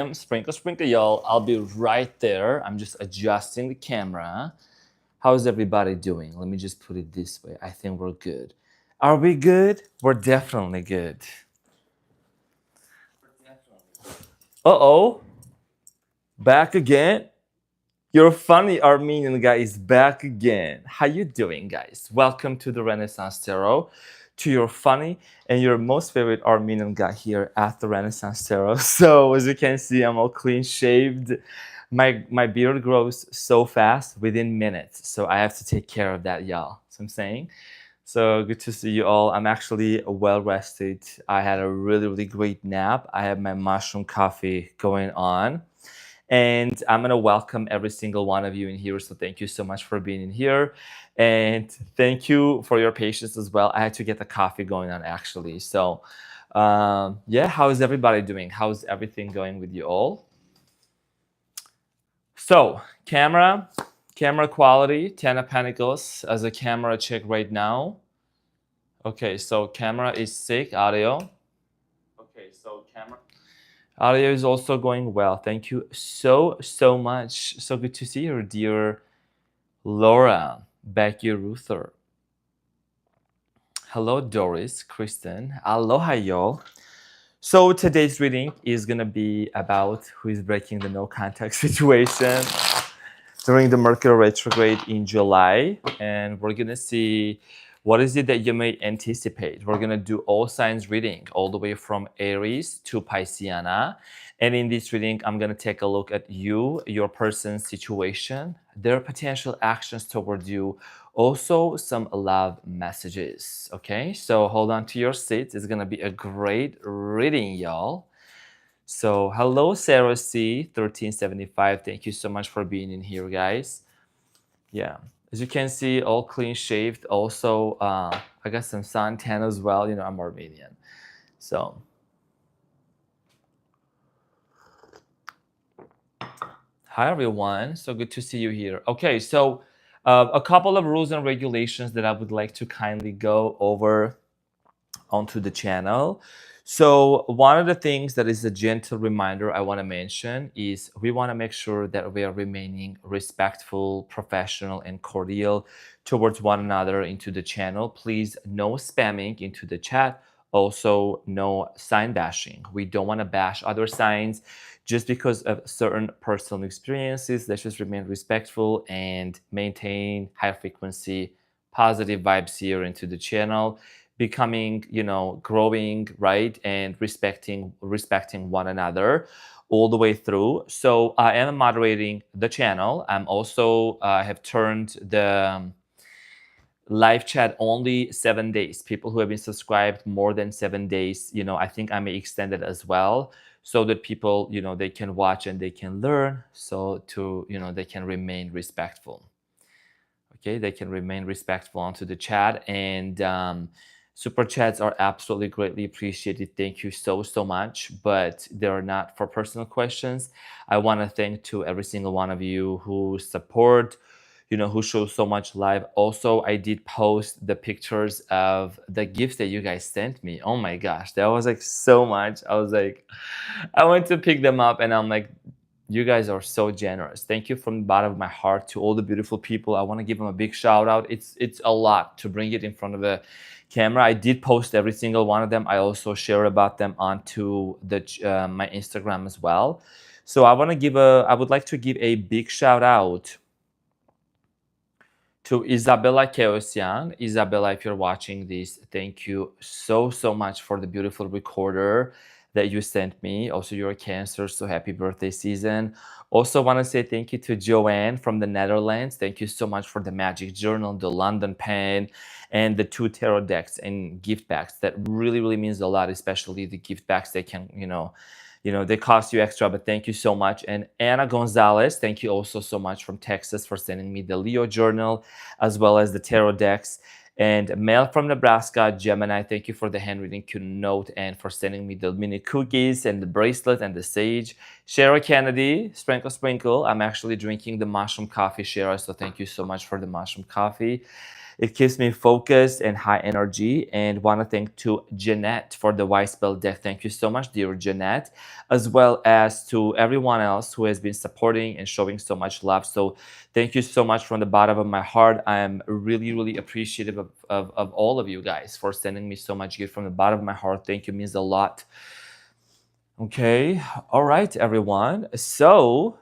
Sprinkle, sprinkle, y'all. I'll be right there. I'm just adjusting the camera. How's everybody doing? Let me just put it this way. I think we're good. Are we good? We're definitely good. Uh-oh. Back again? Your funny Armenian guy is back again. How you doing, guys? Welcome to the Renaissance Tarot, to your funny and your most favorite Armenian guy here at the Renaissance Tarot. So as you can see, I'm all clean shaved. My beard grows so fast within minutes. So I have to take care of that, y'all. So I'm saying. So good to see you all. I'm actually well rested. I had a really great nap. I have my mushroom coffee going on. And I'm going to welcome every single one of you in here. So thank you so much for being in here. And thank you for your patience as well. I had to get the coffee going on actually. So yeah, how is everybody doing? How's everything going with you all? So camera quality, 10 of Pentacles as a camera check right now. Okay, so camera is sick, audio. Okay, so camera. Audio is also going well. Thank you so much. So good to see you, dear Laura, Becky Ruther. Hello, Doris, Kristen. Aloha, y'all. So today's reading is gonna be about who is breaking the no contact situation during the Mercury retrograde in July, and we're gonna see what is it that you may anticipate. We're gonna do all signs reading, all the way from Aries to Pisceana. And in this reading, I'm gonna take a look at you, your person's situation, their potential actions toward you, also some love messages, okay? So hold on to your seats. It's gonna be a great reading, y'all. So hello, Sarah C, 1375. Thank you so much for being in here, guys. Yeah, as you can see, all clean shaved. Also, I got some suntan as well. You know, I'm Armenian. So, hi everyone. So good to see you here. Okay, so a couple of rules and regulations that I would like to kindly go over onto the channel. So one of the things that is a gentle reminder I want to mention is we want to make sure that we are remaining respectful, professional, and cordial towards one another into the channel. Please, no spamming into the chat. Also, no sign bashing. We don't want to bash other signs just because of certain personal experiences. Let's just remain respectful and maintain high frequency, positive vibes here into the channel, becoming, you know, growing, right, and respecting one another all the way through. So I am moderating the channel. I'm also have turned the live chat only 7 days. People who have been subscribed more than 7 days, you know, I think I may extend it as well, so that people, you know, they can watch and they can learn, so to, you know, they can remain respectful. Okay, they can remain respectful onto the chat. And super chats are absolutely greatly appreciated. Thank you so much, but they're not for personal questions. I want to thank to every single one of you who support, you know, who show so much live. Also, I did post the pictures of the gifts that you guys sent me. Oh my gosh, that was like so much. I was like, I went to pick them up and I'm like, you guys are so generous. Thank you from the bottom of my heart to all the beautiful people. I want to give them a big shout out. It's a lot to bring it in front of the camera. I did post every single one of them. I also share about them onto the my Instagram as well. So I would like to give a big shout out to Isabella Keosian. Isabella, if you're watching this, thank you so much for the beautiful recorder that you sent me. Also, you're a Cancer, so happy birthday season. Also want to say thank you to Joanne from the Netherlands. Thank you so much for the magic journal, the London pen, and the 2 tarot decks and gift bags. That really means a lot, especially the gift bags. They can, you know, they cost you extra, but thank you so much. And Anna Gonzalez, thank you also so much from Texas for sending me the Leo journal, as well as the tarot decks. And Mel from Nebraska, Gemini, thank you for the handwritten note and for sending me the mini cookies and the bracelet and the sage. Shara Kennedy, sprinkle. I'm actually drinking the mushroom coffee, Shara, so thank you so much for the mushroom coffee. It keeps me focused and high energy. And want to thank to Jeanette for the Wise Spell deck. Thank you so much, dear Jeanette, as well as to everyone else who has been supporting and showing so much love. So thank you so much from the bottom of my heart. I am really, really appreciative of all of you guys for sending me so much gift from the bottom of my heart. Thank you, means a lot. Okay, all right, everyone. So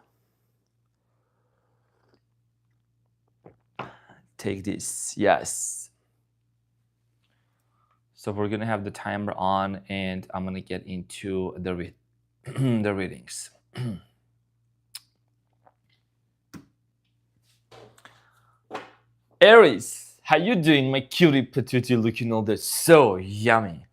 take this, yes. So we're gonna have the timer on, and I'm gonna get into the the readings. Aries, how you doing, my cutie patootie, looking all this so yummy?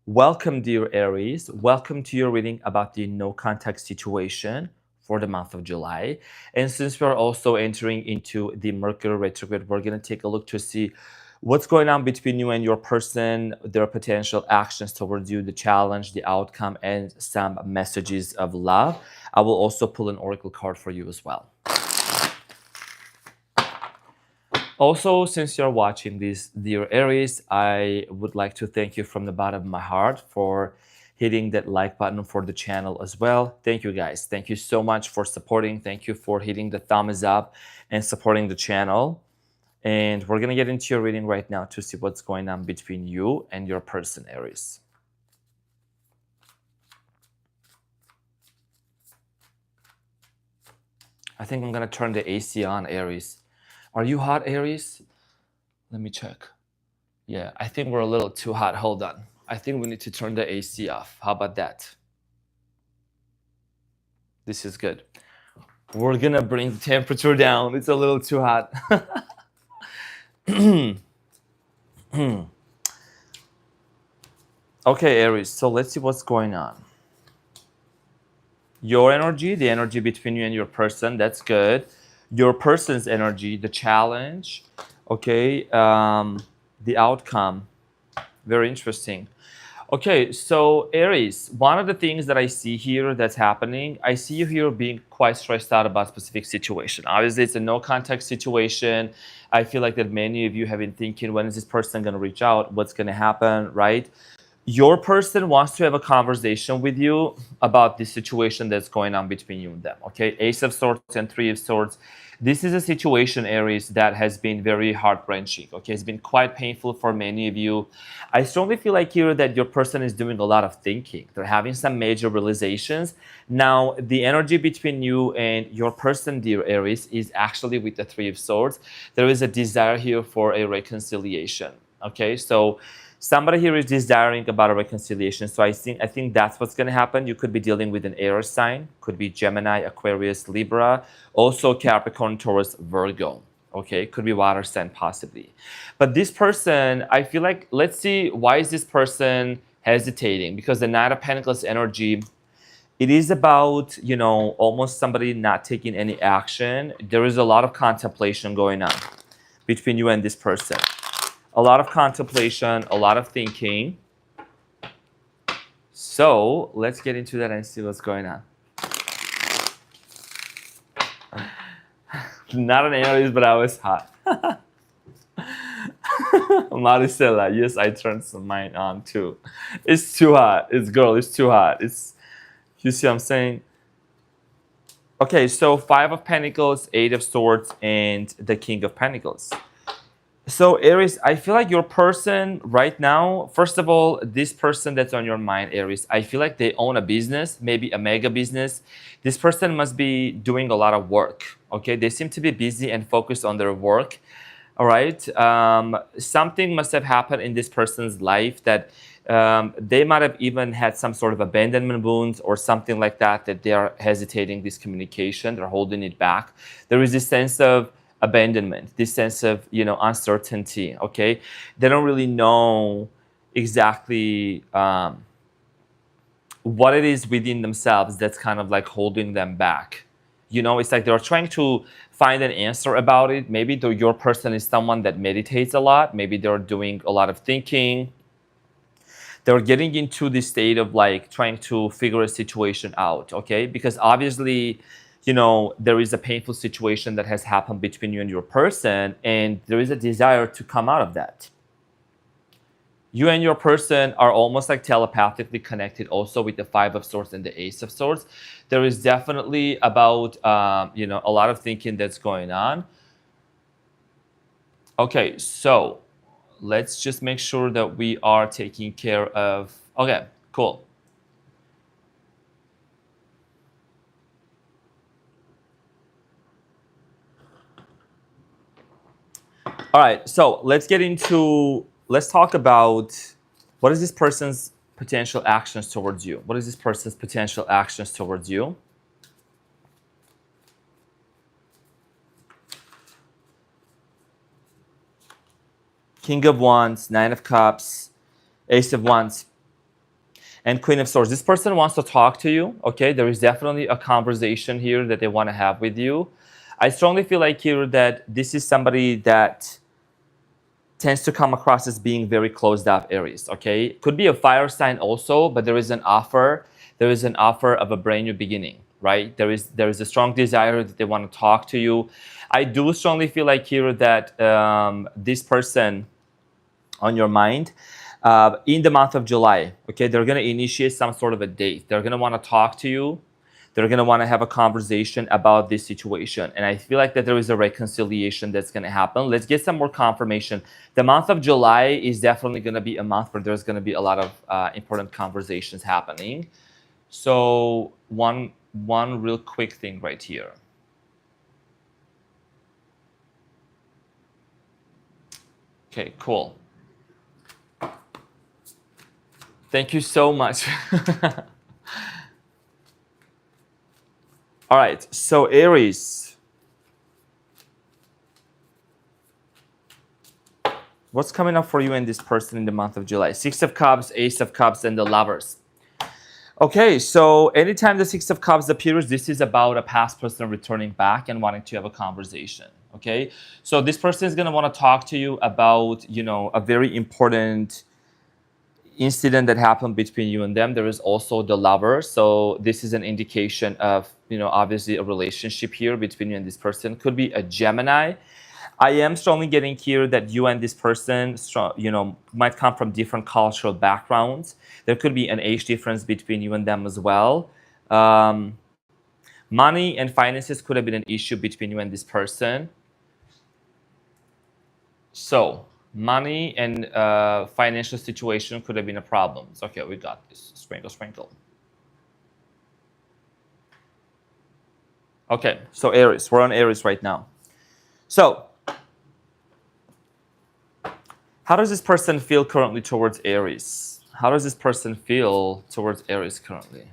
Welcome, dear Aries. Welcome to your reading about the no contact situation for the month of July. And since we're also entering into the Mercury retrograde, we're going to take a look to see what's going on between you and your person, their potential actions towards you, the challenge, the outcome, and some messages of love. I will also pull an oracle card for you as well. Also, since you're watching this, dear Aries, I would like to thank you from the bottom of my heart for hitting that like button for the channel as well. Thank you, guys. Thank you so much for supporting. Thank you for hitting the thumbs up and supporting the channel. And we're going to get into your reading right now to see what's going on between you and your person, Aries. I think I'm going to turn the AC on, Aries. Are you hot, Aries? Let me check. Yeah, I think we're a little too hot. Hold on. I think we need to turn the AC off. How about that? This is good. We're gonna bring the temperature down. It's a little too hot. Okay, Aries, so let's see what's going on. Your energy, the energy between you and your person, that's good. Your person's energy, the challenge, okay, the outcome, very interesting. Okay, so Aries, one of the things that I see here that's happening, I see you here being quite stressed out about a specific situation. Obviously, it's a no contact situation. I feel like that many of you have been thinking, when is this person going to reach out? What's going to happen, right? Your person wants to have a conversation with you about the situation that's going on between you and them, okay? Ace of Swords and Three of Swords. This is a situation, Aries, that has been very heart-wrenching, okay? It's been quite painful for many of you. I strongly feel like here that your person is doing a lot of thinking. They're having some major realizations. Now, the energy between you and your person, dear Aries, is actually with the Three of Swords. There is a desire here for a reconciliation, okay? So somebody here is desiring about a reconciliation. So I think that's what's going to happen. You could be dealing with an air sign, could be Gemini, Aquarius, Libra, also Capricorn, Taurus, Virgo. Okay, could be water sign possibly. But this person, I feel like, let's see, why is this person hesitating? Because the Knight of Pentacles energy, it is about, you know, almost somebody not taking any action. There is a lot of contemplation going on between you and this person. A lot of contemplation, a lot of thinking. So let's get into that and see what's going on. Not an Aries, but I was hot. Maricela, yes, I turned some mine on too. It's too hot. It's too hot. You see what I'm saying? Okay, so Five of Pentacles, Eight of Swords, and the King of Pentacles. So Aries, I feel like your person right now, first of all, this person that's on your mind, Aries, I feel like they own a business, maybe a mega business. This person must be doing a lot of work, okay? They seem to be busy and focused on their work, all right? Something must have happened in this person's life that they might have even had some sort of abandonment wounds or something like that, that they are hesitating this communication, they're holding it back. There is this sense of abandonment, this sense of, you know, uncertainty, okay? They don't really know exactly what it is within themselves that's kind of like holding them back. You know, it's like they're trying to find an answer about it. Maybe your person is someone that meditates a lot. Maybe they're doing a lot of thinking. They're getting into this state of like trying to figure a situation out, okay? Because obviously there is a painful situation that has happened between you and your person, and there is a desire to come out of that. You and your person are almost like telepathically connected also with the Five of Swords and the Ace of Swords. There is definitely about, a lot of thinking that's going on. Okay, so let's just make sure that we are taking care of, okay, cool. All right, so let's talk about what is this person's potential actions towards you? What is this person's potential actions towards you? King of Wands, Nine of Cups, Ace of Wands, and Queen of Swords. This person wants to talk to you, okay? There is definitely a conversation here that they want to have with you. I strongly feel like here that this is somebody that tends to come across as being very closed off, Aries, okay? Could be a fire sign also, but there is an offer. There is an offer of a brand new beginning, right? There is a strong desire that they want to talk to you. I do strongly feel like here that this person on your mind, in the month of July, okay, they're going to initiate some sort of a date. They're going to want to talk to you. They're going to want to have a conversation about this situation. And I feel like that there is a reconciliation that's going to happen. Let's get some more confirmation. The month of July is definitely going to be a month where there's going to be a lot of important conversations happening. So one real quick thing right here. Okay, cool. Thank you so much. All right, so Aries, what's coming up for you and this person in the month of July? Six of Cups, Ace of Cups, and the Lovers. Okay, so anytime the Six of Cups appears, this is about a past person returning back and wanting to have a conversation, okay? So this person is going to want to talk to you about, a very important incident that happened between you and them. There is also the Lover. So this is an indication of, obviously a relationship here between you and this person. Could be a Gemini. I am strongly getting here that you and this person, might come from different cultural backgrounds. There could be an age difference between you and them as well. Money and finances could have been an issue between you and this person. So money and financial situation could have been a problem. So, okay, we got this. Sprinkle, sprinkle. Okay, so Aries. We're on Aries right now. So how does this person feel currently towards Aries? How does this person feel towards Aries currently?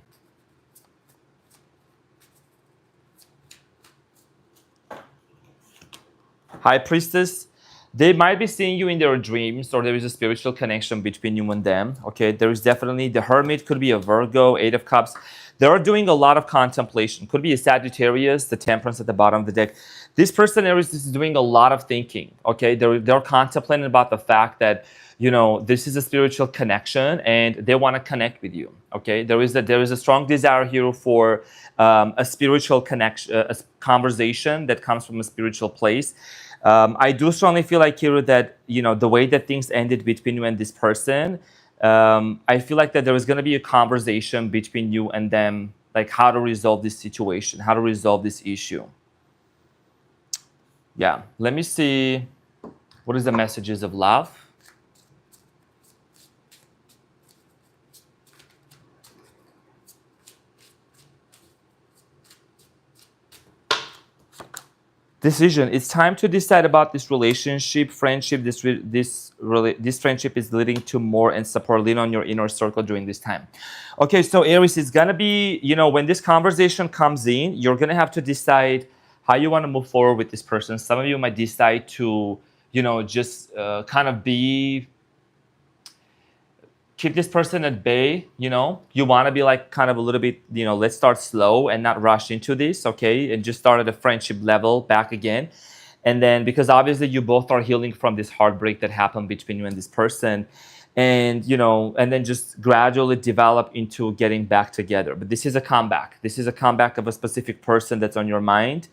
High Priestess. They might be seeing you in their dreams, or there is a spiritual connection between you and them. Okay, there is definitely the Hermit, could be a Virgo, Eight of Cups. They're doing a lot of contemplation. Could be a Sagittarius, the Temperance at the bottom of the deck. This person, Aries, is doing a lot of thinking. Okay, they're contemplating about the fact that this is a spiritual connection and they want to connect with you. Okay, there is a strong desire here for a spiritual connection, a conversation that comes from a spiritual place. I do strongly feel like here that, the way that things ended between you and this person, I feel like that there is going to be a conversation between you and them, like how to resolve this situation, how to resolve this issue. Yeah, let me see. What is the messages of love? Decision. It's time to decide about this relationship, friendship. This friendship is leading to more and support. Lean on your inner circle during this time. Okay, so Aries, is gonna be, when this conversation comes in, you're gonna have to decide how you want to move forward with this person. Some of you might decide to, just kind of keep this person at bay. You want to be like kind of a little bit, let's start slow and not rush into this, okay? And just start at a friendship level back again. And then, because obviously you both are healing from this heartbreak that happened between you and this person, and and then just gradually develop into getting back together. But this is a comeback. This is a comeback of a specific person that's on your mind.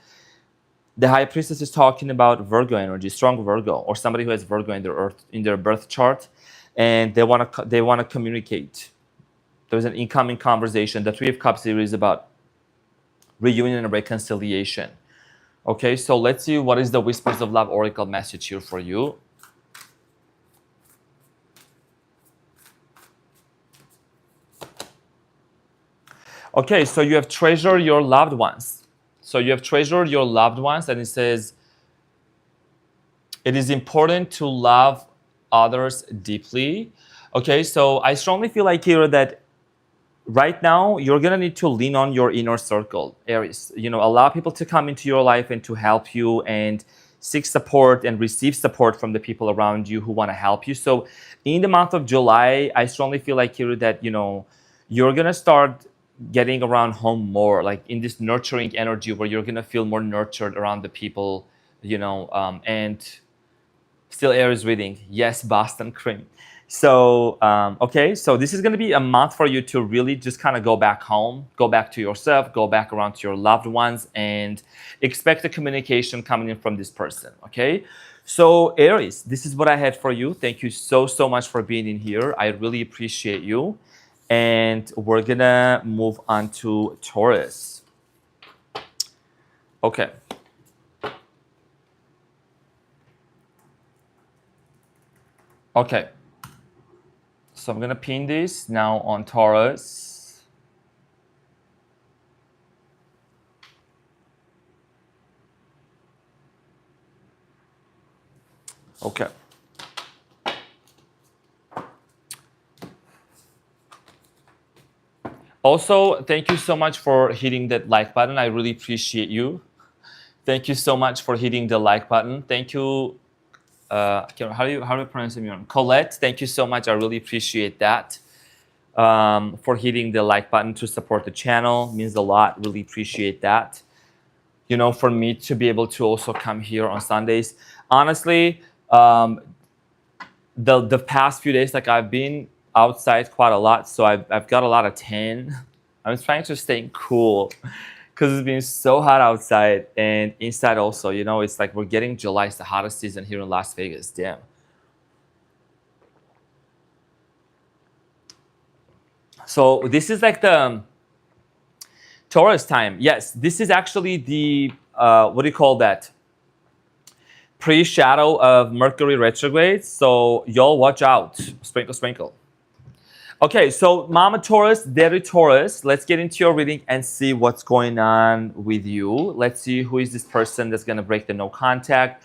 The High Priestess is talking about Virgo energy, strong Virgo, or somebody who has Virgo in their birth chart, and they want to communicate. There's an incoming conversation. The Three of Cups series is about reunion and reconciliation. Okay, so let's see what is the Whispers of Love Oracle message here for you. Okay, so you have treasured your loved ones. So you have treasured your loved ones, and it says, it is important to love others deeply. Okay, so I strongly feel like here that right now you're gonna need to lean on your inner circle, Aries. Allow people to come into your life and to help you, and seek support and receive support from the people around you who want to help you. So in the month of July, I strongly feel like here that you're gonna start getting around home more, like in this nurturing energy where you're gonna feel more nurtured around the people, and still Aries reading. Yes, Boston cream. So, okay, so this is gonna be a month for you to really just kind of go back home, go back to yourself, go back around to your loved ones, and expect a communication coming in from this person, okay? So Aries, this is what I had for you. Thank you so much for being in here. I really appreciate you. And we're gonna move on to Taurus. Okay. Okay. So I'm gonna pin this now on Taurus. Okay. Also, thank you so much for hitting that like button. I really appreciate you. Thank you so much for hitting the like button. Thank you. How do you pronounce your name? Colette, thank you so much. I really appreciate that. For hitting the like button to support the channel. Means a lot. Really appreciate that. For me to be able to also come here on Sundays. Honestly, the past few days, like I've been outside quite a lot, so I've got a lot of tan. I'm trying to stay cool because it's been so hot outside, and inside also, it's like we're getting July. It's the hottest season here in Las Vegas. Damn. So this is like the Taurus time. Yes, this is actually the what do you call that? Pre-shadow of Mercury retrograde. So y'all watch out. Sprinkle, sprinkle. Okay, so Mama Taurus, Daddy Taurus, let's get into your reading and see what's going on with you. Let's see who is this person that's going to break the no contact,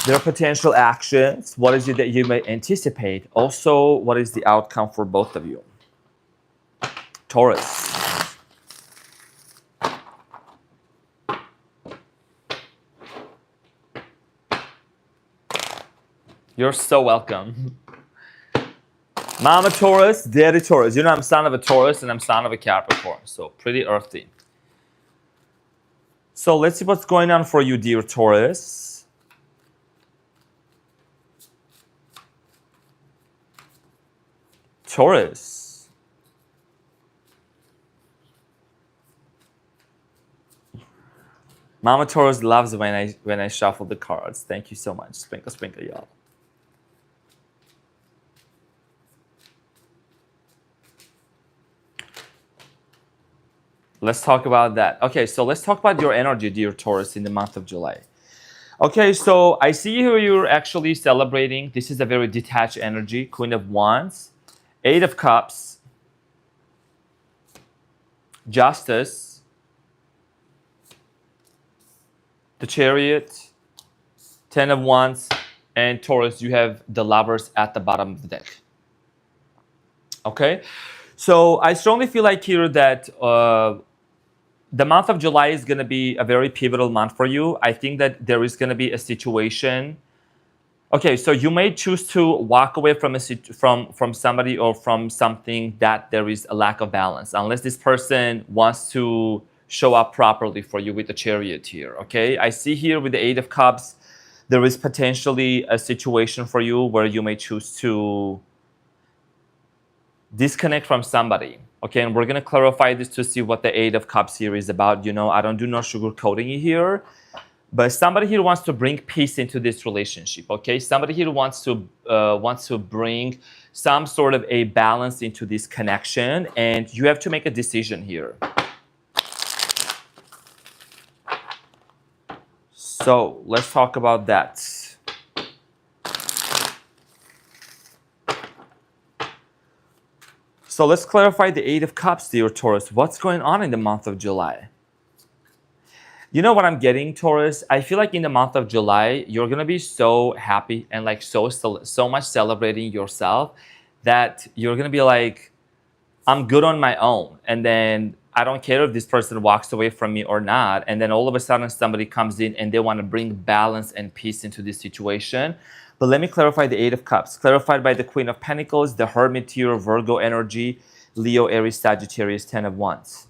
their potential actions, what is it that you may anticipate. Also, what is the outcome for both of you? Taurus. You're so welcome. Mama Taurus, Daddy Taurus. I'm son of a Taurus and I'm son of a Capricorn. So pretty earthy. So let's see what's going on for you, dear Taurus. Taurus. Mama Taurus loves when I shuffle the cards. Thank you so much. Sprinkle, sprinkle, y'all. Let's talk about that. Okay, so let's talk about your energy, dear Taurus, in the month of July. Okay, so I see here you're actually celebrating. This is a very detached energy. Queen of Wands, Eight of Cups, Justice, the Chariot, Ten of Wands, and Taurus, you have the Lovers at the bottom of the deck. Okay, so I strongly feel like here that the month of July is going to be a very pivotal month for you. I think that there is going to be a situation. Okay, so you may choose to walk away from from somebody or from something that there is a lack of balance, unless this person wants to show up properly for you with the Chariot here. Okay, I see here with the Eight of Cups, there is potentially a situation for you where you may choose to disconnect from somebody. Okay, and we're gonna clarify this to see what the Eight of Cups here is about. You know, I don't do no sugarcoating here, but somebody here wants to bring peace into this relationship. Okay, somebody here wants to bring some sort of a balance into this connection, and you have to make a decision here. So let's talk about that. So let's clarify the Eight of Cups, dear Taurus. What's going on in the month of July? You know what I'm getting, Taurus? I feel like in the month of July, you're going to be so happy and like so much celebrating yourself that you're going to be like, I'm good on my own. And then I don't care if this person walks away from me or not. And then all of a sudden somebody comes in and they want to bring balance and peace into this situation. But let me clarify the Eight of Cups, clarified by the Queen of Pentacles, the Hermit here, Virgo energy, Leo, Aries, Sagittarius, 10 of Wands.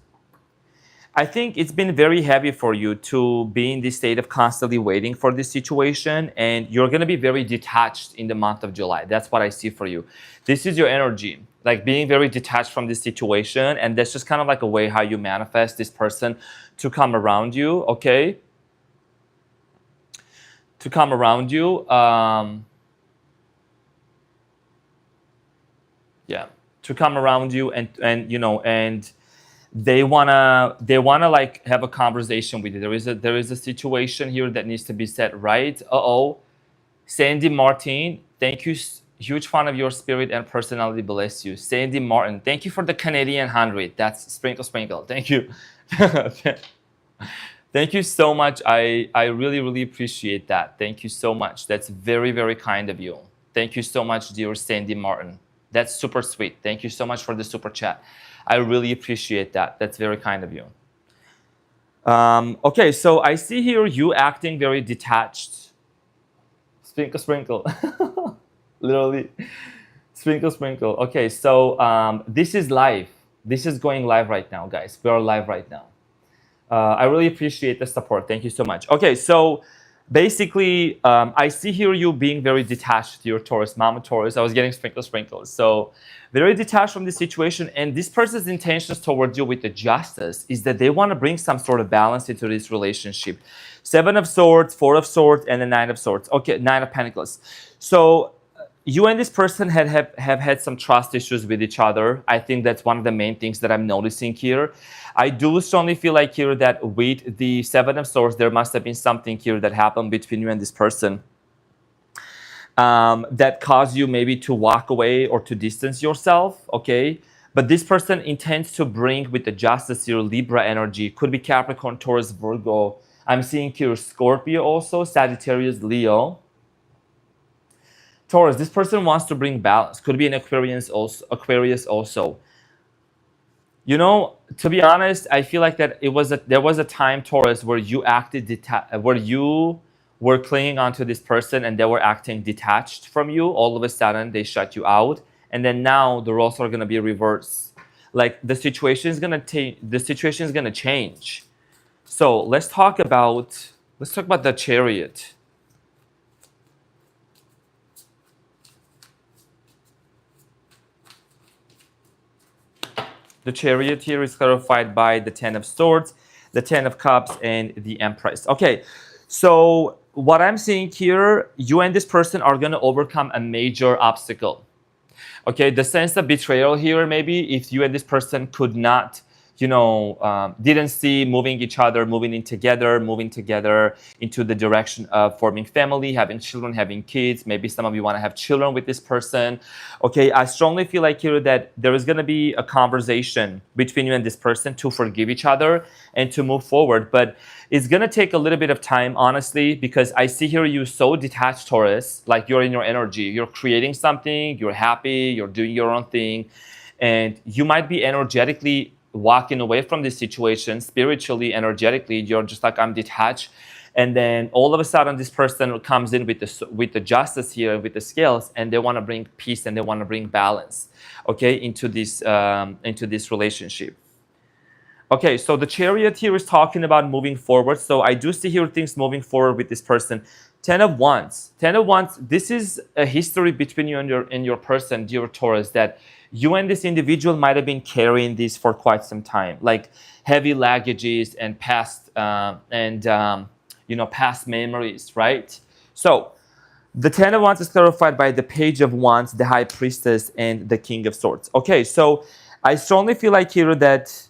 I think it's been very heavy for you to be in this state of constantly waiting for this situation, and you're going to be very detached in the month of July. That's what I see for you. This is your energy, like being very detached from this situation, and that's just kind of like a way how you manifest this person to come around you, okay? To come around you. Yeah, to come around you and you know, and they wanna like have a conversation with you. There is a situation here that needs to be set right. Sandy Martin, thank you. Huge fan of your spirit and personality. Bless you. Sandy Martin, thank you for the Canadian 100. That's sprinkle. Thank you. Thank you so much. I really appreciate that. Thank you so much. That's very, very kind of you. Thank you so much, dear Sandy Martin. That's super sweet. Thank you so much for the super chat. I really appreciate that. That's very kind of you. Okay, so I see here you acting very detached. Sprinkle. Literally. Sprinkle. Okay, so this is live. This is going live right now, guys. We are live right now. I really appreciate the support. Thank you so much. Okay, so basically, I see here you being very detached, your Taurus, Mama Taurus. I was getting sprinkles. So very detached from the situation, and this person's intentions towards you with the Justice is that they want to bring some sort of balance into this relationship. 7 of Swords, 4 of Swords, and the 9 of Swords. Okay, 9 of Pentacles. So you and this person have had some trust issues with each other. I think that's one of the main things that I'm noticing here. I do strongly feel like here that with the 7 of Swords, there must have been something here that happened between you and this person that caused you maybe to walk away or to distance yourself, okay? But this person intends to bring with the Justice here, Libra energy. Could be Capricorn, Taurus, Virgo. I'm seeing here Scorpio also, Sagittarius, Leo. Taurus, this person wants to bring balance. Could be an Aquarius also. You know, to be honest, I feel like that there was a time, Taurus, where you acted where you were clinging onto this person and they were acting detached from you. All of a sudden, they shut you out, and then now the roles are gonna be reversed. Like the situation is gonna change. So let's talk about the Chariot. The Chariot here is clarified by the 10 of Swords, the 10 of Cups, and the Empress. Okay, so what I'm seeing here, you and this person are going to overcome a major obstacle. Okay, the sense of betrayal here, maybe, if you and this person could not, you know, didn't see moving in together into the direction of forming family, having children, having kids. Maybe some of you want to have children with this person. Okay, I strongly feel like here that there is going to be a conversation between you and this person to forgive each other and to move forward. But it's going to take a little bit of time, honestly, because I see here you so detached, Taurus, like you're in your energy. You're creating something, you're happy, you're doing your own thing, and you might be energetically walking away from this situation, spiritually, energetically. You're just like, I'm detached. And then all of a sudden this person comes in with the Justice here, with the scales, and they want to bring peace and they want to bring balance, okay, into this relationship. Okay, so the Chariot here is talking about moving forward. So I do see here things moving forward with this person. 10 of Wands. 10 of Wands, this is a history between you and your person, dear Taurus, that you and this individual might have been carrying this for quite some time, like heavy luggages and past past memories, right? So the Ten of Wands is clarified by the Page of Wands, the High Priestess, and the King of Swords. Okay, so I strongly feel like here that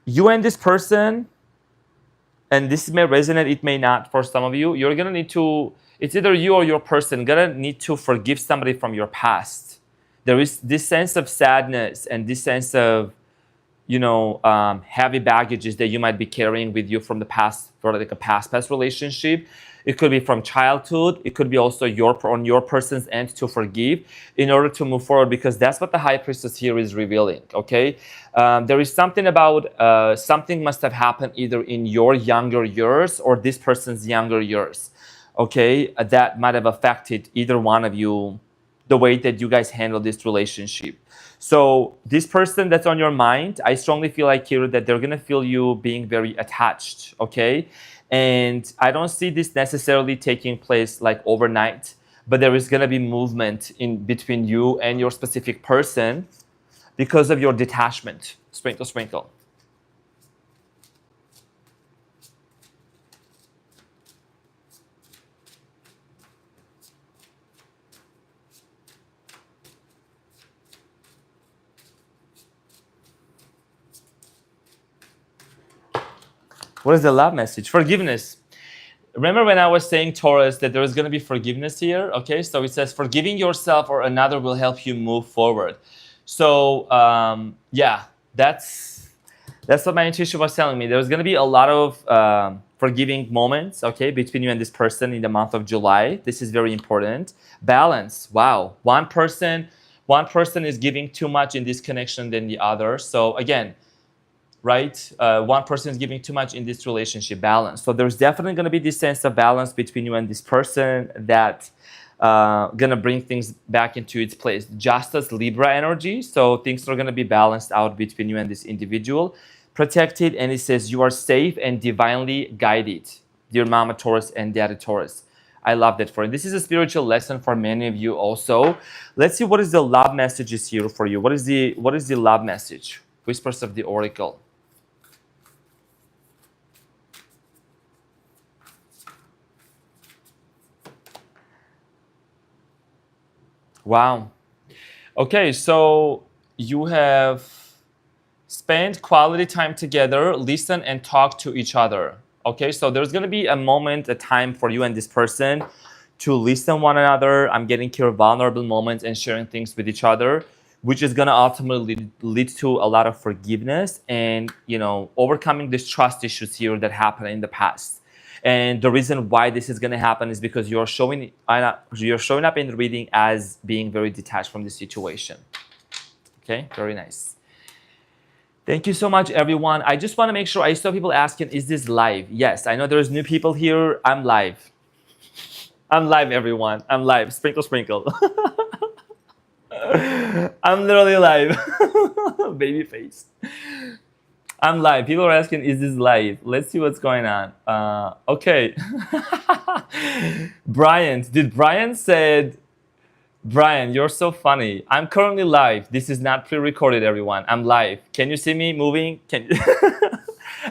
you and this person, and this may resonate, it may not for some of you, you're gonna need to, it's either you or your person, gonna need to forgive somebody from your past. There is this sense of sadness and this sense of, heavy baggages that you might be carrying with you from the past, for like a past relationship. It could be from childhood. It could be also on your person's end to forgive in order to move forward, because that's what the High Priestess here is revealing, okay? There is something about, something must have happened either in your younger years or this person's younger years, okay? That might have affected either one of you, the way that you guys handle this relationship. So this person that's on your mind, I strongly feel like here that they're gonna feel you being very attached, okay? And I don't see this necessarily taking place like overnight, but there is gonna be movement in between you and your specific person because of your detachment. Sprinkle, sprinkle. What is the love message? Forgiveness. Remember when I was saying, Taurus, that there is going to be forgiveness here? Okay, so it says forgiving yourself or another will help you move forward. So yeah, that's what my intuition was telling me. There's going to be a lot of forgiving moments, okay, between you and this person in the month of July. This is very important. Balance. Wow, one person is giving too much in this connection than the other. So again, right? One person is giving too much in this relationship. Balance. So there's definitely going to be this sense of balance between you and this person that going to bring things back into its place. Just as Libra energy. So things are going to be balanced out between you and this individual. Protected, and it says you are safe and divinely guided. Dear Mama Taurus and Daddy Taurus. I love that for you. This is a spiritual lesson for many of you also. Let's see what is the love messages here for you. What is the love message? Whispers of the Oracle. Wow. Okay, so you have spent quality time together, listen and talk to each other. Okay, so there's going to be a moment, a time for you and this person to listen one another. I'm getting here vulnerable moments and sharing things with each other, which is going to ultimately lead to a lot of forgiveness and, overcoming these trust issues here that happened in the past. And the reason why this is going to happen is because you're showing up in the reading as being very detached from the situation. Okay, very nice. Thank you so much, everyone. I just want to make sure, I saw people asking, is this live? Yes, I know there's new people here. I'm live. I'm live, everyone. I'm live. Sprinkle, sprinkle. I'm literally live. Baby face. I'm live. People are asking, is this live? Let's see what's going on. Okay. Brian, did Brian said, Brian, you're so funny. I'm currently live. This is not pre-recorded, everyone. I'm live. Can you see me moving?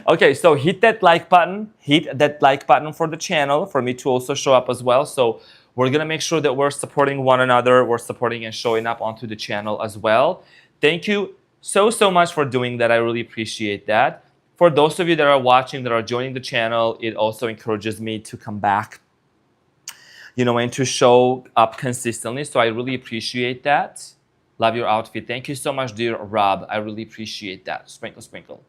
Okay, so hit that like button. Hit that like button for the channel for me to also show up as well. So we're going to make sure that we're supporting one another. We're supporting and showing up onto the channel as well. Thank you so much for doing that. I really appreciate that. For those of you that are watching, that are joining the channel, it also encourages me to come back, and to show up consistently. So I really appreciate that. Love your outfit. Thank you so much, dear Rob. I really appreciate that. Sprinkle, sprinkle.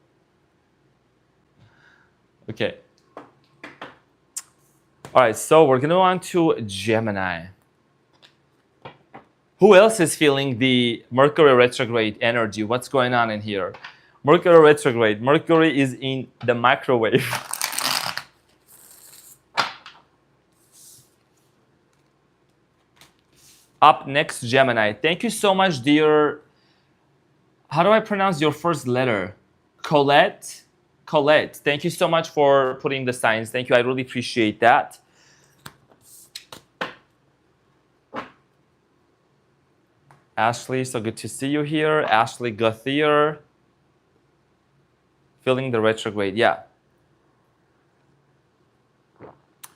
Okay. All right, so we're going to go on to Gemini. Who else is feeling the Mercury retrograde energy? What's going on in here? Mercury retrograde. Mercury is in the microwave. Up next, Gemini. Thank you so much, dear. How do I pronounce your first letter? Colette? Colette. Thank you so much for putting the signs. Thank you. I really appreciate that. Ashley, so good to see you here. Ashley Gauthier. Feeling the retrograde, yeah.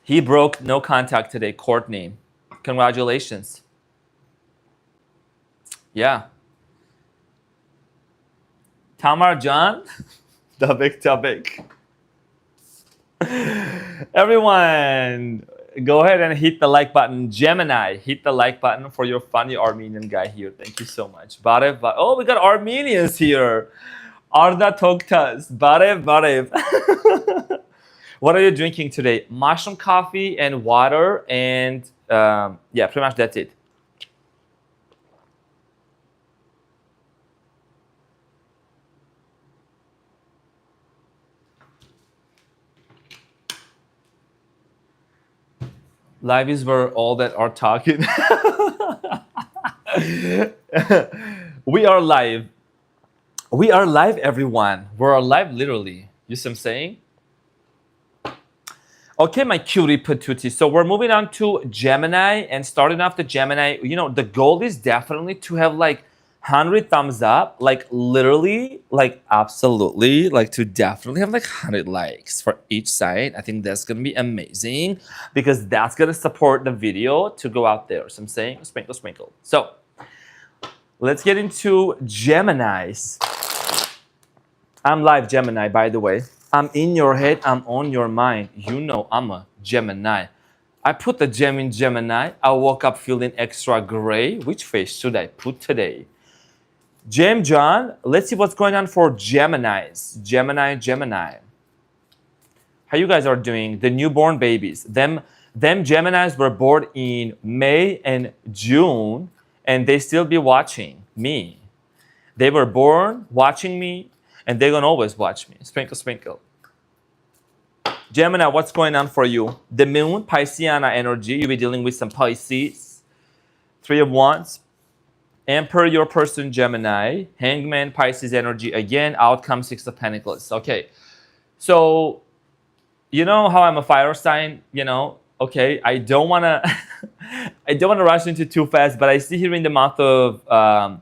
He broke no contact today, Courtney. Congratulations. Yeah. Tamar John, Tabik. Everyone, go ahead and hit the like button. Gemini, hit the like button for your funny Armenian guy here. Thank you so much. Barev, oh, we got Armenians here. Arda Toktas, Barev. What are you drinking today? Mushroom coffee and water, and yeah, pretty much that's it. Live is where all that are talking. We are live. We are live, everyone. We're live, literally. You see what I'm saying? Okay, my cutie patootie. So we're moving on to Gemini, and starting off the Gemini, you know, the goal is definitely to have like 100 thumbs up, like literally, like absolutely, like to definitely have like 100 likes for each side. I think that's gonna be amazing because that's gonna support the video to go out there. So I'm saying, sprinkle, sprinkle. So let's get into Geminis. I'm live, Gemini, by the way. I'm in your head, I'm on your mind. You know I'm a Gemini. I put the gem in Gemini. I woke up feeling extra gray. Which face should I put today? Gem John, let's see what's going on for Geminis. Gemini. How you guys are doing? The newborn babies. Them Geminis were born in May and June, and they still be watching me. They were born watching me, and they're gonna always watch me. Sprinkle, sprinkle. Gemini, what's going on for you? The moon, Pisceana energy. You'll be dealing with some Pisces. 3 of Wands. Emperor, your person, Gemini. Hangman, Pisces energy. Again, outcome, 6 of Pentacles. Okay. So, you know how I'm a fire sign, you know? Okay, I don't wanna rush into too fast, but I see here in the month of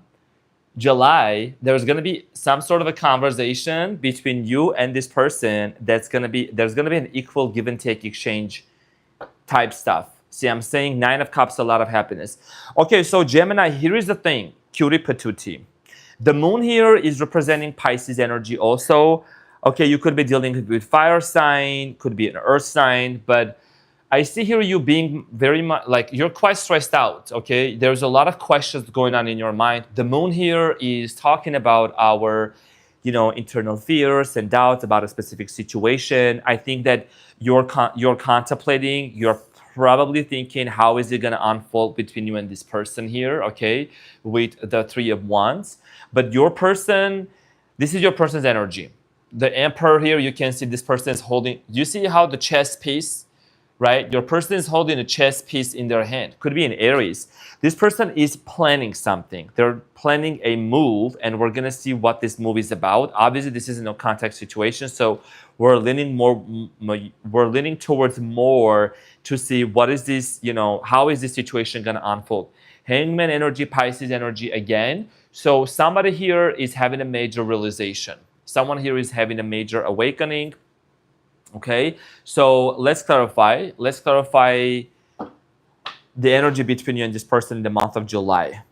July, there's gonna be some sort of a conversation between you and this person there's gonna be an equal give and take exchange type stuff. See, I'm saying 9 of Cups, a lot of happiness. Okay, so Gemini, here is the thing, cutie patootie. The moon here is representing Pisces energy also. Okay, you could be dealing with fire sign, could be an earth sign, but I see here you being very much like you're quite stressed out, okay? There's a lot of questions going on in your mind. The moon here is talking about our, you know, internal fears and doubts about a specific situation. I think that you're contemplating, you're probably thinking, how is it going to unfold between you and this person here, okay? With the 3 of Wands. But your person, this is your person's energy. The Emperor here, you can see this person is holding, you see how the chess piece, right? Your person is holding a chess piece in their hand. Could be an Aries. This person is planning something. They're planning a move, and we're gonna see what this move is about. Obviously, this is a no contact situation, so we're leaning towards more to see what is this, you know, how is this situation gonna unfold. Hangman energy, Pisces energy again. So somebody here is having a major realization. Someone here is having a major awakening. Okay, so let's clarify. Let's clarify the energy between you and this person in the month of July.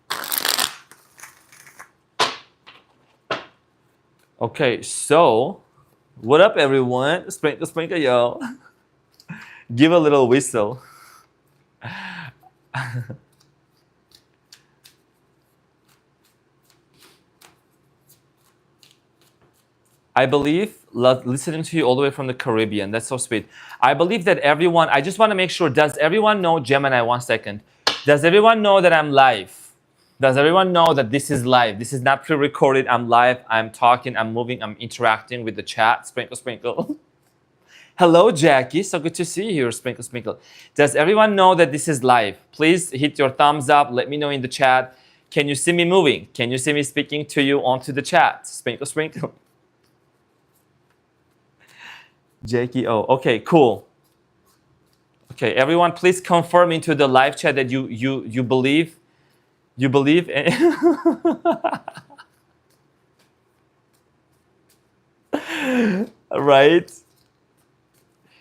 Okay, so what up, everyone? Sprinkle, sprinkle, yo. Give a little whistle. I believe, listening to you all the way from the Caribbean, that's so sweet. I believe that everyone, I just want to make sure, does everyone know, Gemini, 1 second. Does everyone know that I'm live? Does everyone know that this is live? This is not pre-recorded, I'm live, I'm talking, I'm moving, I'm interacting with the chat. Sprinkle, sprinkle. Hello, Jackie, so good to see you here, sprinkle, sprinkle. Does everyone know that this is live? Please hit your thumbs up, let me know in the chat. Can you see me moving? Can you see me speaking to you onto the chat? Sprinkle, sprinkle. Jackie, oh, okay, cool. Okay, everyone, please confirm into the live chat that you believe You believe in... Right?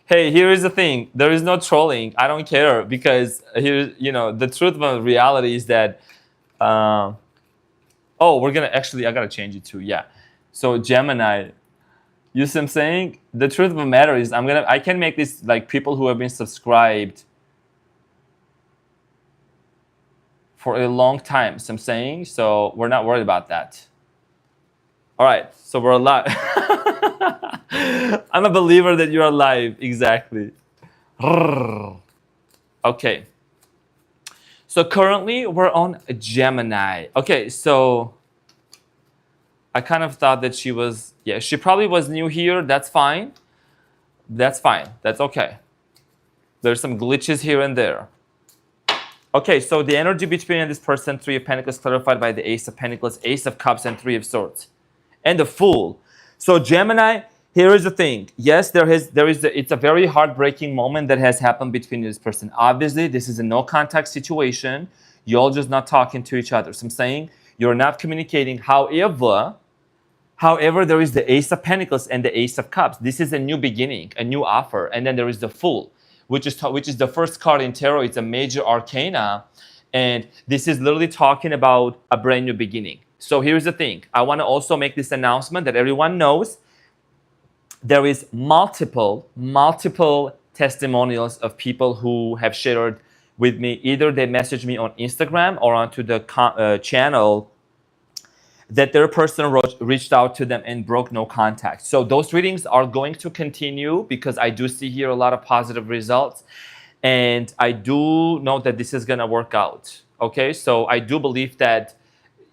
Hey, here is the thing. There is no trolling. I don't care because here, you know, the truth of the reality is that, oh, we're gonna actually, I gotta change it too. Yeah. So Gemini, you see what I'm saying? The truth of the matter is I can make this like people who have been subscribed for a long time. So I'm saying, so we're not worried about that. All right, so we're alive. I'm a believer that you're alive. Exactly. Okay. So currently we're on Gemini. Okay, so I kind of thought that she was, yeah, she probably was new here. That's fine. That's fine. That's okay. There's some glitches here and there. Okay, so the energy between this person, Three of Pentacles, clarified by the Ace of Pentacles, Ace of Cups, and Three of Swords. And the Fool. So Gemini, here is the thing. Yes, it's a very heartbreaking moment that has happened between this person. Obviously, this is a no contact situation. You're all just not talking to each other. So I'm saying you're not communicating. However, there is the Ace of Pentacles and the Ace of Cups. This is a new beginning, a new offer. And then there is the Fool, which is the first card in tarot. It's a major arcana. And this is literally talking about a brand new beginning. So here's the thing. I want to also make this announcement that everyone knows. There is multiple testimonials of people who have shared with me. Either they messaged me on Instagram or onto the channel that their person reached out to them and broke no contact. So those readings are going to continue because I do see here a lot of positive results. And I do know that this is going to work out. Okay, so I do believe that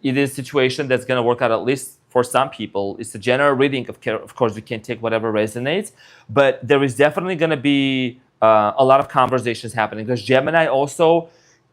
it is a situation that's going to work out, at least for some people. It's a general reading. Of course, we can take whatever resonates. But there is definitely going to be a lot of conversations happening. Because Gemini also,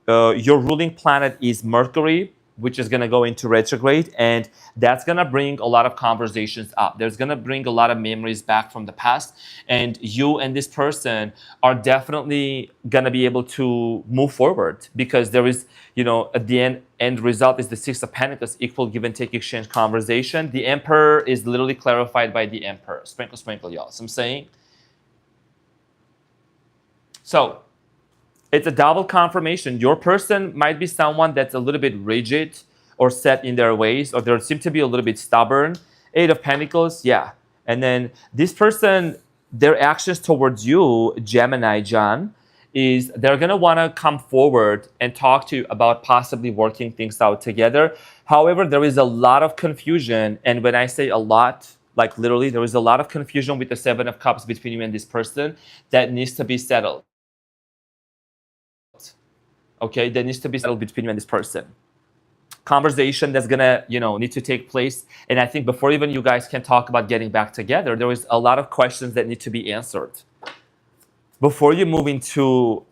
your ruling planet is Mercury, which is going to go into retrograde, and that's going to bring a lot of conversations up. There's going to bring a lot of memories back from the past, and you and this person are definitely going to be able to move forward because there is, you know, at the end result is the Six of Pentacles, equal give and take exchange conversation. The Emperor is literally clarified by the Emperor. Sprinkle, sprinkle, y'all. So I'm saying. So it's a double confirmation. Your person might be someone that's a little bit rigid or set in their ways, or they seem to be a little bit stubborn. Eight of Pentacles, yeah. And then this person, their actions towards you, Gemini, John, is they're going to want to come forward and talk to you about possibly working things out together. However, there is a lot of confusion. And when I say a lot, like literally, there is a lot of confusion with the Seven of Cups between you and this person that needs to be settled. Okay, there needs to be settled between you and this person. Conversation that's gonna, you know, need to take place. And I think before even you guys can talk about getting back together, there is a lot of questions that need to be answered before you move into,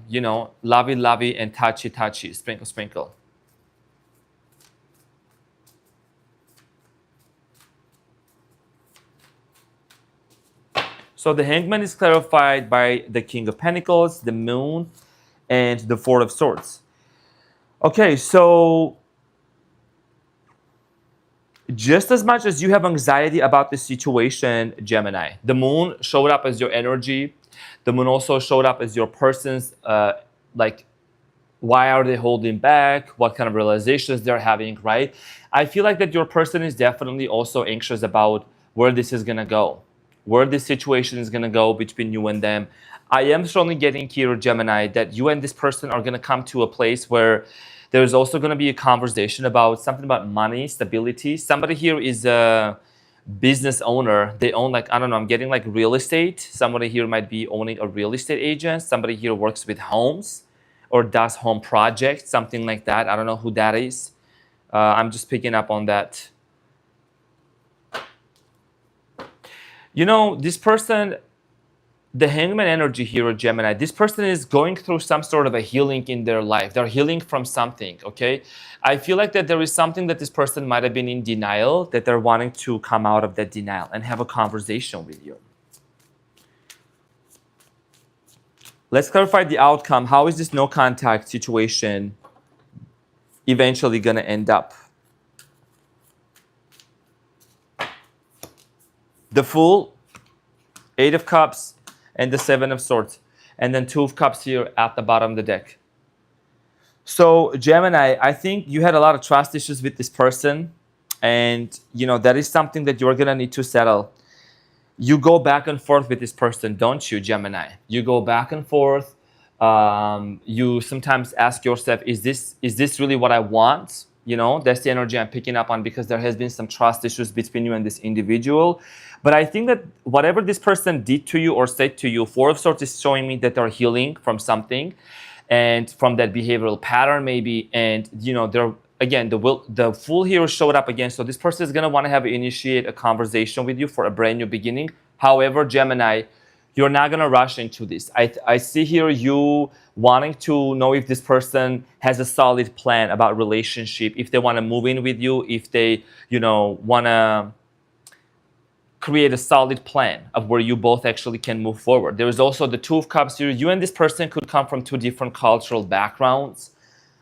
you know, lovey-lovey and touchy-touchy, sprinkle, sprinkle. So the Hangman is clarified by the King of Pentacles, the Moon, and the Four of Swords. Okay, so just as much as you have anxiety about the situation, Gemini, the Moon showed up as your energy. The Moon also showed up as your person's, like, why are they holding back? What kind of realizations they're having, right? I feel like that your person is definitely also anxious about where this is going to go, where this situation is going to go between you and them. I am strongly getting here, Gemini, that you and this person are going to come to a place where there's also going to be a conversation about something about money, stability. Somebody here is a business owner. They own, like, I don't know, I'm getting like real estate. Somebody here might be owning a real estate agent. Somebody here works with homes or does home projects, something like that. I don't know who that is. I'm just picking up on that. You know, this person, the Hangman energy here, Gemini, this person is going through some sort of a healing in their life. They're healing from something, okay? I feel like that there is something that this person might have been in denial, that they're wanting to come out of that denial and have a conversation with you. Let's clarify the outcome. How is this no contact situation eventually going to end up. The Fool, 8 of Cups, and the 7 of Swords. And then 2 of Cups here at the bottom of the deck. So Gemini, I think you had a lot of trust issues with this person. And, you know, that is something that you're going to need to settle. You go back and forth with this person, don't you, Gemini? You go back and forth. You sometimes ask yourself, is this really what I want? You know, that's the energy I'm picking up on, because there has been some trust issues between you and this individual. But I think that whatever this person did to you or said to you, 4 of Swords is showing me that they're healing from something and from that behavioral pattern maybe. And, you know, they're, again, the Fool here showed up again. So this person is going to want to initiate a conversation with you for a brand new beginning. However, Gemini, you're not going to rush into this. I see here you wanting to know if this person has a solid plan about relationship, if they want to move in with you, if they, you know, want to create a solid plan of where you both actually can move forward. There is also the 2 of Cups here. You and this person could come from 2 different cultural backgrounds.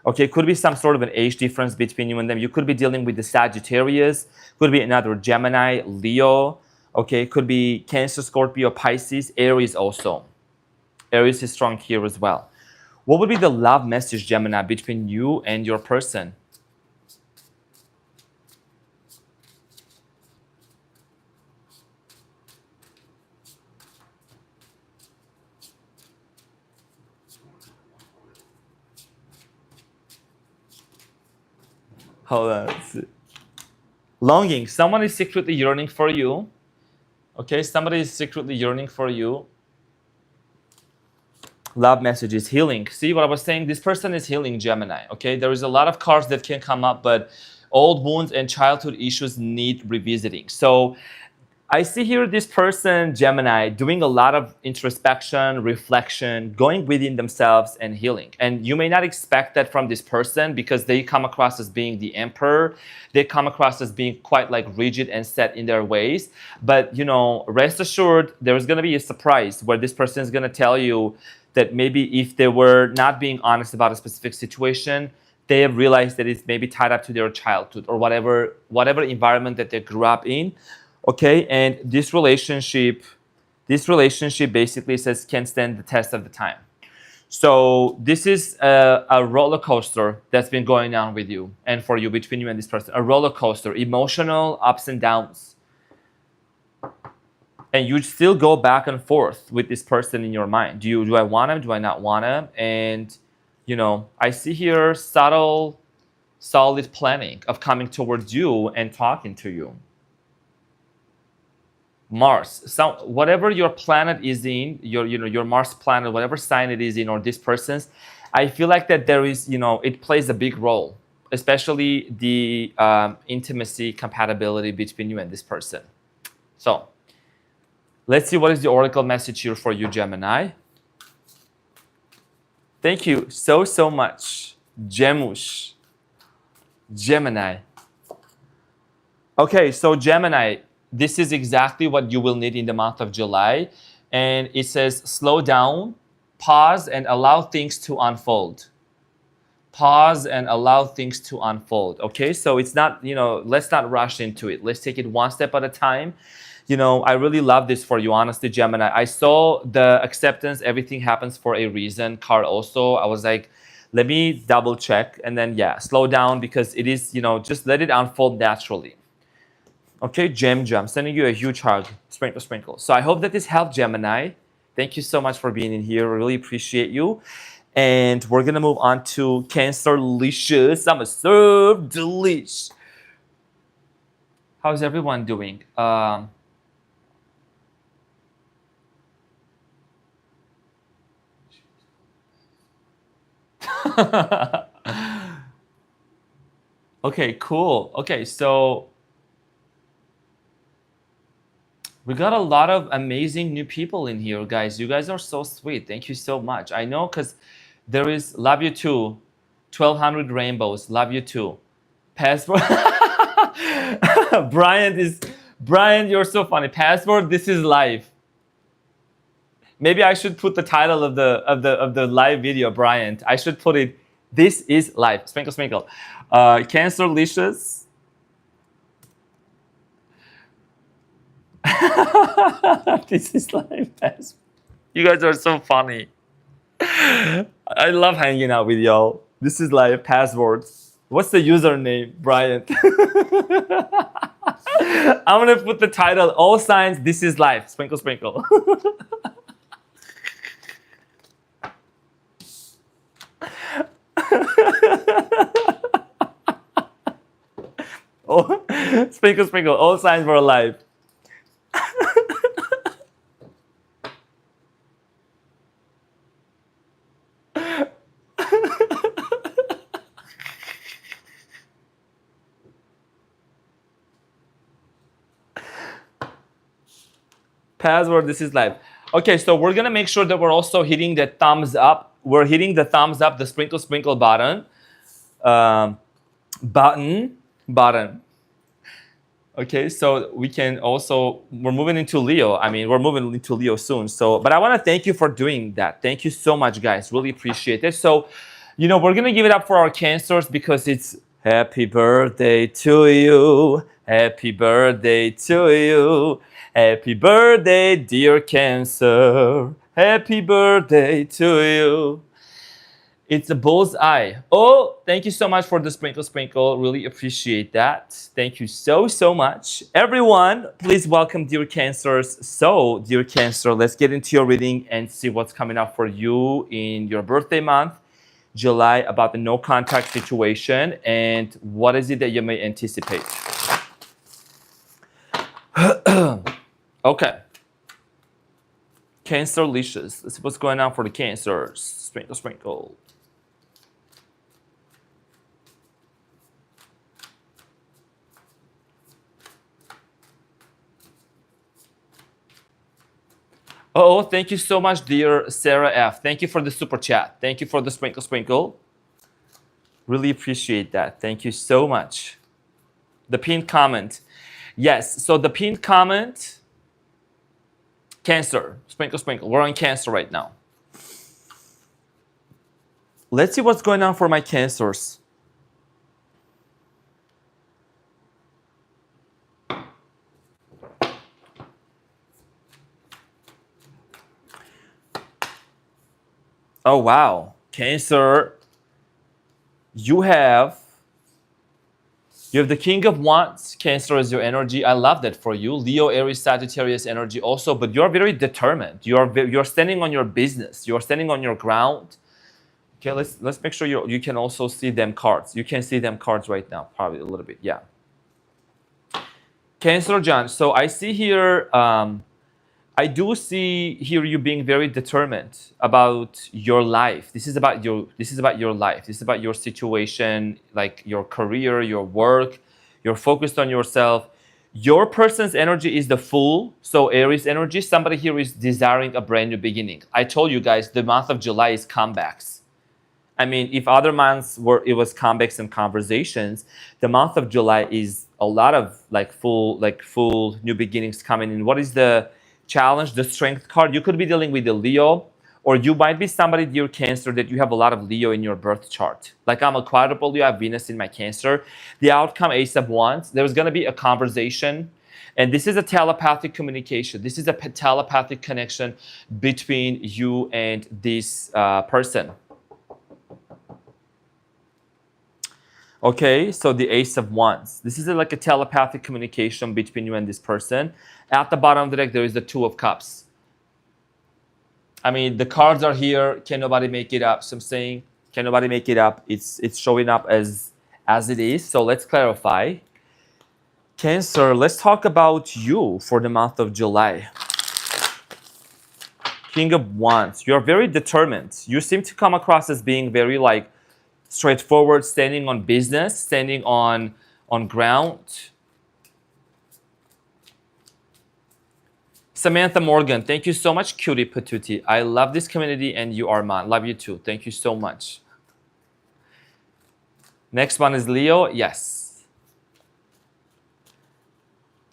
Okay, could be some sort of an age difference between you and them. You could be dealing with the Sagittarius, could be another Gemini, Leo. Okay, could be Cancer, Scorpio, Pisces, Aries also. Aries is strong here as well. What would be the love message, Gemini, between you and your person? Hold on. Longing. Someone is secretly yearning for you. Okay, somebody is secretly yearning for you. Love messages, healing. See what I was saying? This person is healing, Gemini. Okay, there is a lot of cards that can come up, but old wounds and childhood issues need revisiting. So I see here this person, Gemini, doing a lot of introspection, reflection, going within themselves and healing. And you may not expect that from this person because they come across as being the emperor. They come across as being quite like rigid and set in their ways. But, you know, rest assured, there's going to be a surprise where this person is going to tell you that maybe if they were not being honest about a specific situation, they have realized that it's maybe tied up to their childhood or whatever environment that they grew up in. Okay, and this relationship basically says can stand the test of the time. So this is a roller coaster that's been going on with you and for you, between you and this person. A roller coaster, emotional ups and downs. And you still go back and forth with this person in your mind. Do I want him? Do I not want him? And, you know, I see here subtle, solid planning of coming towards you and talking to you. Mars, so whatever your planet is in, your Mars planet, whatever sign it is in, or this person's, I feel like that there is, you know, it plays a big role, especially the intimacy, compatibility between you and this person. So let's see what is the oracle message here for you, Gemini. Thank you so much, Gemush. Gemini. Okay, so Gemini, this is exactly what you will need in the month of July. And it says, slow down, pause, and allow things to unfold. Pause and allow things to unfold. Okay, so it's not, you know, let's not rush into it. Let's take it one step at a time. You know, I really love this for you, honestly, Gemini. I saw the acceptance, everything happens for a reason card also. I was like, let me double check. And then, yeah, slow down, because it is, you know, just let it unfold naturally. Okay, Gem, sending you a huge hug, sprinkle, sprinkle. So I hope that this helped, Gemini. Thank you so much for being in here. I really appreciate you. And we're going to move on to Cancer-licious. I'm a serve delish. How's everyone doing? Okay, cool. Okay, so we got a lot of amazing new people in here, guys. You guys are so sweet. Thank you so much. I know, because there is, love you too, 1200 rainbows, love you too. Passport. Brian, you're so funny. Passport, this is live. Maybe I should put the title of the live video, Brian. I should put it, This is life. Sprinkle, sprinkle. Cancer licious. This is life. You guys are so funny. I love hanging out with y'all. This is life. Passwords. What's the username, Brian? I'm gonna put the title, all signs, this is life. Sprinkle, sprinkle. Oh, sprinkle, sprinkle, all signs for life. Password, this is live. Okay, so we're gonna make sure that we're also hitting the thumbs up. We're hitting the thumbs up, the sprinkle sprinkle button. Button. Okay, so we can also, we're moving into Leo. I mean, we're moving into Leo soon. So, but I wanna thank you for doing that. Thank you so much, guys. Really appreciate it. So, you know, we're gonna give it up for our Cancers because it's happy birthday to you. Happy birthday to you. Happy birthday, dear Cancer. Happy birthday to you. It's a bullseye. Oh, thank you so much for the sprinkle sprinkle. Really appreciate that. Thank you so much. Everyone, please welcome dear Cancers. So, dear Cancer, let's get into your reading and see what's coming up for you in your birthday month, July, about the no contact situation and what is it that you may anticipate. Okay. Cancer licious. Let's see what's going on for the Cancers. Sprinkle, sprinkle. Oh, thank you so much, dear Sarah F. Thank you for the super chat. Thank you for the sprinkle, sprinkle. Really appreciate that. Thank you so much. The pinned comment. Yes, so the pinned comment. Cancer, sprinkle, sprinkle. We're on Cancer right now. Let's see what's going on for my Cancers. Oh, wow. Cancer, you have the King of Wands. Cancer is your energy. I love that for you. Leo, Aries, Sagittarius energy also, but you're very determined. You're standing on your business. You're standing on your ground. Okay, let's make sure you can also see them cards. You can see them cards right now, probably a little bit, yeah. Cancer, John. So I see here, I do see here you being very determined about your life. This is about your life. This is about your situation, like your career, your work. You're focused on yourself. Your person's energy is the Fool. So Aries energy. Somebody here is desiring a brand new beginning. I told you guys the month of July is comebacks. I mean, if other months it was comebacks and conversations, the month of July is a lot of full new beginnings coming in. What is the challenge? The Strength card. You could be dealing with the Leo, or you might be somebody, dear Cancer, that you have a lot of Leo in your birth chart. Like I'm a quadruple Leo, I have Venus in my Cancer. The outcome, Ace of Wands. There's going to be a conversation, and this is a telepathic communication. This is a telepathic connection between you and this person. Okay, so the Ace of Wands. This is like a telepathic communication between you and this person. At the bottom of the deck, there is the Two of Cups. I mean, the cards are here. Can nobody make it up? So I'm saying, can nobody make it up? It's showing up as it is. So let's clarify. Cancer, let's talk about you for the month of July. King of Wands. You're very determined. You seem to come across as being very straightforward, standing on business, standing on ground. Samantha Morgan, thank you so much, Cutie Patootie. I love this community and you, Arman. Love you too. Thank you so much. Next one is Leo. Yes.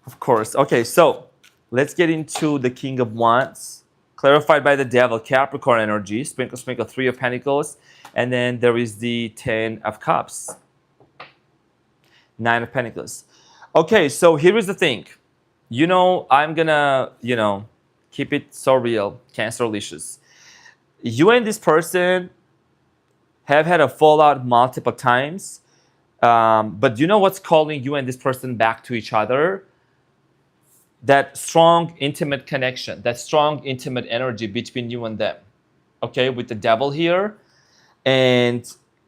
Of course. Okay, so let's get into the King of Wands. clarified by the devil, Capricorn energy, sprinkle, sprinkle, 3 of Pentacles. And then there is the 10 of Cups, 9 of Pentacles. Okay, so here is the thing. You know, I'm gonna, you know, keep it so real, Cancerlicious. You and this person have had a fallout multiple times. But you know what's calling you and this person back to each other? That strong, intimate connection, that strong, intimate energy between you and them. Okay, with the devil here. And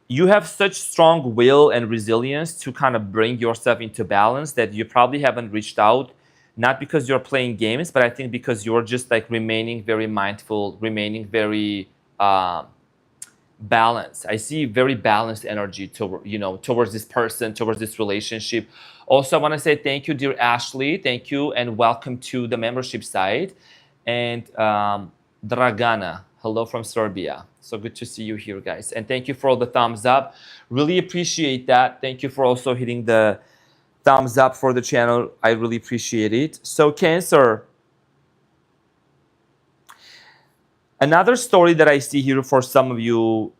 you have such strong will and resilience to kind of bring yourself into balance that you probably haven't reached out, not because you're playing games, but I think because you're just like remaining very mindful, remaining very balanced. I see very balanced energy towards this person, towards this relationship. Also, I want to say thank you, dear Ashley. Thank you and welcome to the membership site. And Dragana, hello from Serbia. So good to see you here, guys. And thank you for all the thumbs up. Really appreciate that. Thank you for also hitting the thumbs up for the channel. I really appreciate it. So Cancer, another story that I see here for some of you,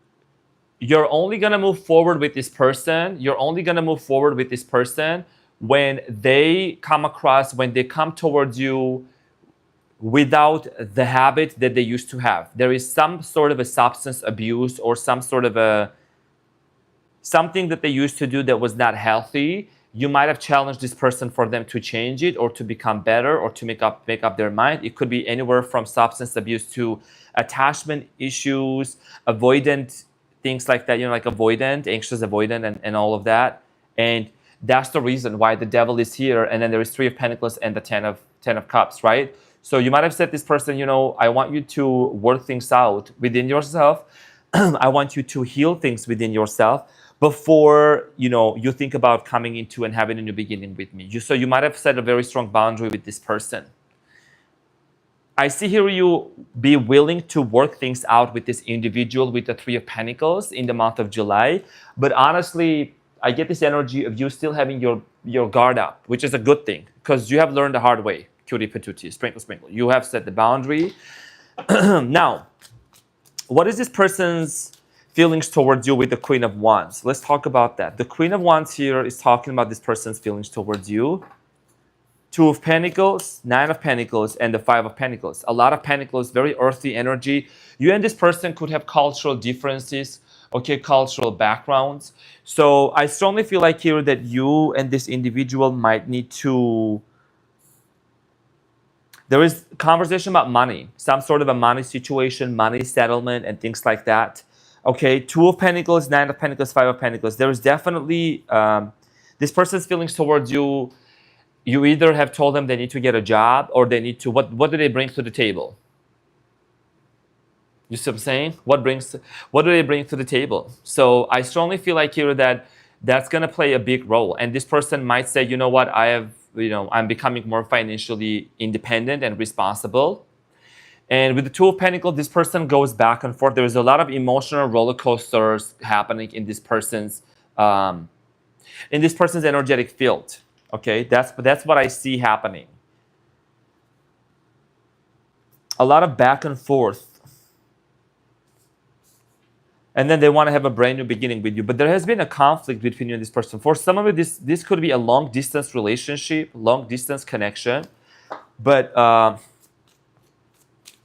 you're only going to move forward with this person. You're only going to move forward with this person when they come towards you without the habit that they used to have. There is some sort of a substance abuse or some sort of something that they used to do that was not healthy. You might have challenged this person for them to change it or to become better or to make up their mind. It could be anywhere from substance abuse to attachment issues, avoidant things like that, like avoidant, anxious avoidant, and all of that. And that's the reason why the devil is here. And then there is 3 of Pentacles and the 10 of Cups, right? So you might have said this person, I want you to work things out within yourself. I want you to heal things within yourself before, you think about coming into and having a new beginning with me. So you might have set a very strong boundary with this person. I see here you be willing to work things out with this individual with the 3 of Pentacles in the month of July. But honestly, I get this energy of you still having your guard up, which is a good thing because you have learned the hard way. Cutie patootie, sprinkle, sprinkle. You have set the boundary. Now, what is this person's feelings towards you with the Queen of Wands? Let's talk about that. The Queen of Wands here is talking about this person's feelings towards you. 2 of Pentacles, 9 of Pentacles, and the 5 of Pentacles. A lot of Pentacles, very earthy energy. You and this person could have cultural differences, cultural backgrounds. So I strongly feel like here that you and this individual might need to... There is conversation about money, some sort of a money situation, money settlement, and things like that. 2 of Pentacles, 9 of Pentacles, 5 of Pentacles. There is definitely this person's feelings towards you. You either have told them they need to get a job or they need to, what do they bring to the table? You see what I'm saying? What do they bring to the table? So I strongly feel like here that's going to play a big role. And this person might say, you know what, I'm becoming more financially independent and responsible. And with the 2 of Pentacles, this person goes back and forth. There's a lot of emotional roller coasters happening in this person's energetic field. That's what I see happening. A lot of back and forth. And then they want to have a brand new beginning with you. But there has been a conflict between you and this person. For some of you, this could be a long distance relationship, long distance connection. But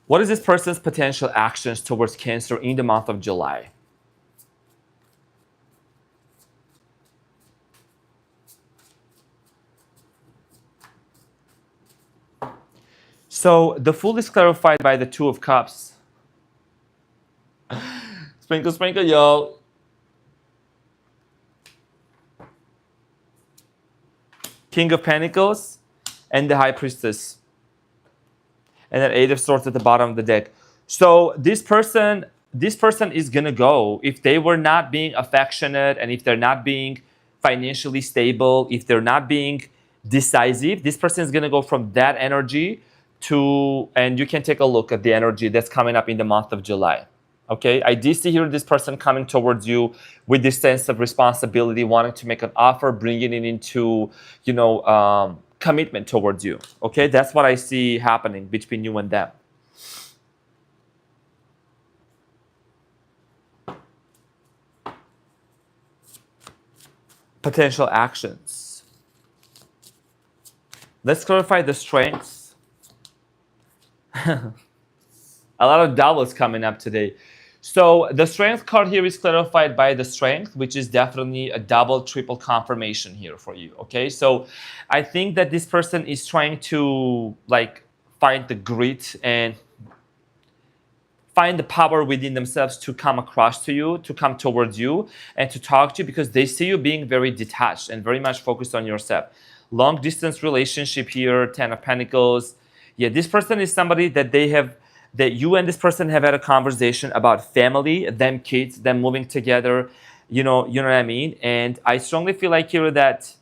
what is this person's potential actions towards Cancer in the month of July? So the Fool is clarified by the 2 of Cups. Sprinkle, sprinkle, yo. King of Pentacles and the High Priestess. And then 8 of Swords at the bottom of the deck. So this person is going to go if they were not being affectionate and if they're not being financially stable, if they're not being decisive, this person is going to go from that energy to, and you can take a look at the energy that's coming up in the month of July. I do see here this person coming towards you with this sense of responsibility, wanting to make an offer, bringing it into, commitment towards you. That's what I see happening between you and them. potential actions. Let's clarify the strengths. A lot of doubles coming up today. So the strength card here is clarified by the strength, which is definitely a double, triple confirmation here for you. Okay, so I think that this person is trying to like find the grit and find the power within themselves to come across to you, to come towards you, and to talk to you, because they see you being very detached and very much focused on yourself. Long distance relationship here, 10 of Pentacles. Yeah, this person is somebody that you and this person have had a conversation about family, them kids, them moving together, you know what I mean? And I strongly feel like here that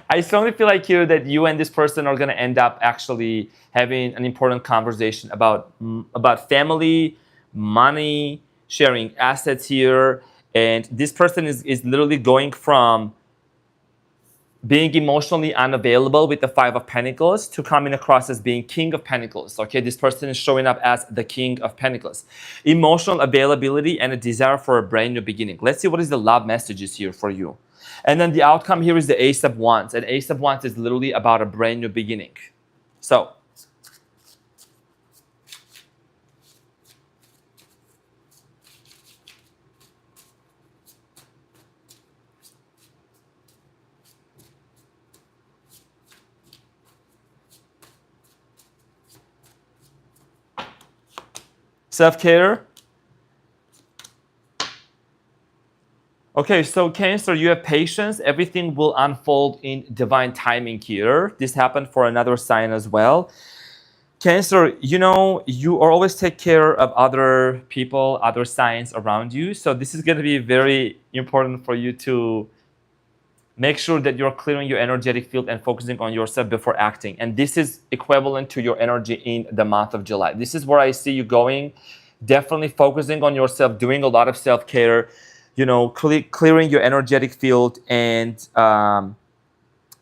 I strongly feel like here that you and this person are going to end up actually having an important conversation about family, money, sharing assets here. And this person is literally going from being emotionally unavailable with the Five of Pentacles to coming across as being King of Pentacles. Okay, this person is showing up as the King of Pentacles. Emotional availability and a desire for a brand new beginning. Let's see what is the love messages here for you. And then the outcome here is the Ace of Wands. And Ace of Wands is literally about a brand new beginning. So, self-care. Okay, so Cancer, you have patience. Everything will unfold in divine timing here. This happened for another sign as well. Cancer, you know, you always take care of other people, other signs around you. So this is going to be very important for you to make sure that you're clearing your energetic field and focusing on yourself before acting. And this is equivalent to your energy in the month of July. This is where I see you going. Definitely focusing on yourself, doing a lot of self-care, you know, clearing your energetic field, and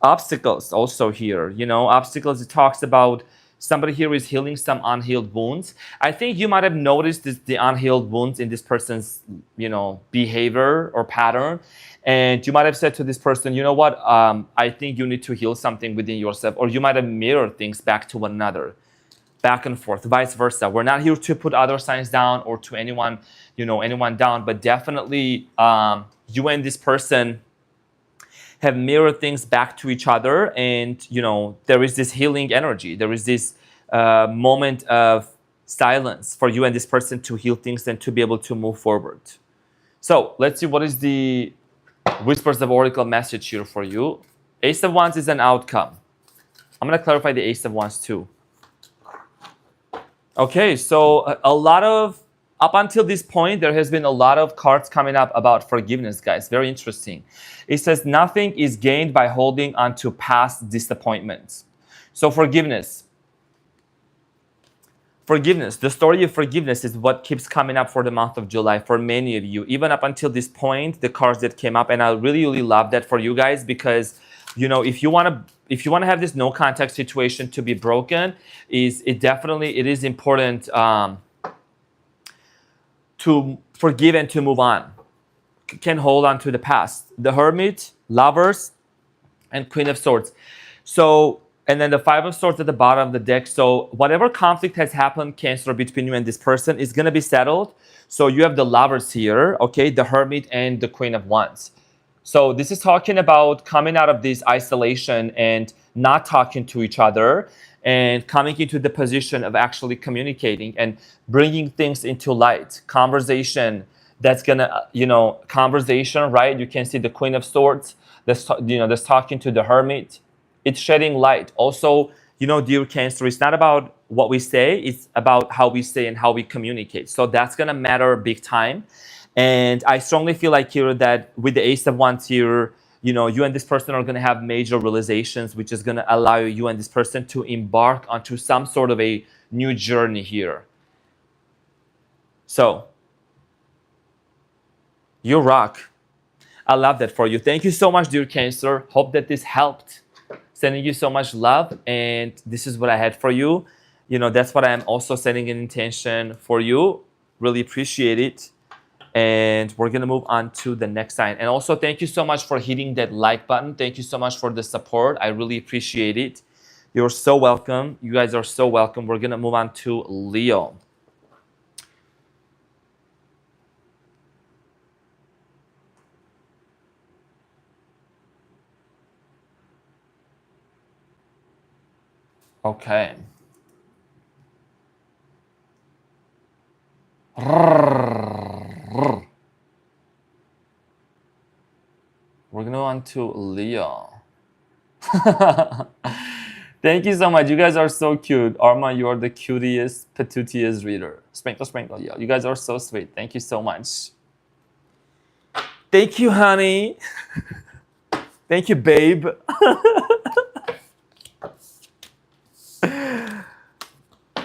obstacles also here. You know, obstacles, it talks about somebody here is healing some unhealed wounds. I think you might have noticed the unhealed wounds in this person's, you know, behavior or pattern. And you might have said to this person, you know what, I think you need to heal something within yourself. Or you might have mirrored things back to one another, back and forth, vice versa. We're not here to put other signs down or to anyone, you know, anyone down. But definitely you and this person have mirrored things back to each other. And, you know, there is this healing energy. There is this moment of silence for you and this person to heal things and to be able to move forward. So let's see what is the Whispers of Oracle message here for you. Ace of Wands is an outcome. I'm going to clarify the Ace of Wands too. Okay, so a lot of, up until this point, there has been a lot of cards coming up about forgiveness, guys. Very interesting. It says nothing is gained by holding on to past disappointments. So forgiveness. Forgiveness, the story of forgiveness is what keeps coming up for the month of July for many of you. Even up until this point, the cards that came up, and I really, really love that for you guys, because, you know, if you want to have this no contact situation to be broken, it is important to forgive and to move on. Can hold on to the past. The Hermit, Lovers, and Queen of Swords. So, and then the Five of Swords at the bottom of the deck. So whatever conflict has happened, Cancer, between you and this person is going to be settled. So you have the Lovers here, okay, the Hermit and the Queen of Wands. So this is talking about coming out of this isolation and not talking to each other and coming into the position of actually communicating and bringing things into light. Conversation that's going to, you know, conversation, right? You can see the Queen of Swords that's, you know, that's talking to the Hermit. It's shedding light. Also, you know, dear Cancer, it's not about what we say, it's about how we say and how we communicate. So that's going to matter big time. And I strongly feel like here that with the Ace of Wands here, you know, you and this person are going to have major realizations, which is going to allow you and this person to embark onto some sort of a new journey here. So, you rock. I love that for you. Thank you so much, dear Cancer. Hope that this helped. Sending you so much love, and this is what I had for you. that's what I'm also setting an intention for you. Really appreciate it. And we're going to move on to the next sign. And also, thank you so much for hitting that like button. Thank you so much for the support. I really appreciate it. You're so welcome. You guys are so welcome. We're going to move on to Leo. Okay. We're going to move on to Leo. Thank you so much. You guys are so cute. Arman, you are the cutest, patootiest reader. Sprinkle, sprinkle. Yeah, you guys are so sweet. Thank you so much. Thank you, honey. Thank you, babe.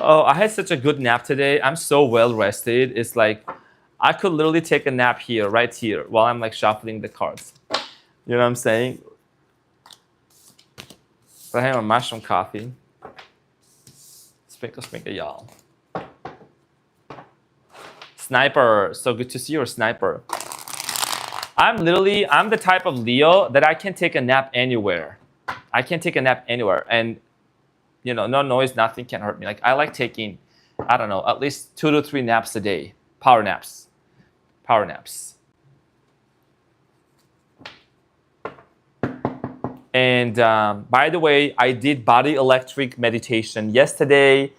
Oh, I had such a good nap today. I'm so well rested. It's like I could literally take a nap here, right here, while I'm like shuffling the cards. You know what I'm saying? So I have a mushroom coffee. Sprinkle, sprinkle, y'all. Sniper, so good to see you, Sniper. I'm the type of Leo that I can take a nap anywhere. I can take a nap anywhere. And, no noise, nothing can hurt me. Like, I like taking, I don't know, at least 2 to 3 naps a day. Power naps. Power naps. And by the way, I did body electric meditation yesterday.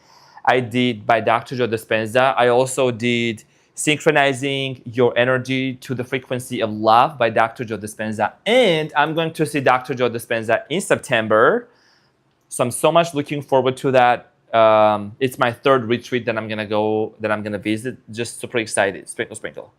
I did by Dr. Joe Dispenza. I also did synchronizing your energy to the frequency of love by Dr. Joe Dispenza. And I'm going to see Dr. Joe Dispenza in September. So I'm so much looking forward to that. It's my 3rd retreat that I'm going to visit. Just super excited. Sprinkle, sprinkle.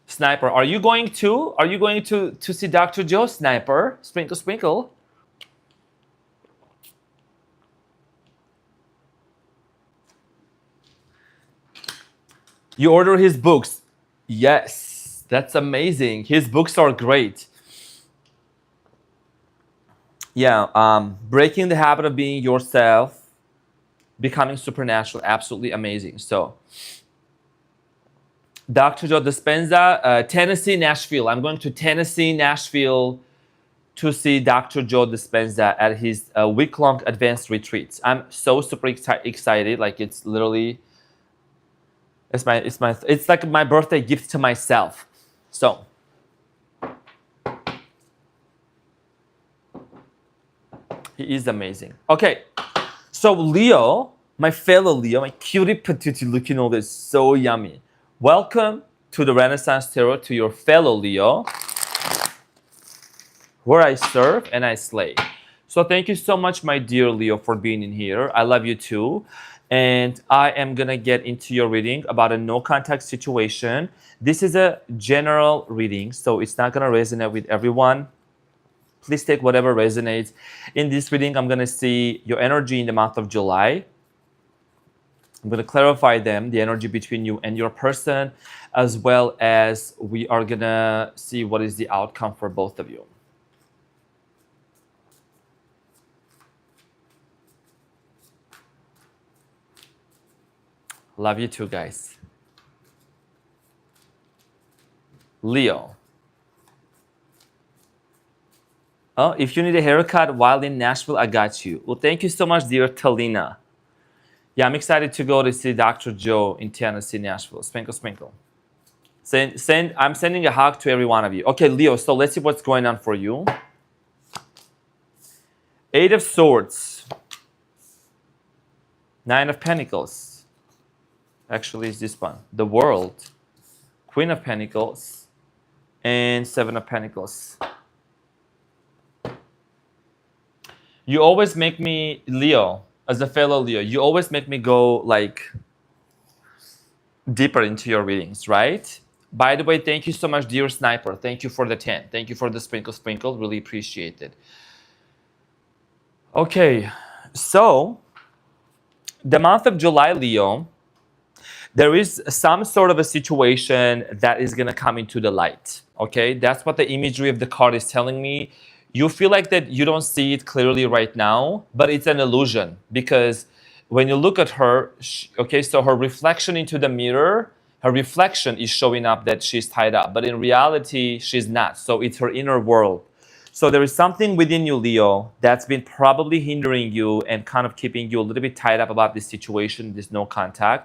Sniper, are you going to see Dr. Joe? Sniper, sprinkle, sprinkle. You order his books? Yes, that's amazing. His books are great. Yeah, breaking the habit of being yourself, becoming supernatural, absolutely amazing. So, Dr. Joe Dispenza, Tennessee, Nashville. I'm going to Tennessee, Nashville to see Dr. Joe Dispenza at his week-long advanced retreats. I'm so super excited. Like, it's literally, it's like my birthday gift to myself. So, he is amazing. Okay, so Leo, my fellow Leo, my cutie patootie looking all this, so yummy. Welcome to the Renaissance Tarot, to your fellow Leo, where I serve and I slay. So thank you so much, my dear Leo, for being in here. I love you too. And I am going to get into your reading about a no-contact situation. This is a general reading, so it's not going to resonate with everyone. Please take whatever resonates. In this reading, I'm going to see your energy in the month of July. I'm going to clarify the energy between you and your person, as well as we are going to see what is the outcome for both of you. Love you too, guys. Leo. Oh, if you need a haircut while in Nashville, I got you. Well, thank you so much, dear Talina. Yeah, I'm excited to go to see Dr. Joe in Tennessee, Nashville. Sprinkle, sprinkle. I'm sending a hug to every one of you. Okay, Leo, so let's see what's going on for you. 8 of Swords. 9 of Pentacles. Actually, it's this one. The World. Queen of Pentacles. And 7 of Pentacles. You always make me, Leo, as a fellow Leo, you always make me go like deeper into your readings, right? By the way, thank you so much, dear Sniper. Thank you for the 10. Thank you for the sprinkle, sprinkle. Really appreciate it. Okay, so the month of July, Leo, there is some sort of a situation that is going to come into the light. Okay, that's what the imagery of the card is telling me. You feel like that you don't see it clearly right now, but it's an illusion, because when you look at her, okay, so her reflection into the mirror, her reflection is showing up that she's tied up, but in reality, she's not. So it's her inner world. So there is something within you, Leo, that's been probably hindering you and kind of keeping you a little bit tied up about this situation, this no contact.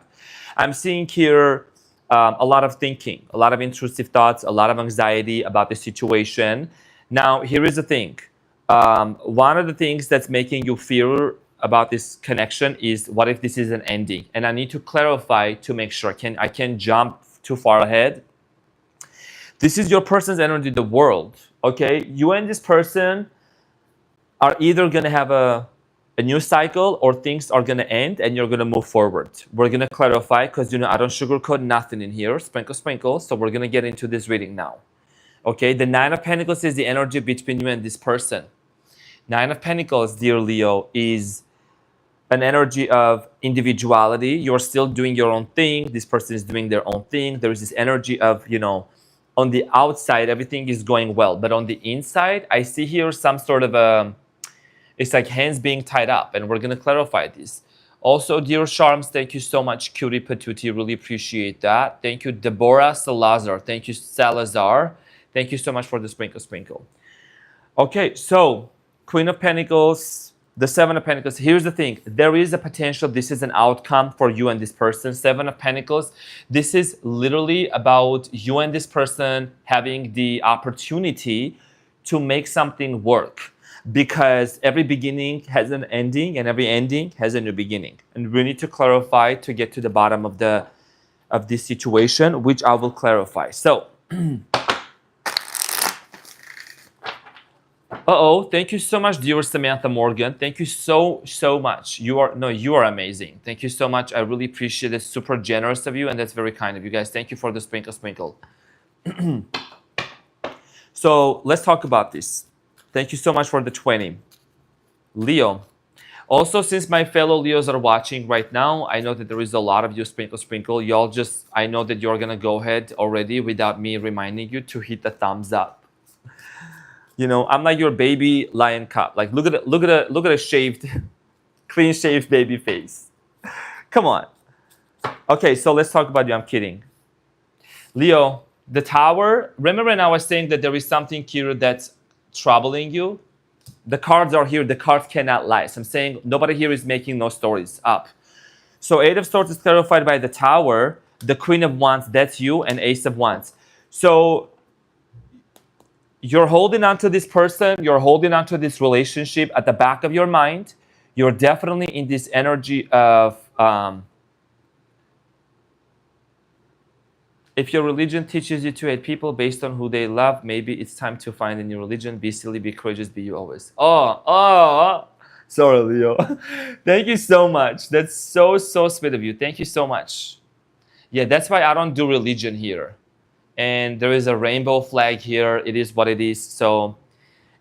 I'm seeing here a lot of thinking, a lot of intrusive thoughts, a lot of anxiety about the situation. Now, here is the thing. One of the things that's making you fear about this connection is, what if this is an ending? And I need to clarify to make sure I can't jump too far ahead. This is your person's energy, the world. Okay, you and this person are either going to have a new cycle, or things are going to end and you're going to move forward. We're going to clarify, because I don't sugarcoat nothing in here. Sprinkle, sprinkle. So we're going to get into this reading now. Okay, the Nine of Pentacles is the energy between you and this person. Nine of Pentacles, dear Leo, is an energy of individuality. You're still doing your own thing. This person is doing their own thing. There is this energy of, on the outside, everything is going well. But on the inside, I see here some sort of it's like hands being tied up. And we're going to clarify this. Also, dear Charms, thank you so much. Cutie Patootie, really appreciate that. Thank you, Deborah Salazar. Thank you, Salazar. Thank you so much for the sprinkle, sprinkle. Okay, so Queen of Pentacles, the Seven of Pentacles. Here's the thing. There is a potential. This is an outcome for you and this person. Seven of Pentacles. This is literally about you and this person having the opportunity to make something work. Because every beginning has an ending and every ending has a new beginning. And we need to clarify to get to the bottom of this situation, which I will clarify. So, thank you so much, dear Samantha Morgan. Thank you so much. You are amazing. Thank you so much. I really appreciate it. Super generous of you, and that's very kind of you guys. Thank you for the sprinkle, sprinkle. So let's talk about this. Thank you so much for the 20. Leo. Also, since my fellow Leos are watching right now, I know that there is a lot of you sprinkle, sprinkle. Y'all I know that you're going to go ahead already without me reminding you to hit the thumbs up. I'm like your baby lion cub. Like, look at a shaved, clean shaved baby face. Come on. Okay, so let's talk about you. I'm kidding. Leo, the Tower. Remember, now I was saying that there is something here that's troubling you. The cards are here. The cards cannot lie. So I'm saying nobody here is making no stories up. So Eight of Swords is clarified by the Tower. The Queen of Wands, that's you, and Ace of Wands. So you're holding on to this person. You're holding on to this relationship at the back of your mind. You're definitely in this energy of if your religion teaches you to hate people based on who they love, maybe it's time to find a new religion. Be silly, be courageous, be you always. Sorry, Leo. Thank you so much. That's so sweet of you. Thank you so much. Yeah, that's why I don't do religion here. And there is a rainbow flag here. It is what it is. So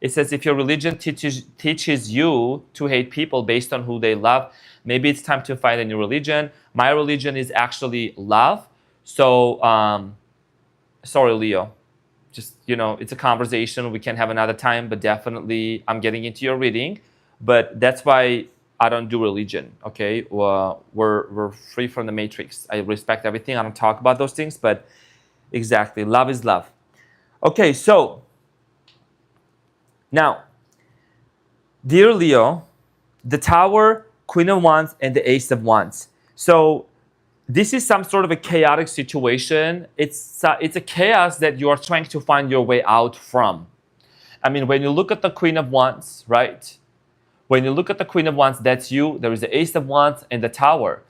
it says, if your religion teaches you to hate people based on who they love, maybe it's time to find a new religion. My religion is actually love. So, sorry, Leo. Just, it's a conversation. We can have another time, but definitely I'm getting into your reading. But that's why I don't do religion, okay? We're free from the matrix. I respect everything. I don't talk about those things, but exactly. Love is love. Okay, so now, dear Leo, the Tower, Queen of Wands, and the Ace of Wands. So this is some sort of a chaotic situation. It's a chaos that you are trying to find your way out from. I mean, when you look at the Queen of Wands, right? When you look at the Queen of Wands, that's you. There is the Ace of Wands and the Tower.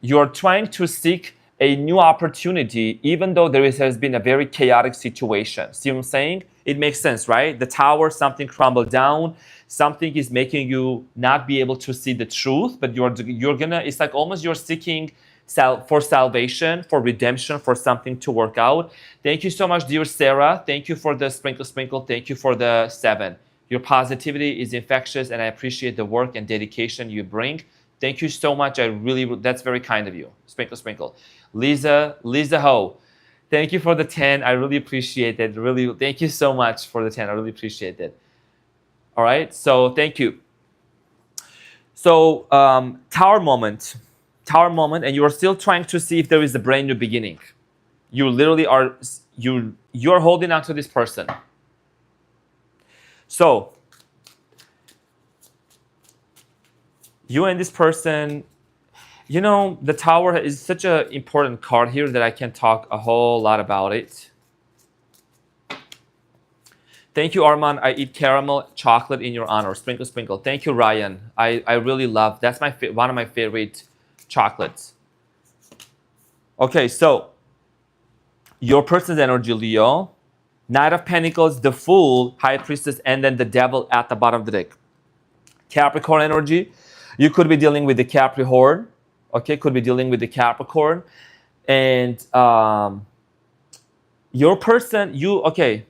You're trying to seek a new opportunity, even though has been a very chaotic situation. See what I'm saying? It makes sense, right? The Tower, something crumbled down. Something is making you not be able to see the truth, but it's like almost you're seeking for salvation, for redemption, for something to work out. Thank you so much, dear Sarah. Thank you for the sprinkle, sprinkle. Thank you for the 7. Your positivity is infectious, and I appreciate the work and dedication you bring. Thank you so much. That's very kind of you. Sprinkle, sprinkle. Lisa Ho. Thank you for the 10. I really appreciate it. Really, thank you so much for the 10. I really appreciate it. All right, so thank you. So Tower moment, and you are still trying to see if there is a brand new beginning. You literally are you're holding on to this person. So you and this person, you know, the Tower is such an important card here that I can talk a whole lot about it. Thank you, Arman. I eat caramel chocolate in your honor. Sprinkle, sprinkle. Thank you, Ryan. I really love, that's one of my favorite chocolates. Okay, so your person's energy, Leo. Knight of Pentacles, the Fool, High Priestess, and then the Devil at the bottom of the deck. Capricorn energy. You could be dealing with the Capricorn. Okay, could be dealing with the Capricorn. And your person, okay.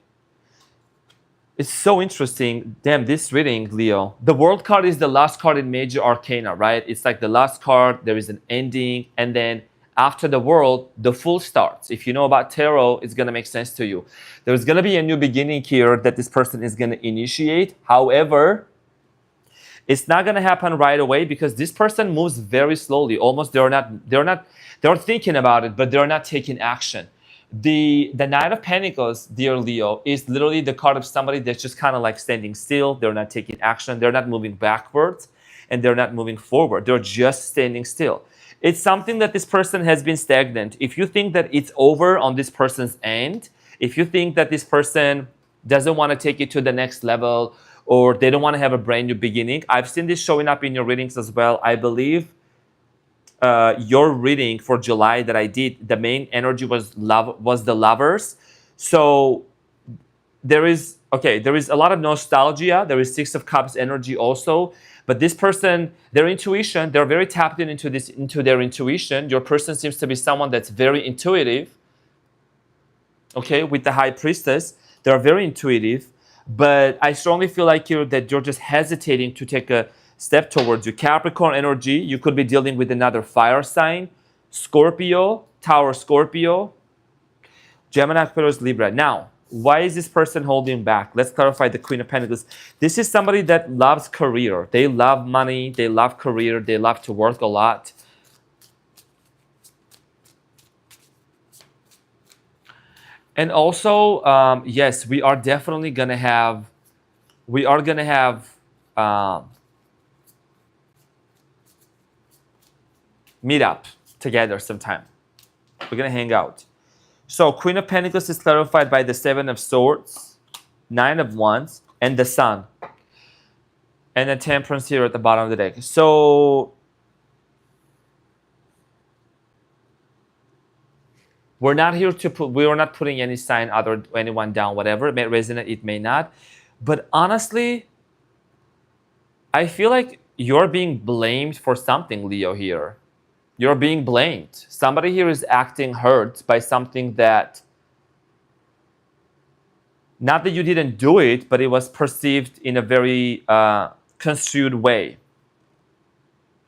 It's so interesting. Damn, this reading, Leo. The World card is the last card in Major Arcana, right? It's like the last card, there is an ending, and then after the World, the Fool starts. If you know about tarot, it's gonna make sense to you. There's gonna be a new beginning here that this person is gonna initiate. However, it's not gonna happen right away because this person moves very slowly. Almost they're thinking about it, but they're not taking action. The Knight of Pentacles, dear Leo, is literally the card of somebody that's just kind of like standing still. They're not taking action. They're not moving backwards, and they're not moving forward. They're just standing still. It's something that this person has been stagnant. If you think that it's over on this person's end, if you think that this person doesn't want to take it to the next level, or they don't want to have a brand new beginning, I've seen this showing up in your readings as well. I believe your reading for July that I did, the main energy was the Lovers. So there is a lot of nostalgia. There is Six of Cups energy also. But this person, their intuition, they're very tapped into their intuition. Your person seems to be someone that's very intuitive. Okay, with the High Priestess, they're very intuitive. But I strongly feel like that you're just hesitating to take a step towards you. Capricorn energy, you could be dealing with another fire sign. Scorpio, Tower Scorpio, Gemini, Aquarius, Libra. Now, why is this person holding back? Let's clarify the Queen of Pentacles. This is somebody that loves career. They love money, they love career, they love to work a lot. And also, yes, we are definitely gonna have meet up together sometime. We're gonna hang out. So Queen of Pentacles is clarified by the Seven of Swords, Nine of Wands, and the Sun. And the Temperance here at the bottom of the deck. So we're not here to we are not putting any sign other anyone down, whatever. It may resonate, it may not. But honestly, I feel like you're being blamed for something, Leo, here. You're being blamed. Somebody here is acting hurt by something that, not that you didn't do it, but it was perceived in a very construed way.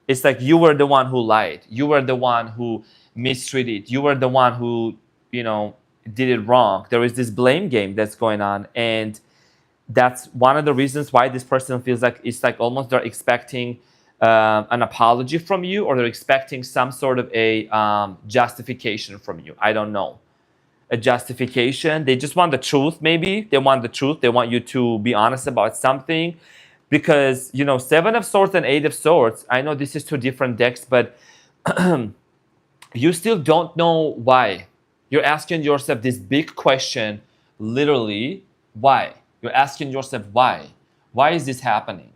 It's like you were the one who lied. You were the one who mistreated. You were the one who, did it wrong. There is this blame game that's going on. And that's one of the reasons why this person feels like it's like almost they're expecting an apology from you, or they're expecting some sort of a justification from you. I don't know. A justification. They just want the truth, maybe. They want the truth. They want you to be honest about something. Because, Seven of Swords and Eight of Swords, I know this is two different decks, but you still don't know why. You're asking yourself this big question, literally, why? You're asking yourself why. Why is this happening?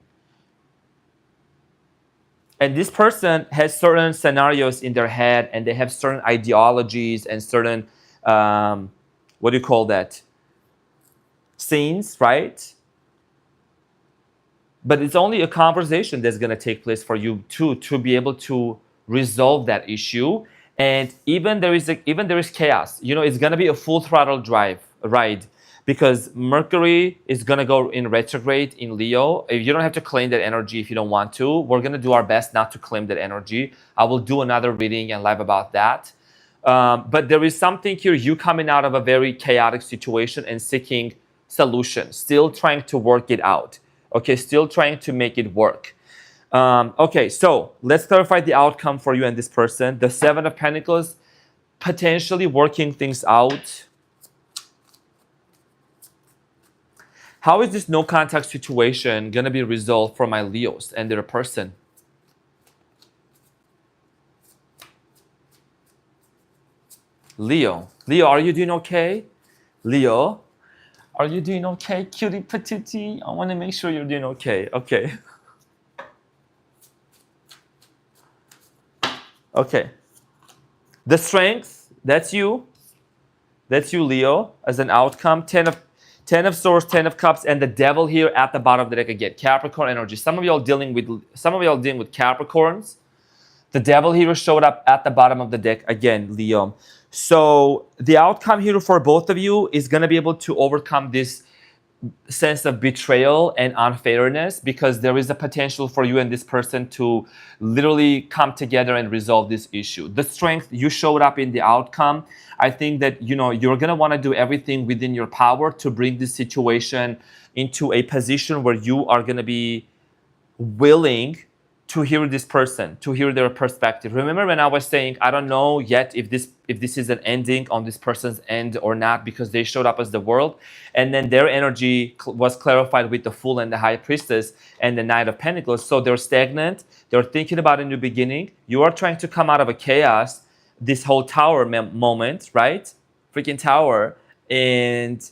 And this person has certain scenarios in their head, and they have certain ideologies and certain, what do you call that? Scenes, right? But it's only a conversation that's going to take place for you to be able to resolve that issue. And even there is chaos. It's going to be a full throttle ride. because Mercury is going to go in retrograde in Leo. You don't have to claim that energy if you don't want to. We're going to do our best not to claim that energy. I will do another reading and live about that. But there is something here, you coming out of a very chaotic situation and seeking solutions, still trying to work it out. Okay, still trying to make it work. Okay, so let's clarify the outcome for you and this person. The Seven of Pentacles, potentially working things out. How is this no contact situation going to be resolved for my Leos and their person? Leo, are you doing okay? Leo, are you doing okay? Cutie patootie, I want to make sure you're doing okay. Okay. Okay. The Strength, that's you. That's you, Leo, as an outcome. Ten of Swords, 10 of Cups, and the Devil here at the bottom of the deck again. Capricorn energy. Some of y'all dealing with Capricorns. The Devil here showed up at the bottom of the deck again, Leo. So the outcome here for both of you is going to be able to overcome this sense of betrayal and unfairness, because there is a potential for you and this person to literally come together and resolve this issue. The Strength, you showed up in the outcome. I think that, you know, you're going to want to do everything within your power to bring this situation into a position where you are going to be willing to hear this person, to hear their perspective. Remember when I was saying, I don't know yet if this is an ending on this person's end or not, because they showed up as the World, and then their energy was clarified with the Fool and the High Priestess and the Knight of Pentacles. So they're stagnant. They're thinking about a new beginning. You are trying to come out of a chaos, this whole Tower moment, right? Freaking Tower. And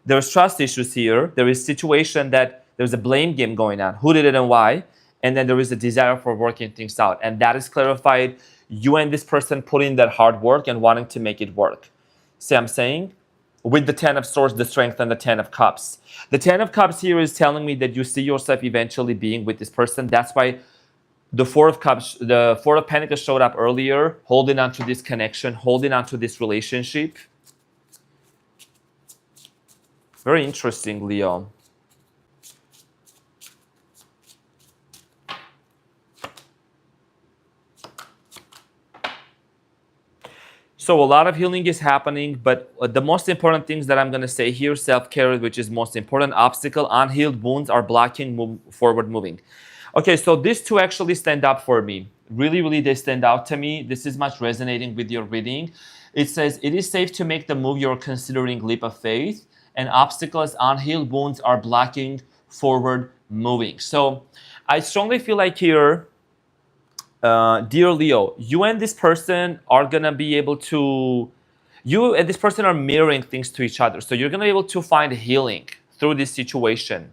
there's trust issues here. There is situation that there's a blame game going on. Who did it and why? And then there is a desire for working things out. And that is clarified. You and this person put in that hard work and wanting to make it work. See what I'm saying? With the 10 of Swords, the Strength, and the 10 of Cups. The 10 of Cups here is telling me that you see yourself eventually being with this person. That's why the 4 of Cups, the 4 of Pentacles showed up earlier, holding on to this connection, holding on to this relationship. Very interesting, Leo. So a lot of healing is happening, but the most important things that I'm going to say here, self-care, which is most important, obstacle, unhealed wounds are blocking forward moving. Okay, so these two actually stand up for me. Really, really, they stand out to me. This is much resonating with your reading. It says, it is safe to make the move you're considering leap of faith, and obstacles, unhealed wounds are blocking forward moving. So I strongly feel like here, dear Leo, you and this person are gonna be able to, you and this person are mirroring things to each other. So you're gonna be able to find healing through this situation,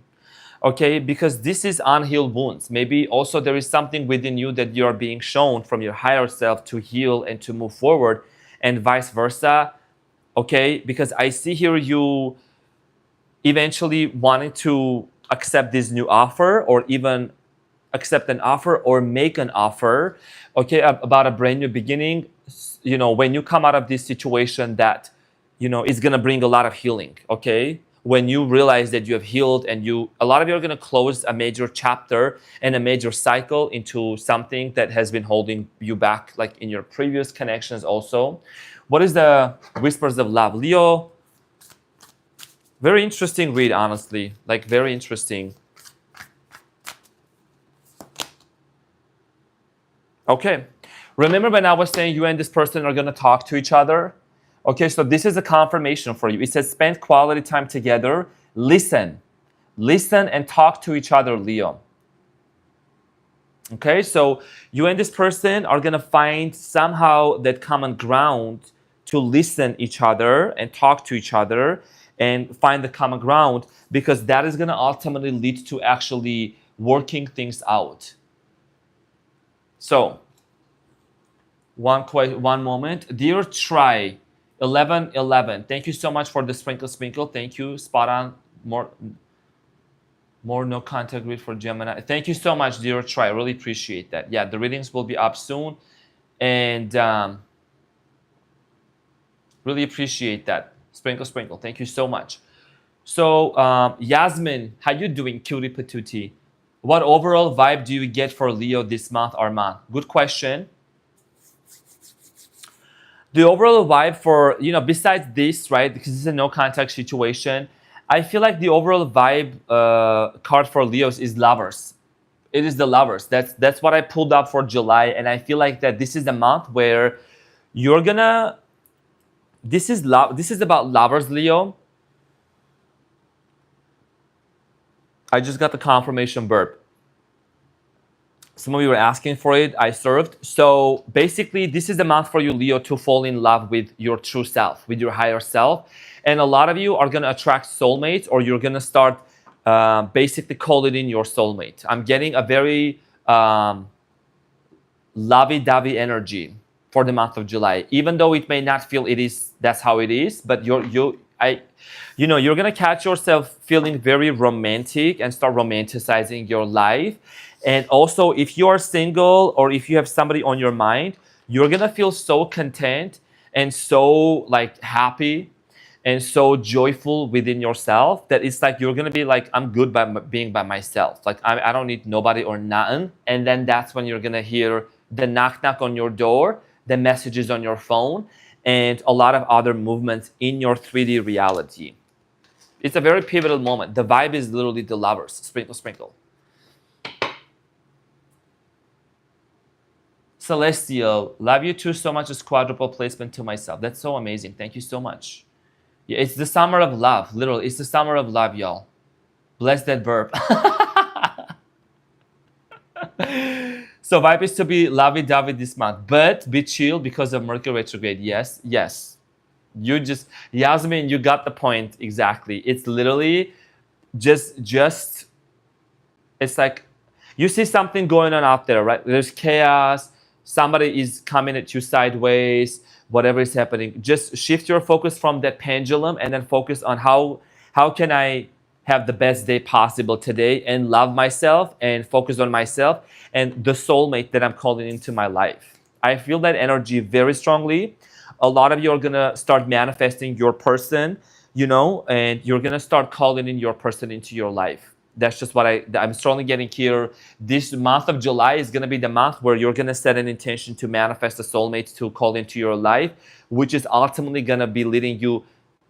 okay? Because this is unhealed wounds. Maybe also there is something within you that you are being shown from your higher self to heal and to move forward, and vice versa, okay? Because I see here you eventually wanting to accept this new offer, or even accept an offer or make an offer, okay, about a brand new beginning. You know, when you come out of this situation that, you know, is going to bring a lot of healing, okay? When you realize that you have healed, and a lot of you are going to close a major chapter and a major cycle into something that has been holding you back, like in your previous connections also. What is the Whispers of Love? Leo, very interesting read, honestly, like very interesting. Okay, remember when I was saying you and this person are going to talk to each other? Okay, so this is a confirmation for you. It says spend quality time together. Listen and talk to each other, Leo. Okay, so you and this person are going to find somehow that common ground to listen each other and talk to each other and find the common ground, because that is going to ultimately lead to actually working things out. So, one moment. Dear Try, 1111, thank you so much for the sprinkle. Thank you, spot on. More no contact read for Gemini. Thank you so much, dear Try. I really appreciate that. Yeah, the readings will be up soon, and really appreciate that. Sprinkle. Thank you so much. So Yasmin, how you doing, cutie patootie? What overall vibe do you get for Leo this month, Arman? Good question. The overall vibe for, besides this, right, because this is a no contact situation, I feel like the overall vibe card for Leos is lovers. It is the lovers. That's what I pulled up for July, and I feel like that this is the month where you're gonna. This is love. This is about lovers, Leo. I just got the confirmation burp. Some of you were asking for it. I served. So basically, this is the month for you, Leo, to fall in love with your true self, with your higher self. And a lot of you are going to attract soulmates, or you're going to start basically calling in your soulmate. I'm getting a very lovey-dovey energy for the month of July, even though it may not feel that's how it is, but you're gonna catch yourself feeling very romantic and start romanticizing your life. And also, if you are single or if you have somebody on your mind, you're gonna feel so content and so happy and so joyful within yourself that it's like you're gonna be like, I'm good by being by myself. Like I don't need nobody or nothing. And then that's when you're gonna hear the knock on your door, the messages on your phone, and a lot of other movements in your 3D reality. It's a very pivotal moment. The vibe is literally the lovers. Sprinkle, sprinkle. Celestial, love you too so much as quadruple placement to myself. That's so amazing. Thank you so much. Yeah, it's the summer of love. Literally, it's the summer of love, y'all. Bless that burp. So vibe is to be lovey-dovey this month, but be chill because of Mercury retrograde. Yes, yes. Yasmin, you got the point exactly. It's literally just it's like you see something going on out there, right? There's chaos. Somebody is coming at you sideways. Whatever is happening, just shift your focus from that pendulum and then focus on how can I have the best day possible today and love myself and focus on myself and the soulmate that I'm calling into my life. I feel that energy very strongly. A lot of you are gonna start manifesting your person, and you're gonna start calling in your person into your life. That's just what I'm strongly getting here. This month of July is gonna be the month where you're gonna set an intention to manifest a soulmate to call into your life, which is ultimately gonna be leading you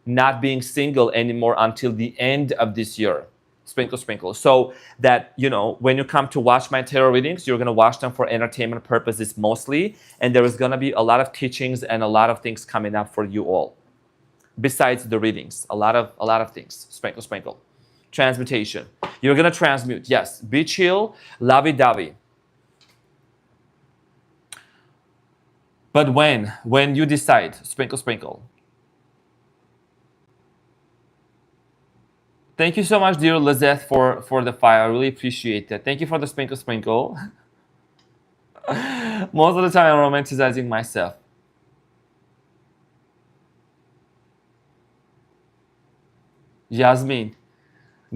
not being single anymore until the end of this year. Sprinkle, sprinkle. So that, when you come to watch my tarot readings, you're going to watch them for entertainment purposes mostly. And there is going to be a lot of teachings and a lot of things coming up for you all. Besides the readings, a lot of things. Sprinkle, sprinkle. Transmutation. You're going to transmute. Yes. Be chill, lovey-dovey. But when you decide, sprinkle, sprinkle. Thank you so much, dear Lizeth, for the fire. I really appreciate that. Thank you for the sprinkle, sprinkle. Most of the time, I'm romanticizing myself. Yasmin,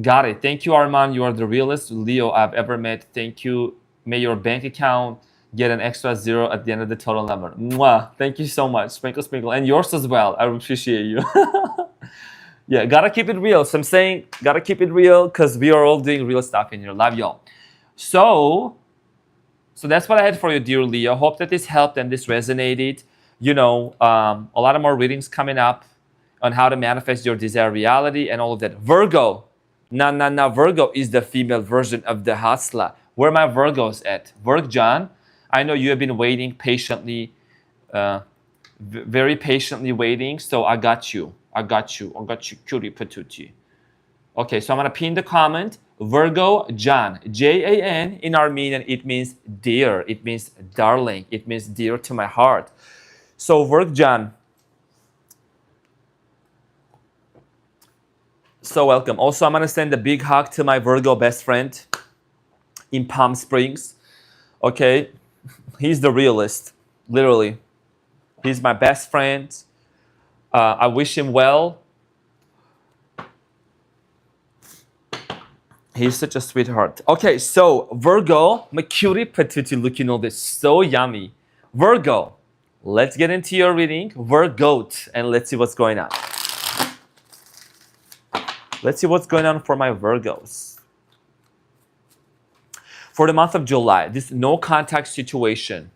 got it. Thank you, Arman. You are the realest Leo I've ever met. Thank you. May your bank account get an extra 0 at the end of the total number. Mwah. Thank you so much. Sprinkle, sprinkle. And yours as well. I appreciate you. Yeah, gotta keep it real. So I'm saying, gotta keep it real because we are all doing real stuff in here. Love y'all. So that's what I had for you, dear Leo. Hope that this helped and this resonated. A lot of more readings coming up on how to manifest your desired reality and all of that. Virgo. Nah. Virgo is the female version of the hustler. Where are my Virgos at? Virg John, I know you have been waiting patiently, very patiently waiting. So I got you, cutie patootie. Okay, so I'm gonna pin the comment. Virgo Jan, Jan in Armenian, it means dear, it means darling, it means dear to my heart. So Virg Jan, so welcome. Also, I'm gonna send a big hug to my Virgo best friend in Palm Springs. Okay, he's the realist, literally. He's my best friend. I wish him well. He's such a sweetheart. Okay, so Virgo, my cutie patootie looking all this, so yummy. Virgo, let's get into your reading. Virgo, and let's see what's going on. Let's see what's going on for my Virgos. For the month of July, this no contact situation.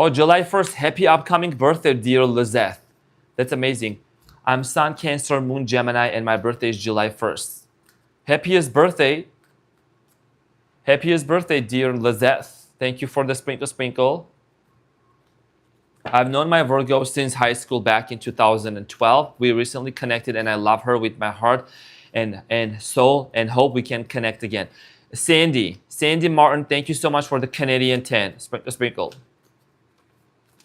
Oh, July 1st, happy upcoming birthday, dear Lizeth. That's amazing. I'm Sun, Cancer, Moon, Gemini, and my birthday is July 1st. Happiest birthday. Happiest birthday, dear Lizeth. Thank you for the sprinkle sprinkle. I've known my Virgo since high school back in 2012. We recently connected and I love her with my heart and soul and hope we can connect again. Sandy Martin, thank you so much for the Canadian 10. Sprinkle, sprinkle.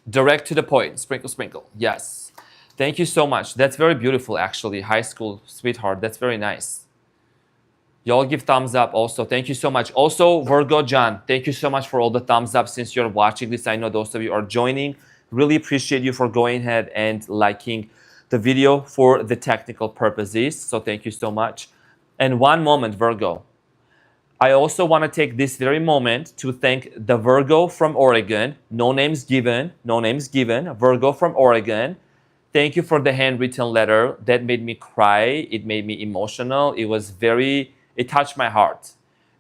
Direct to the point. Sprinkle, sprinkle. Yes. Thank you so much. That's very beautiful, actually. High school sweetheart. That's very nice. Y'all give thumbs up also. Thank you so much. Also, Virgo John, thank you so much for all the thumbs up since you're watching this. I know those of you are joining. Really appreciate you for going ahead and liking the video for the technical purposes. So thank you so much. And one moment, Virgo. I also want to take this very moment to thank the Virgo from Oregon. No names given. No names given. Virgo from Oregon. Thank you for the handwritten letter. That made me cry. It made me emotional. It touched my heart.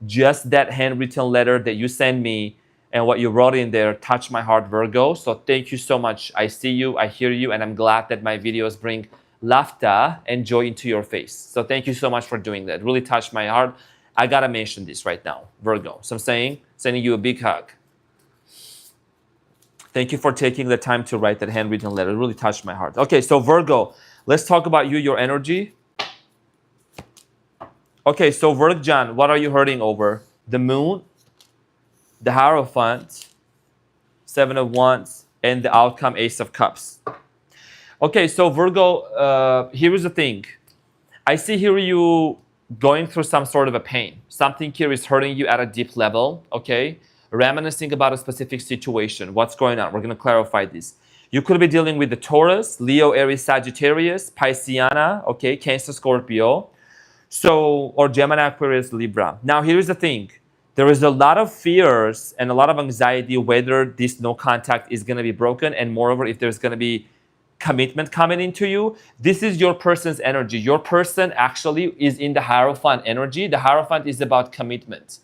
Just that handwritten letter that you sent me and what you wrote in there touched my heart, Virgo. So thank you so much. I see you, I hear you, and I'm glad that my videos bring laughter and joy into your face. So thank you so much for doing that. Really touched my heart. I gotta mention this right now, Virgo. So I'm sending you a big hug. Thank you for taking the time to write that handwritten letter. It really touched my heart. Okay, so Virgo, let's talk about you, your energy. Okay, so Virgo John, what are you hurting over? The Moon, the Hierophant, Seven of Wands, and the outcome, Ace of Cups. Okay, so Virgo, here is the thing. I see here you going through some sort of a pain. Something here is hurting you at a deep level, okay? Reminiscing about a specific situation. What's going on? We're going to clarify this. You could be dealing with the Taurus, Leo, Aries, Sagittarius, Pisceana, okay, Cancer, Scorpio. So, or Gemini, Aquarius, Libra. Now, here's the thing. There is a lot of fears and a lot of anxiety whether this no contact is going to be broken, and moreover, if there's going to be commitment coming into you. This is your person's energy. Your person actually is in the Hierophant energy. The Hierophant is about commitment.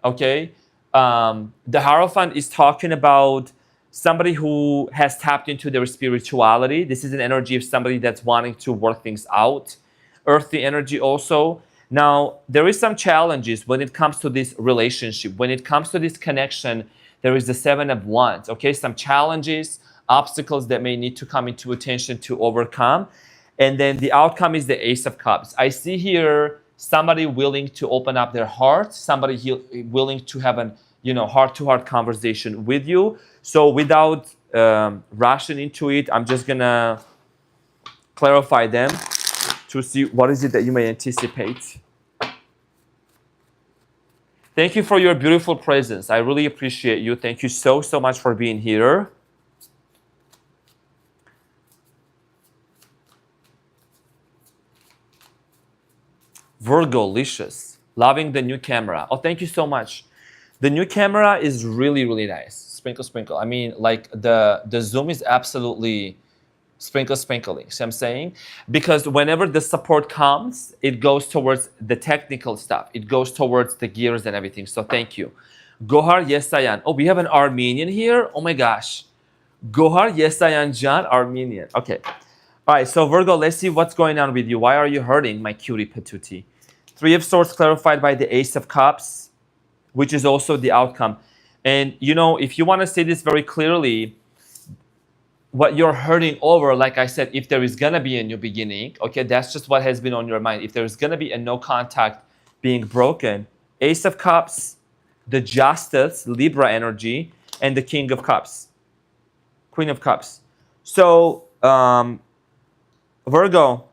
Okay? The Hierophant is talking about somebody who has tapped into their spirituality. This is an energy of somebody that's wanting to work things out. Earthy energy also. Now, there is some challenges when it comes to this relationship. When it comes to this connection, there is the Seven of Wands. Okay? Some challenges, obstacles that may need to come into attention to overcome. And then the outcome is the Ace of Cups. I see here somebody willing to open up their heart, somebody willing to have an heart-to-heart conversation with you. So without rushing into it, I'm just gonna clarify them to see what is it that you may anticipate. Thank you for your beautiful presence. I really appreciate you. Thank you so much for being here. Virgo-licious, loving the new camera. Oh, thank you so much. The new camera is really, really nice. Sprinkle, sprinkle. I mean, like the zoom is absolutely sprinkle, sprinkling. See what I'm saying? Because whenever the support comes, it goes towards the technical stuff. It goes towards the gears and everything. So thank you. Gohar Yesayan. Oh, we have an Armenian here? Oh my gosh. Gohar Yesayan Jan, Armenian. Okay. All right, so Virgo, let's see what's going on with you. Why are you hurting, my cutie patootie? Three of Swords clarified by the Ace of Cups, which is also the outcome. And, if you want to say this very clearly, what you're hurting over, like I said, if there is going to be a new beginning, okay, that's just what has been on your mind. If there's going to be a no contact being broken, Ace of Cups, the Justice, Libra energy, and the King of Cups, Queen of Cups. So, Virgo,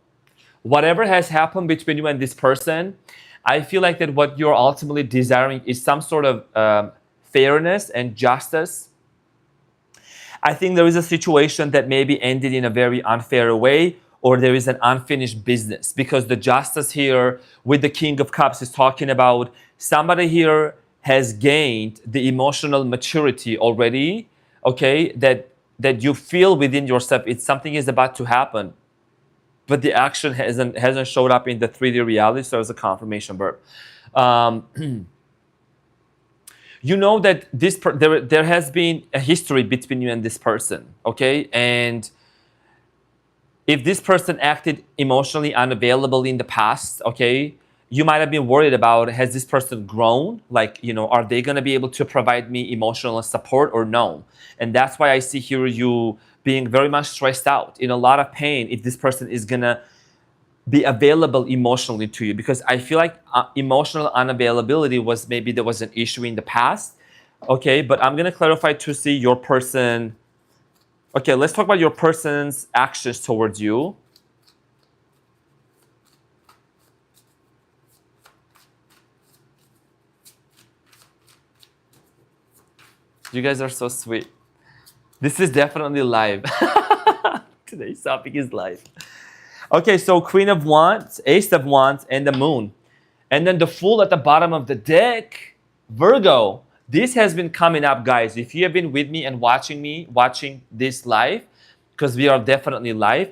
whatever has happened between you and this person, I feel like that what you're ultimately desiring is some sort of fairness and justice. I think there is a situation that maybe ended in a very unfair way, or there is an unfinished business, because the justice here with the King of Cups is talking about somebody here has gained the emotional maturity already, okay, that that you feel within yourself, it's something is about to happen, but the action hasn't showed up in the 3D reality. So it's a confirmation verb. You know that there has been a history between you and this person, okay? And if this person acted emotionally unavailable in the past, okay, you might have been worried about, has this person grown? Like, you know, are they going to be able to provide me emotional support or no? And that's why I see here you being very much stressed out, in a lot of pain, if this person is going to be available emotionally to you, because I feel like emotional unavailability was, maybe there was an issue in the past. Okay, but I'm going to clarify to see your person. Okay, let's talk about your person's actions towards you. You guys are so sweet. This is definitely live. Today's topic is live. Okay, so Queen of Wands, Ace of Wands, and the Moon. And then the Fool at the bottom of the deck, Virgo. This has been coming up, guys. If you have been with me and watching this live, because we are definitely live,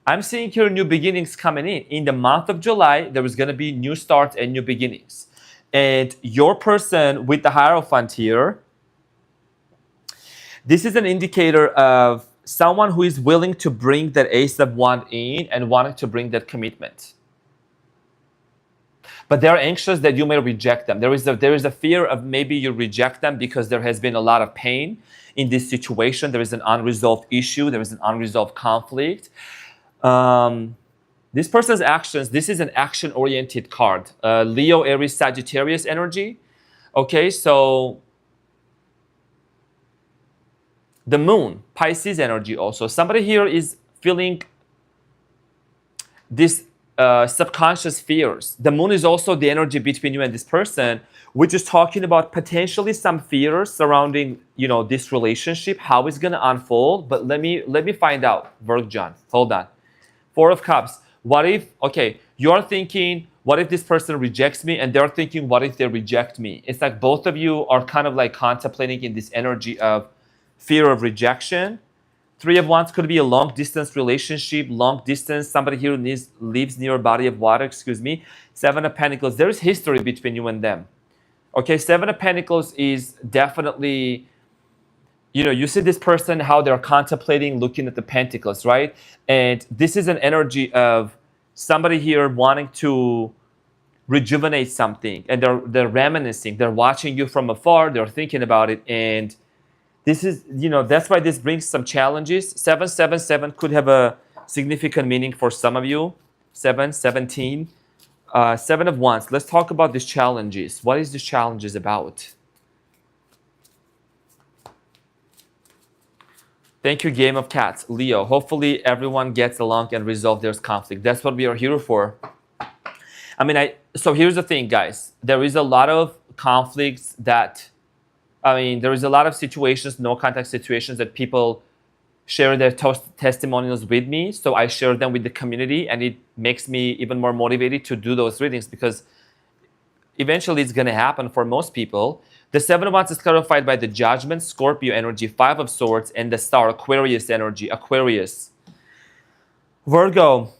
I'm seeing here new beginnings coming in. In the month of July, there is going to be new starts and new beginnings. And your person with the Hierophant here, this is an indicator of someone who is willing to bring that Ace of Wands in and wanting to bring that commitment. But they're anxious that you may reject them. There is a fear of maybe you reject them because there has been a lot of pain in this situation. There is an unresolved issue. There is an unresolved conflict. This person's actions, this is an action-oriented card. Leo, Aries, Sagittarius energy. Okay, so the Moon, Pisces energy also. Somebody here is feeling this subconscious fears. The Moon is also the energy between you and this person, which is talking about potentially some fears surrounding, you know, this relationship, how it's going to unfold. But let me find out, Virgo John. Hold on. Four of Cups. What if, okay, you're thinking, what if this person rejects me? And they're thinking, what if they reject me? It's like both of you are kind of like contemplating in this energy of fear of rejection. Three of Wands could be a long distance relationship, long distance. Somebody here lives near a body of water, excuse me. Seven of Pentacles, there is history between you and them. Okay, Seven of Pentacles is definitely, you know, you see this person, how they're contemplating, looking at the Pentacles, right? And this is an energy of somebody here wanting to rejuvenate something. And they're reminiscing. They're watching you from afar. They're thinking about it. And this is, you know, that's why this brings some challenges. 777 could have a significant meaning for some of you. 717. Seven of Wands. Let's talk about these challenges. What is this challenges about? Thank you, Game of Cats. Leo, hopefully everyone gets along and resolve their conflict. That's what we are here for. I mean, so here's the thing, guys. There is a lot of conflicts that, there is a lot of situations, no contact situations that people share their testimonials with me. So I share them with the community, and it makes me even more motivated to do those readings, because eventually it's going to happen for most people. The Seven of Wands is clarified by the Judgment, Scorpio energy, Five of Swords, and the Star, Aquarius energy, Aquarius. Virgo.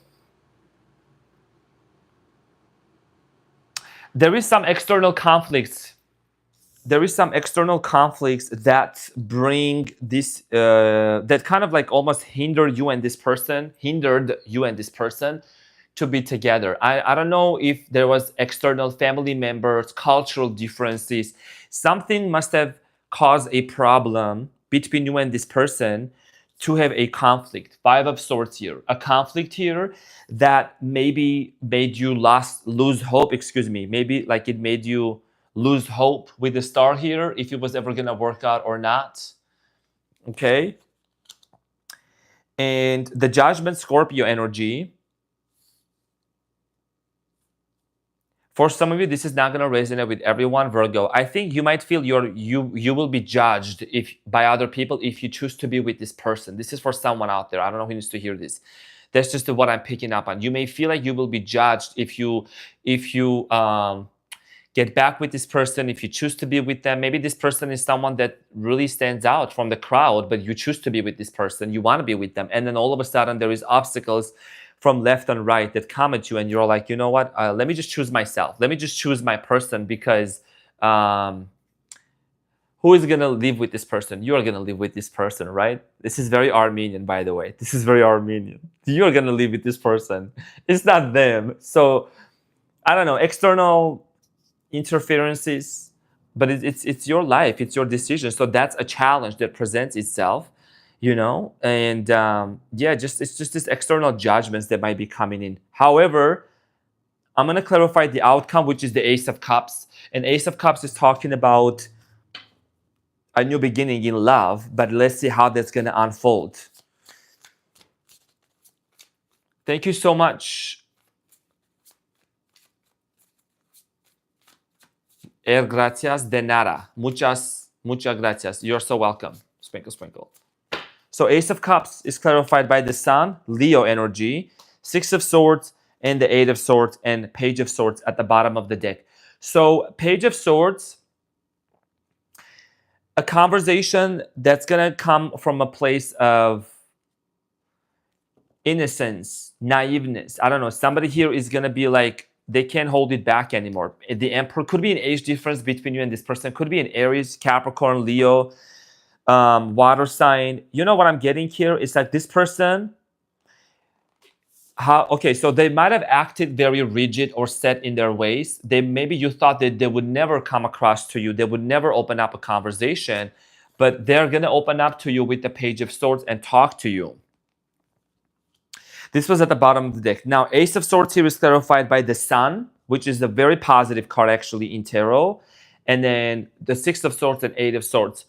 There is some external conflicts. There is some external conflicts that bring this, that kind of like almost hindered you and this person to be together. I don't know if there was external family members, cultural differences. Something must have caused a problem between you and this person to have a conflict. Five of Swords here. A conflict here that maybe made you lose hope, maybe like it made you lose hope with the Star here, if it was ever going to work out or not. Okay. And the Judgment, Scorpio energy. For some of you, this is not going to resonate with everyone, Virgo. I think you might feel you will be judged by other people if you choose to be with this person. This is for someone out there. I don't know who needs to hear this. That's just what I'm picking up on. You may feel like you will be judged if you Get back with this person if you choose to be with them. Maybe this person is someone that really stands out from the crowd, but you choose to be with this person. You want to be with them. And then all of a sudden there is obstacles from left and right that come at you. And you're like, you know what? Let me just choose myself. Let me just choose my person because who is going to live with this person? You are going to live with this person, right? This is very Armenian, by the way. This is very Armenian. You're going to live with this person. It's not them. So, I don't know, external interferences, but it's your life. It's your decision. So that's a challenge that presents itself, you know? And yeah, it's just these external judgments that might be coming in. However, I'm going to clarify the outcome, which is the Ace of Cups. And Ace of Cups is talking about a new beginning in love, but let's see how that's going to unfold. Thank you so much. Gracias de nada. Muchas gracias. You're so welcome. Sprinkle, sprinkle. So Ace of Cups is clarified by the Sun, Leo energy, Six of Swords, and the Eight of Swords, and Page of Swords at the bottom of the deck. So Page of Swords, a conversation that's going to come from a place of innocence, naiveness. I don't know. Somebody here is going to be like, they can't hold it back anymore. The Emperor could be an age difference between you and this person. Could be an Aries, Capricorn, Leo, water sign. You know what I'm getting here? It's like this person, okay, so they might have acted very rigid or set in their ways. Maybe you thought that they would never come across to you. They would never open up a conversation, but they're going to open up to you with the Page of Swords and talk to you. This was at the bottom of the deck. Now, Ace of Swords here is clarified by the Sun, which is a very positive card actually in tarot. And then the Six of Swords and Eight of Swords.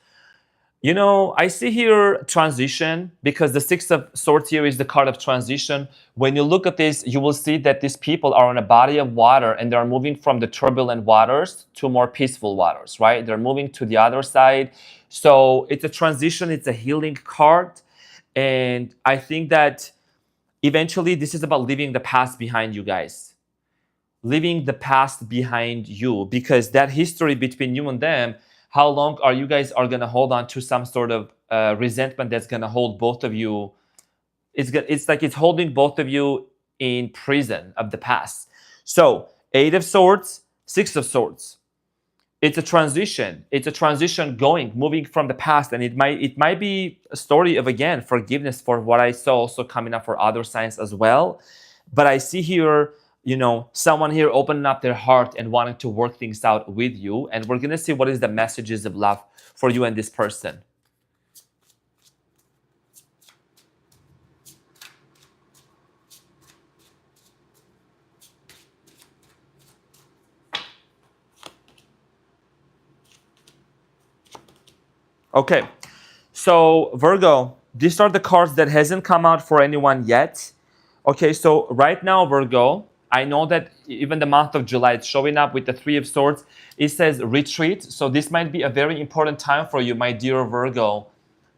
You know, I see here transition because the Six of Swords here is the card of transition. When you look at this, you will see that these people are on a body of water and they're moving from the turbulent waters to more peaceful waters, right? They're moving to the other side. So it's a transition, it's a healing card. And I think that eventually this is about leaving the past behind, you guys. Leaving the past behind you, because that history between you and them, how long are you guys are going to hold on to some sort of resentment that's going to hold both of you? It's like it's holding both of you in prison of the past. So Eight of Swords, Six of Swords. It's a transition. It's a transition moving from the past. And it might be a story of, again, forgiveness for what I saw also coming up for other signs as well. But I see here, you know, someone here opening up their heart and wanting to work things out with you. And we're going to see what is the messages of love for you and this person. Okay, so Virgo, these are the cards that hasn't come out for anyone yet. Okay, so right now, Virgo, I know that even the month of July, it's showing up with the Three of Swords. It says retreat. So this might be a very important time for you, my dear Virgo.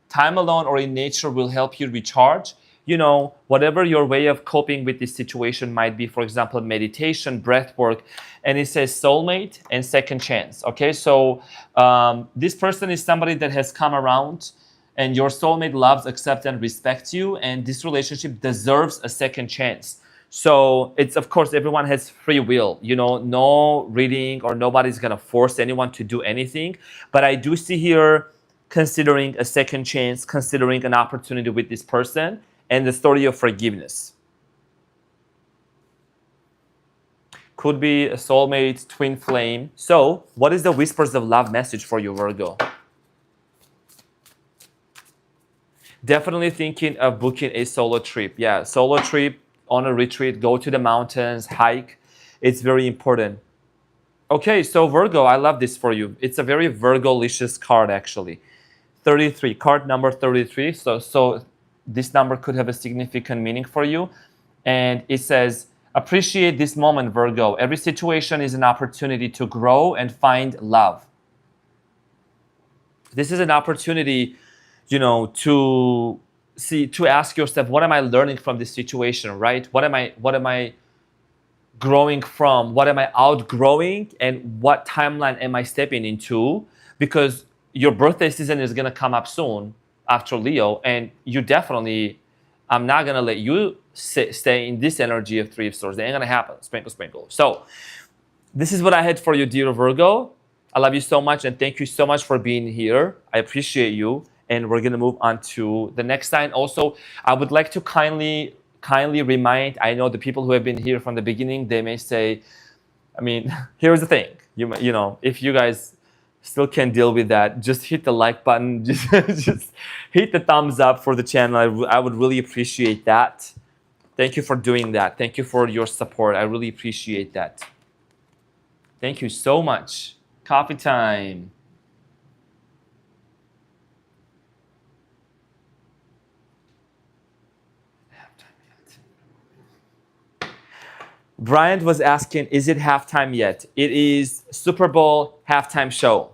Time alone or in nature will help you recharge. You know, whatever your way of coping with this situation might be, for example, meditation, breath work. And it says soulmate and second chance. Okay, so this person is somebody that has come around and your soulmate loves, accepts, and respects you. And this relationship deserves a second chance. So it's, of course, everyone has free will, you know, no reading or nobody's going to force anyone to do anything. But I do see here considering a second chance, considering an opportunity with this person, and the story of forgiveness. Could be a soulmate, twin flame. So what is the whispers of love message for you, Virgo? Definitely thinking of booking a solo trip. Yeah, solo trip, on a retreat, go to the mountains, hike. It's very important. Okay, so Virgo, I love this for you. It's a very Virgo-licious card, actually. 33, card number 33. So this number could have a significant meaning for you. And it says, appreciate this moment, Virgo. Every situation is an opportunity to grow and find love. This is an opportunity, you know, to ask yourself, what am I learning from this situation, right? What am I growing from? What am I outgrowing? And what timeline am I stepping into? Because your birthday season is going to come up soon after Leo, and you definitely, I'm not going to let you stay in this energy of Three of Swords. It ain't going to happen. Sprinkle, sprinkle. So this is what I had for you, dear Virgo. I love you so much, and thank you so much for being here. I appreciate you, and we're gonna move on to the next sign. Also, I would like to kindly remind, I know the people who have been here from the beginning, they may say, I mean, here's the thing, you know, if you guys still can deal with that, just hit the like button, just hit the thumbs up for the channel. I would really appreciate that. Thank you for doing that. Thank you for your support. I really appreciate that. Thank you so much. Coffee time. Bryant was asking, is it halftime yet? It is Super Bowl halftime show.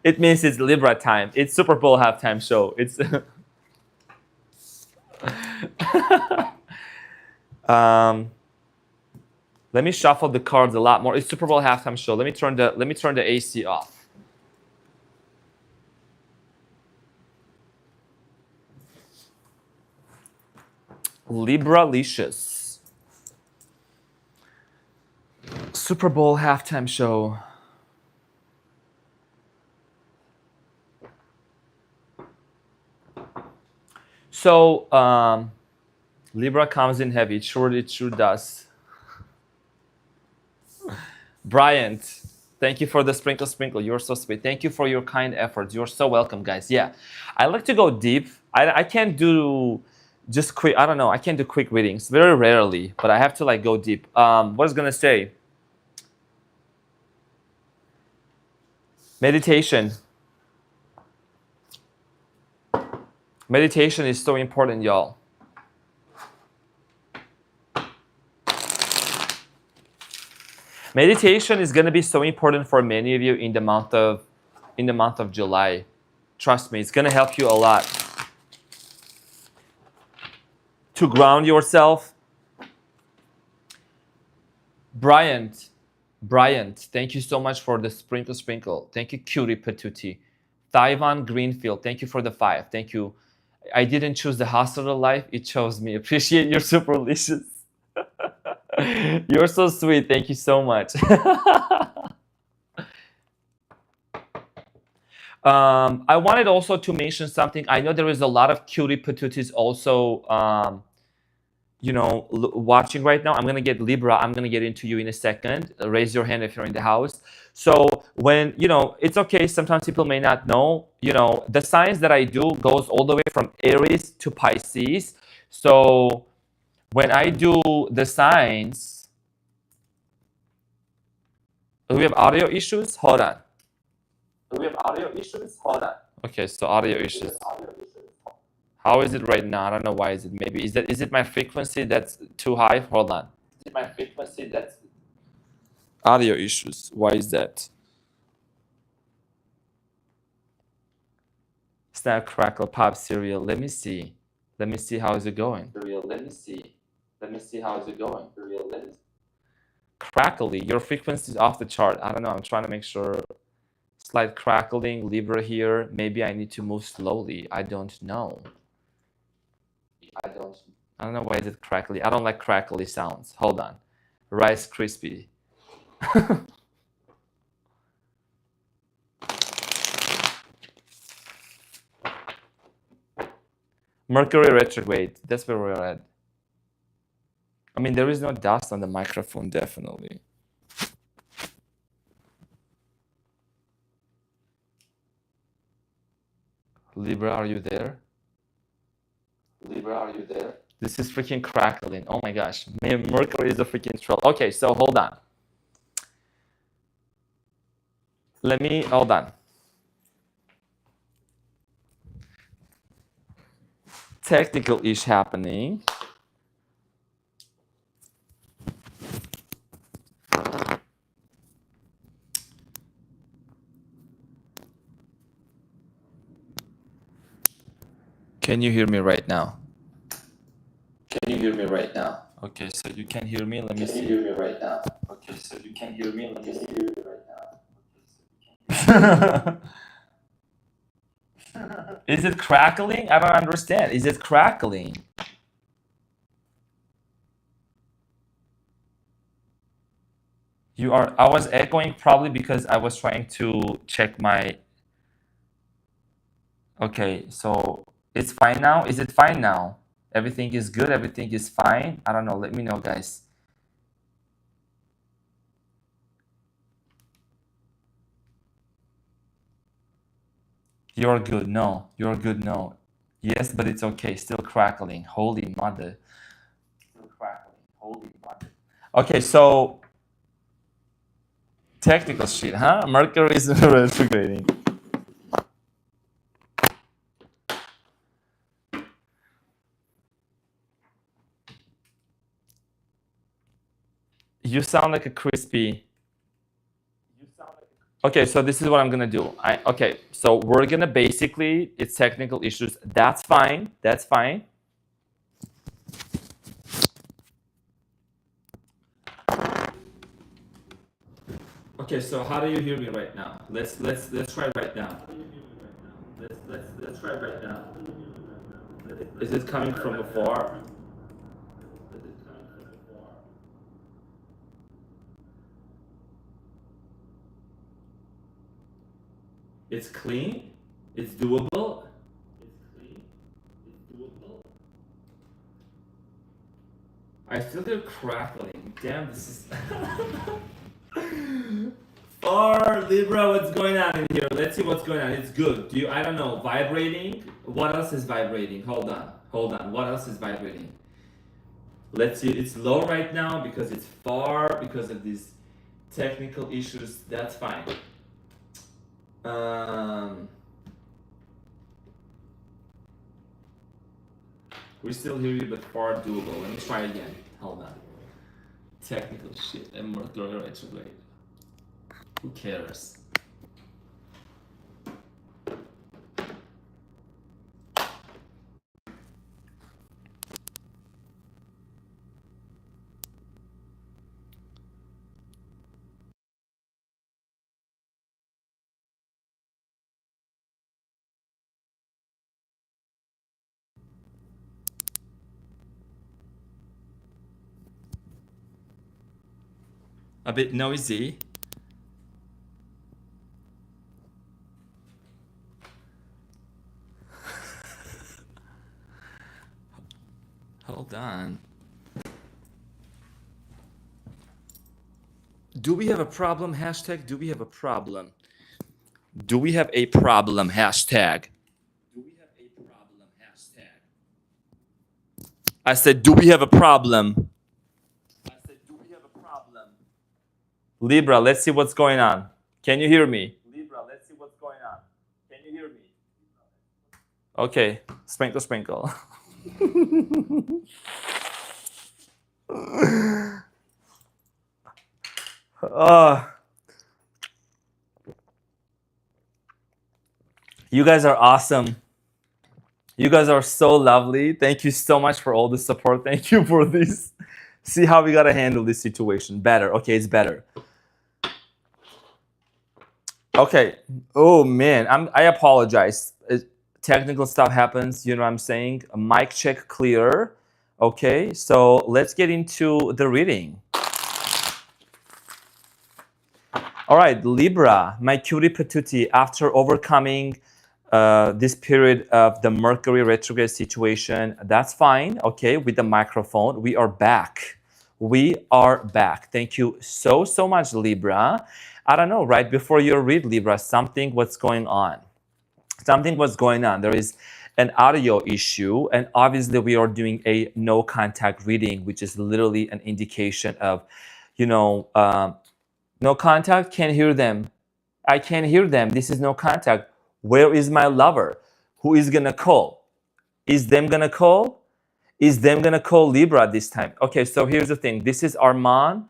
It means it's Libra time. It's Super Bowl halftime show. It's let me shuffle the cards a lot more. It's Super Bowl halftime show. Let me turn the AC off. Libra-licious. Super Bowl halftime show. So Libra comes in heavy. It sure does. Bryant, thank you for the sprinkle. You're so sweet. Thank you for your kind efforts. You're so welcome, guys. Yeah, I like to go deep. I can't do just quick. I don't know. I can't do quick readings very rarely, but I have to like go deep. What was gonna say? Meditation. Meditation is so important, y'all. Meditation is going to be so important for many of you in the month of July. Trust me, it's going to help you a lot to ground yourself. Bryant, thank you so much for the sprinkle. Thank you, Cutie Patootie. Taiwan Greenfield, thank you for the 5. Thank you. I didn't choose the hospital life, it chose me. Appreciate your superlicious. You're so sweet. Thank you so much. I wanted also to mention something. I know there is a lot of cutie patooties also, watching right now. I'm going to get Libra. I'm going to get into you in a second. Raise your hand if you're in the house. So when, it's okay. Sometimes people may not know, the signs that I do goes all the way from Aries to Pisces. So when I do the signs, do we have audio issues? Hold on. Okay, so audio issues. How is it right now? I don't know why is it. Maybe is it my frequency that's too high? Hold on. Is it my frequency that's audio issues? Why is that? Snack, crackle, pop cereal. Let me see how is it going. Let me see how is it going. Crackly, your frequency is off the chart. I don't know. I'm trying to make sure. Slight crackling, Libra here. Maybe I need to move slowly. I don't know. I don't know why is it crackly. I don't like crackly sounds. Hold on. Rice Krispie. Mercury retrograde. That's where we're at. I mean, there is no dust on the microphone, definitely. Libra, are you there? This is freaking crackling. Oh my gosh. Mercury is a freaking troll. Okay, so hold on. Hold on. Technical ish happening. Can you hear me right now? Okay, so you can hear me. Let me see. Hear me right now. Okay, so you can hear me. Let me see. Hear me right now. Is it crackling? I don't understand. Is it crackling? You are. I was echoing probably because I was trying to check my. Okay, so it's fine now. Is it fine now? Everything is good. Everything is fine. I don't know. Let me know, guys. You're good. No, you're good. No. Yes, but it's okay. Still crackling. Holy mother. Still crackling. Holy mother. Okay, so technical shit, huh? Mercury is retrograding. You sound like a crispy. Okay, so this is what I'm gonna do. Okay, so we're gonna basically, it's technical issues. That's fine. That's fine. Okay, so how do you hear me right now? Let's try right now. Let's try right now. Is it coming from afar? It's clean. It's doable. I still hear crackling. Damn, this is. Or Libra, what's going on in here? Let's see what's going on. It's good. Do you? I don't know. Vibrating. What else is vibrating? Hold on. Hold on. What else is vibrating? Let's see. It's low right now because it's far because of these technical issues. That's fine. We still hear you, but far doable. Let me try again. Hold on. Technical shit and Mercury retrograde. Who cares? A bit noisy. Hold on. Do we have a problem? Hashtag, do we have a problem? Do we have a problem? Hashtag. Do we have a problem? Hashtag. I said, do we have a problem? I said, do we have a problem? Libra, let's see what's going on. Can you hear me? Libra, let's see what's going on. Can you hear me? Okay, sprinkle, sprinkle. You guys are awesome. You guys are so lovely. Thank you so much for all the support. Thank you for this. See how we gotta handle this situation better. Okay, it's better. Okay. Oh man, I apologize. Technical stuff happens. You know what I'm saying? A mic check clear. Okay, so let's get into the reading. All right, Libra, my cutie patootie, after overcoming this period of the Mercury retrograde situation, that's fine, okay, with the microphone, we are back. We are back. Thank you so much, Libra. I don't know, right before you read, Libra, something was going on. Something was going on. There is an audio issue, and obviously we are doing a no contact reading, which is literally an indication of, you know, no contact, can't hear them. I can't hear them. This is no contact. Where is my lover? Who is gonna call? Is them gonna call? Is them gonna call Libra this time? Okay, so here's the thing. This is Arman,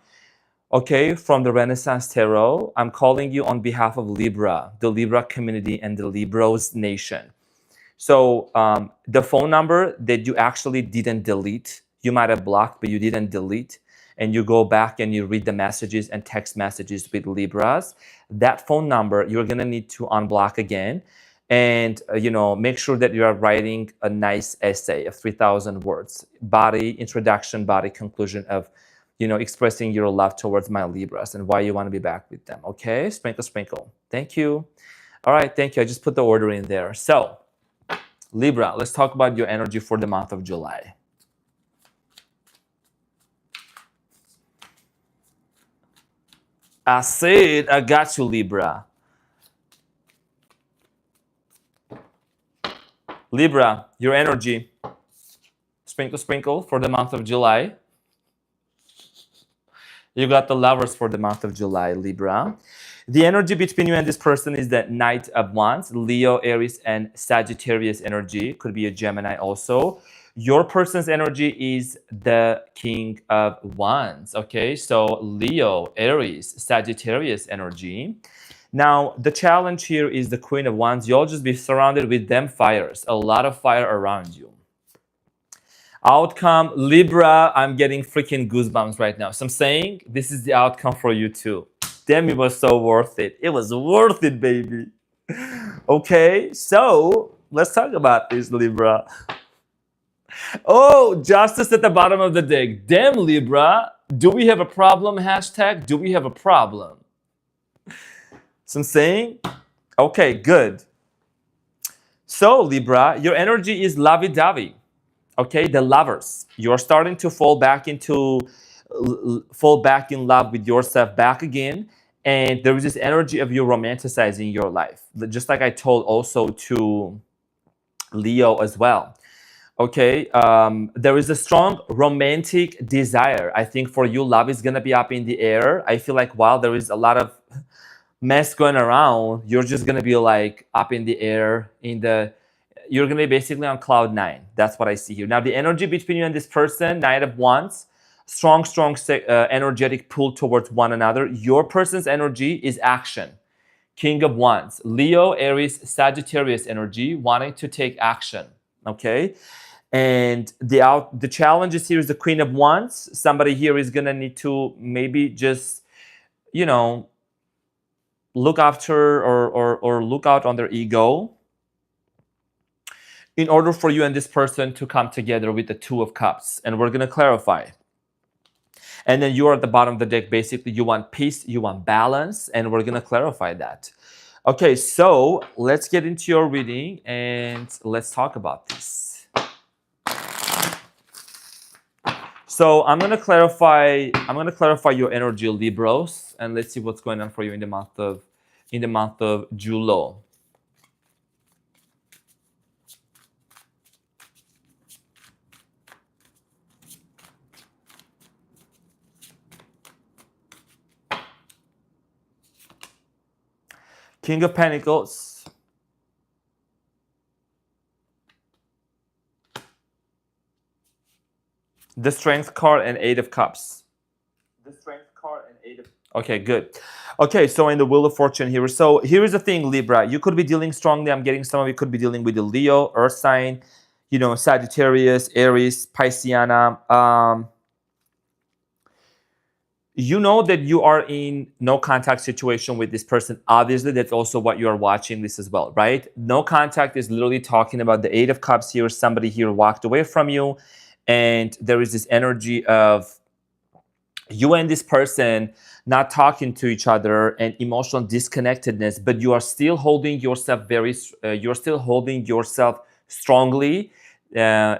okay, from the Renaissance Tarot. I'm calling you on behalf of Libra, the Libra community and the Libros nation. So the phone number that you actually didn't delete, you might have blocked, but you didn't delete, and you go back and you read the messages and text messages with Libras, that phone number, you're going to need to unblock again. And, make sure that you are writing a nice essay of 3,000 words, body, introduction, body, conclusion of, expressing your love towards my Libras and why you want to be back with them. Okay? Sprinkle, sprinkle. Thank you. All right. Thank you. I just put the order in there. So, Libra, let's talk about your energy for the month of July. I said, I got you, Libra. Libra, your energy. Sprinkle, sprinkle for the month of July. You got the Lovers for the month of July, Libra. The energy between you and this person is the Knight of Wands, Leo, Aries, and Sagittarius energy. Could be a Gemini also. Your person's energy is the King of Wands, okay? So Leo, Aries, Sagittarius energy. Now, the challenge here is the Queen of Wands. You'll just be surrounded with them fires, a lot of fire around you. Outcome, Libra, I'm getting freaking goosebumps right now. So I'm saying this is the outcome for you too. Damn, it was so worth it. It was worth it, baby. Okay, so let's talk about this, Libra. Oh, Justice at the bottom of the deck. Damn, Libra. Do we have a problem? Hashtag, do we have a problem? So I'm saying, okay, good. So, Libra, your energy is lovey-dovey. Okay, the Lovers. You're starting to fall back in love with yourself back again. And there is this energy of you romanticizing your life. Just like I told also to Leo as well. Okay, there is a strong romantic desire. I think for you, love is going to be up in the air. I feel like while there is a lot of mess going around, you're just going to be like up in the air, you're going to be basically on cloud 9. That's what I see here. Now, the energy between you and this person, Knight of Wands, strong energetic pull towards one another. Your person's energy is action. King of Wands, Leo, Aries, Sagittarius energy, wanting to take action. Okay, and the challenges here is the Queen of Wands. Somebody here is gonna need to maybe just, look after or look out on their ego in order for you and this person to come together with the Two of Cups. And we're gonna clarify. And then you are at the bottom of the deck. Basically, you want peace, you want balance, and we're gonna clarify that. Okay, so let's get into your reading and let's talk about this. So I'm gonna clarify your energy, Libros, and let's see what's going on for you in the month of July. King of Pentacles. The Strength card and Eight of Cups. Okay, good. Okay, so in the Wheel of Fortune here. So here is the thing, Libra. You could be dealing strongly. I'm getting some of you could be dealing with the Leo, Earth sign, Sagittarius, Aries, Pisceana. You know that you are in no contact situation with this person. Obviously, that's also what you are watching this as well, right? No contact is literally talking about the Eight of Cups here. Somebody here walked away from you. And there is this energy of you and this person not talking to each other and emotional disconnectedness, but you are still holding yourself strongly.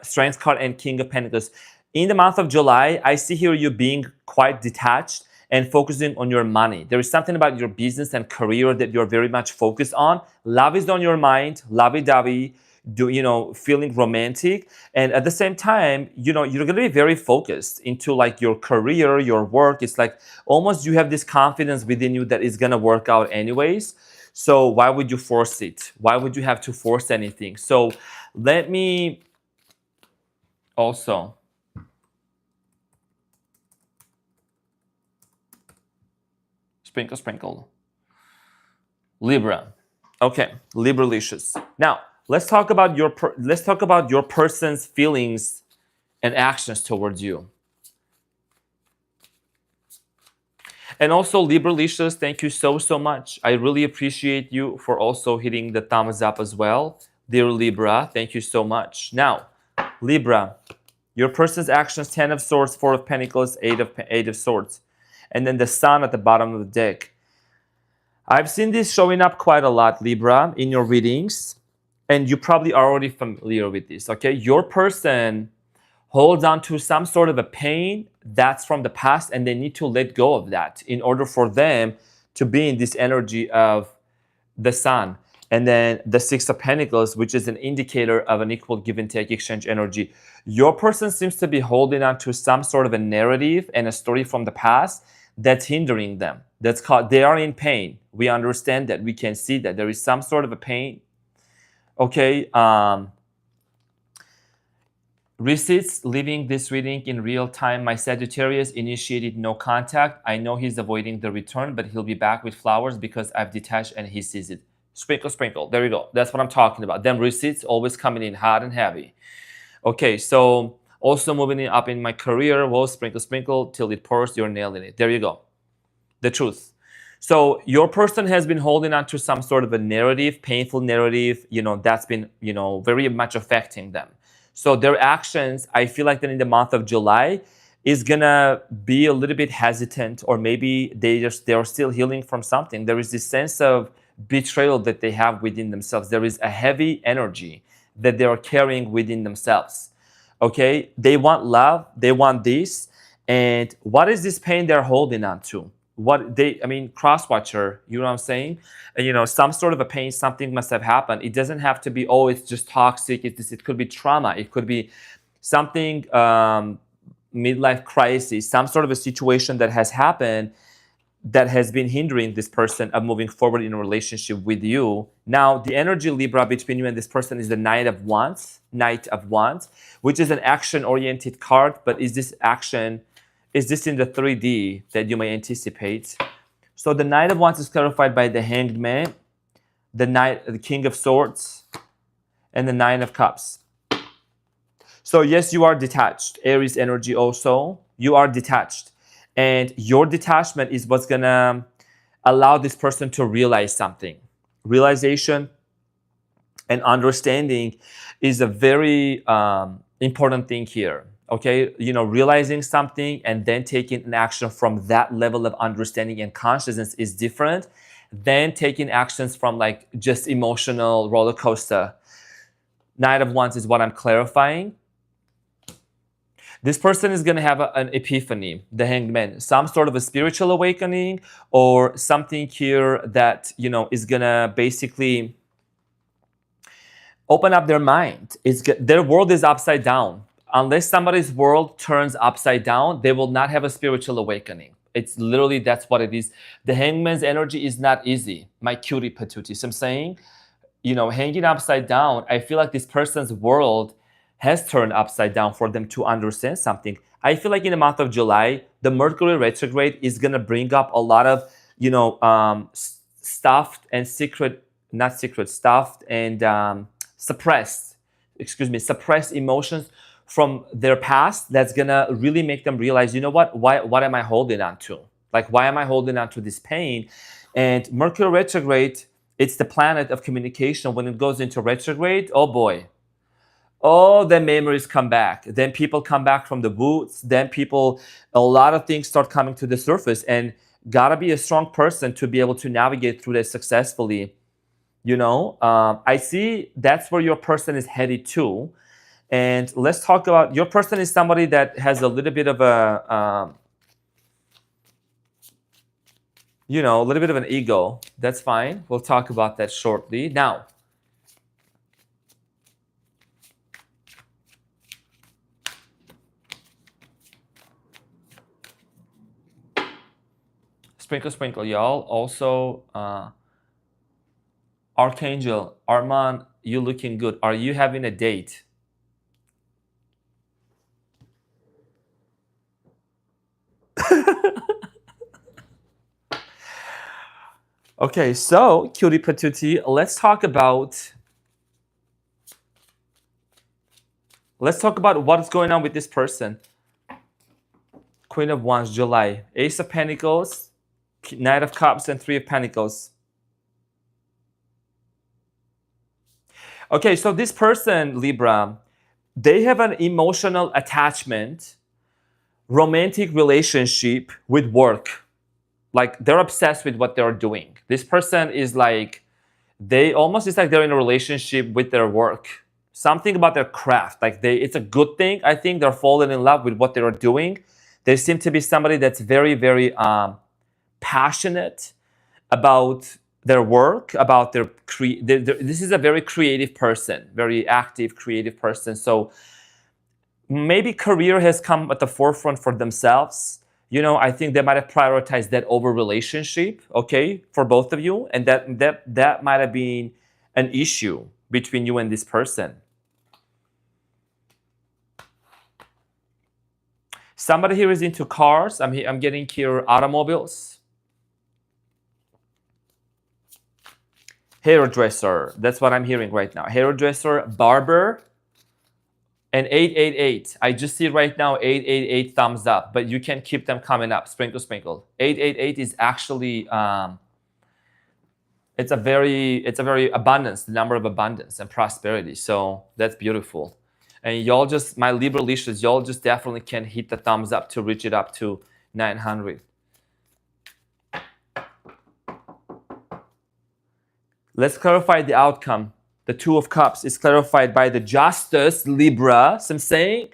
Strength card and King of Pentacles. In the month of July, I see here you being quite detached and focusing on your money. There is something about your business and career that you're very much focused on. Love is on your mind, lovey-dovey, feeling romantic. And at the same time, you're going to be very focused into like your career, your work. It's like almost you have this confidence within you that it's going to work out anyways. So why would you force it? Why would you have to force anything? So let me also... Sprinkle, sprinkle. Libra. Okay, Libralicious. Now, let's talk about your person's feelings and actions towards you. And also, Libralicious, thank you so much. I really appreciate you for also hitting the thumbs up as well. Dear Libra, thank you so much. Now, Libra, your person's actions, 10 of Swords, 4 of Pentacles, 8 of Swords. And then the Sun at the bottom of the deck. I've seen this showing up quite a lot, Libra, in your readings. And you probably are already familiar with this, okay? Your person holds on to some sort of a pain that's from the past, and they need to let go of that in order for them to be in this energy of the Sun. And then the Six of Pentacles, which is an indicator of an equal give and take exchange energy. Your person seems to be holding on to some sort of a narrative and a story from the past that's hindering them. That's called, they are in pain. We understand that. We can see that there is some sort of a pain. Okay. Receipts, leaving this reading in real time. My Sagittarius initiated no contact. I know he's avoiding the return, but he'll be back with flowers because I've detached and he sees it. Sprinkle, sprinkle. There you go. That's what I'm talking about. Then receipts always coming in hot and heavy. Okay, so also moving up in my career. Whoa, sprinkle, sprinkle till it pours. You're nailing it. There you go. The truth. So your person has been holding on to some sort of a narrative, painful narrative, that's been, very much affecting them. So their actions, I feel like that in the month of July is gonna be a little bit hesitant, or maybe they're still healing from something. There is this sense of betrayal that they have within themselves. There is a heavy energy that they are carrying within themselves. Okay, they want love, they want this, and what is this pain they're holding on to? Cross-watcher, you know what I'm saying? Some sort of a pain, something must have happened. It doesn't have to be, oh, it's just toxic. It could be trauma. It could be something, midlife crisis, some sort of a situation that has happened that has been hindering this person of moving forward in a relationship with you. Now, the energy, Libra, between you and this person is the Knight of Wands, which is an action-oriented card, but is this in the 3D that you may anticipate? So the Knight of Wands is clarified by the Hanged Man, the King of Swords, and the Nine of Cups. So yes, you are detached. Aries energy also. You are detached. And your detachment is what's going to allow this person to realize something. Realization and understanding is a very important thing here. Okay, realizing something and then taking an action from that level of understanding and consciousness is different than taking actions from like just emotional roller coaster. Knight of Wands is what I'm clarifying. This person is going to have an epiphany, the Hanged Man, some sort of a spiritual awakening or something here that, is going to basically open up their mind. Their world is upside down. Unless somebody's world turns upside down, they will not have a spiritual awakening. It's literally, that's what it is. The Hangman's energy is not easy. My cutie patootie. So I'm saying, hanging upside down, I feel like this person's world has turned upside down for them to understand something. I feel like in the month of July, the Mercury retrograde is going to bring up a lot of, stuffed and suppressed emotions from their past. That's going to really make them realize, what am I holding on to? Like, why am I holding on to this pain? And Mercury retrograde, it's the planet of communication. When it goes into retrograde, oh boy. Oh, then memories come back. Then people come back from the woods. Then a lot of things start coming to the surface, and gotta be a strong person to be able to navigate through that successfully. I see that's where your person is headed to. And let's talk about, your person is somebody that has a little bit of a little bit of an ego. That's fine. We'll talk about that shortly. Now, sprinkle, sprinkle, y'all. Also, Archangel, Arman, you looking good. Are you having a date? Okay, so cutie patootie, let's talk about Let's talk about what's going on with this person. Queen of Wands, July. Ace of Pentacles, Knight of Cups, and Three of Pentacles. Okay, so this person, Libra, they have an emotional attachment, romantic relationship with work. Like they're obsessed with what they're doing. This person is like, it's like they're in a relationship with their work. Something about their craft. Like it's a good thing. I think they're falling in love with what they're doing. They seem to be somebody that's very, very passionate about their work, about this is a very creative person, very active, creative person. So maybe career has come at the forefront for themselves. You know, I think they might have prioritized that over relationship, okay, for both of you. And that might have been an issue between you and this person. Somebody here is into cars. I'm getting here automobiles. Hairdresser. That's what I'm hearing right now. Hairdresser, barber, and 888. I just see right now 888 thumbs up, but you can keep them coming up. Sprinkle, sprinkle. 888 is actually it's a very abundance, the number of abundance and prosperity. So that's beautiful. And y'all just, my Libra licious, y'all just definitely can hit the thumbs up to reach it up to 900. Let's clarify the outcome. The Two of Cups is clarified by the Justice, Libra. So I'm saying,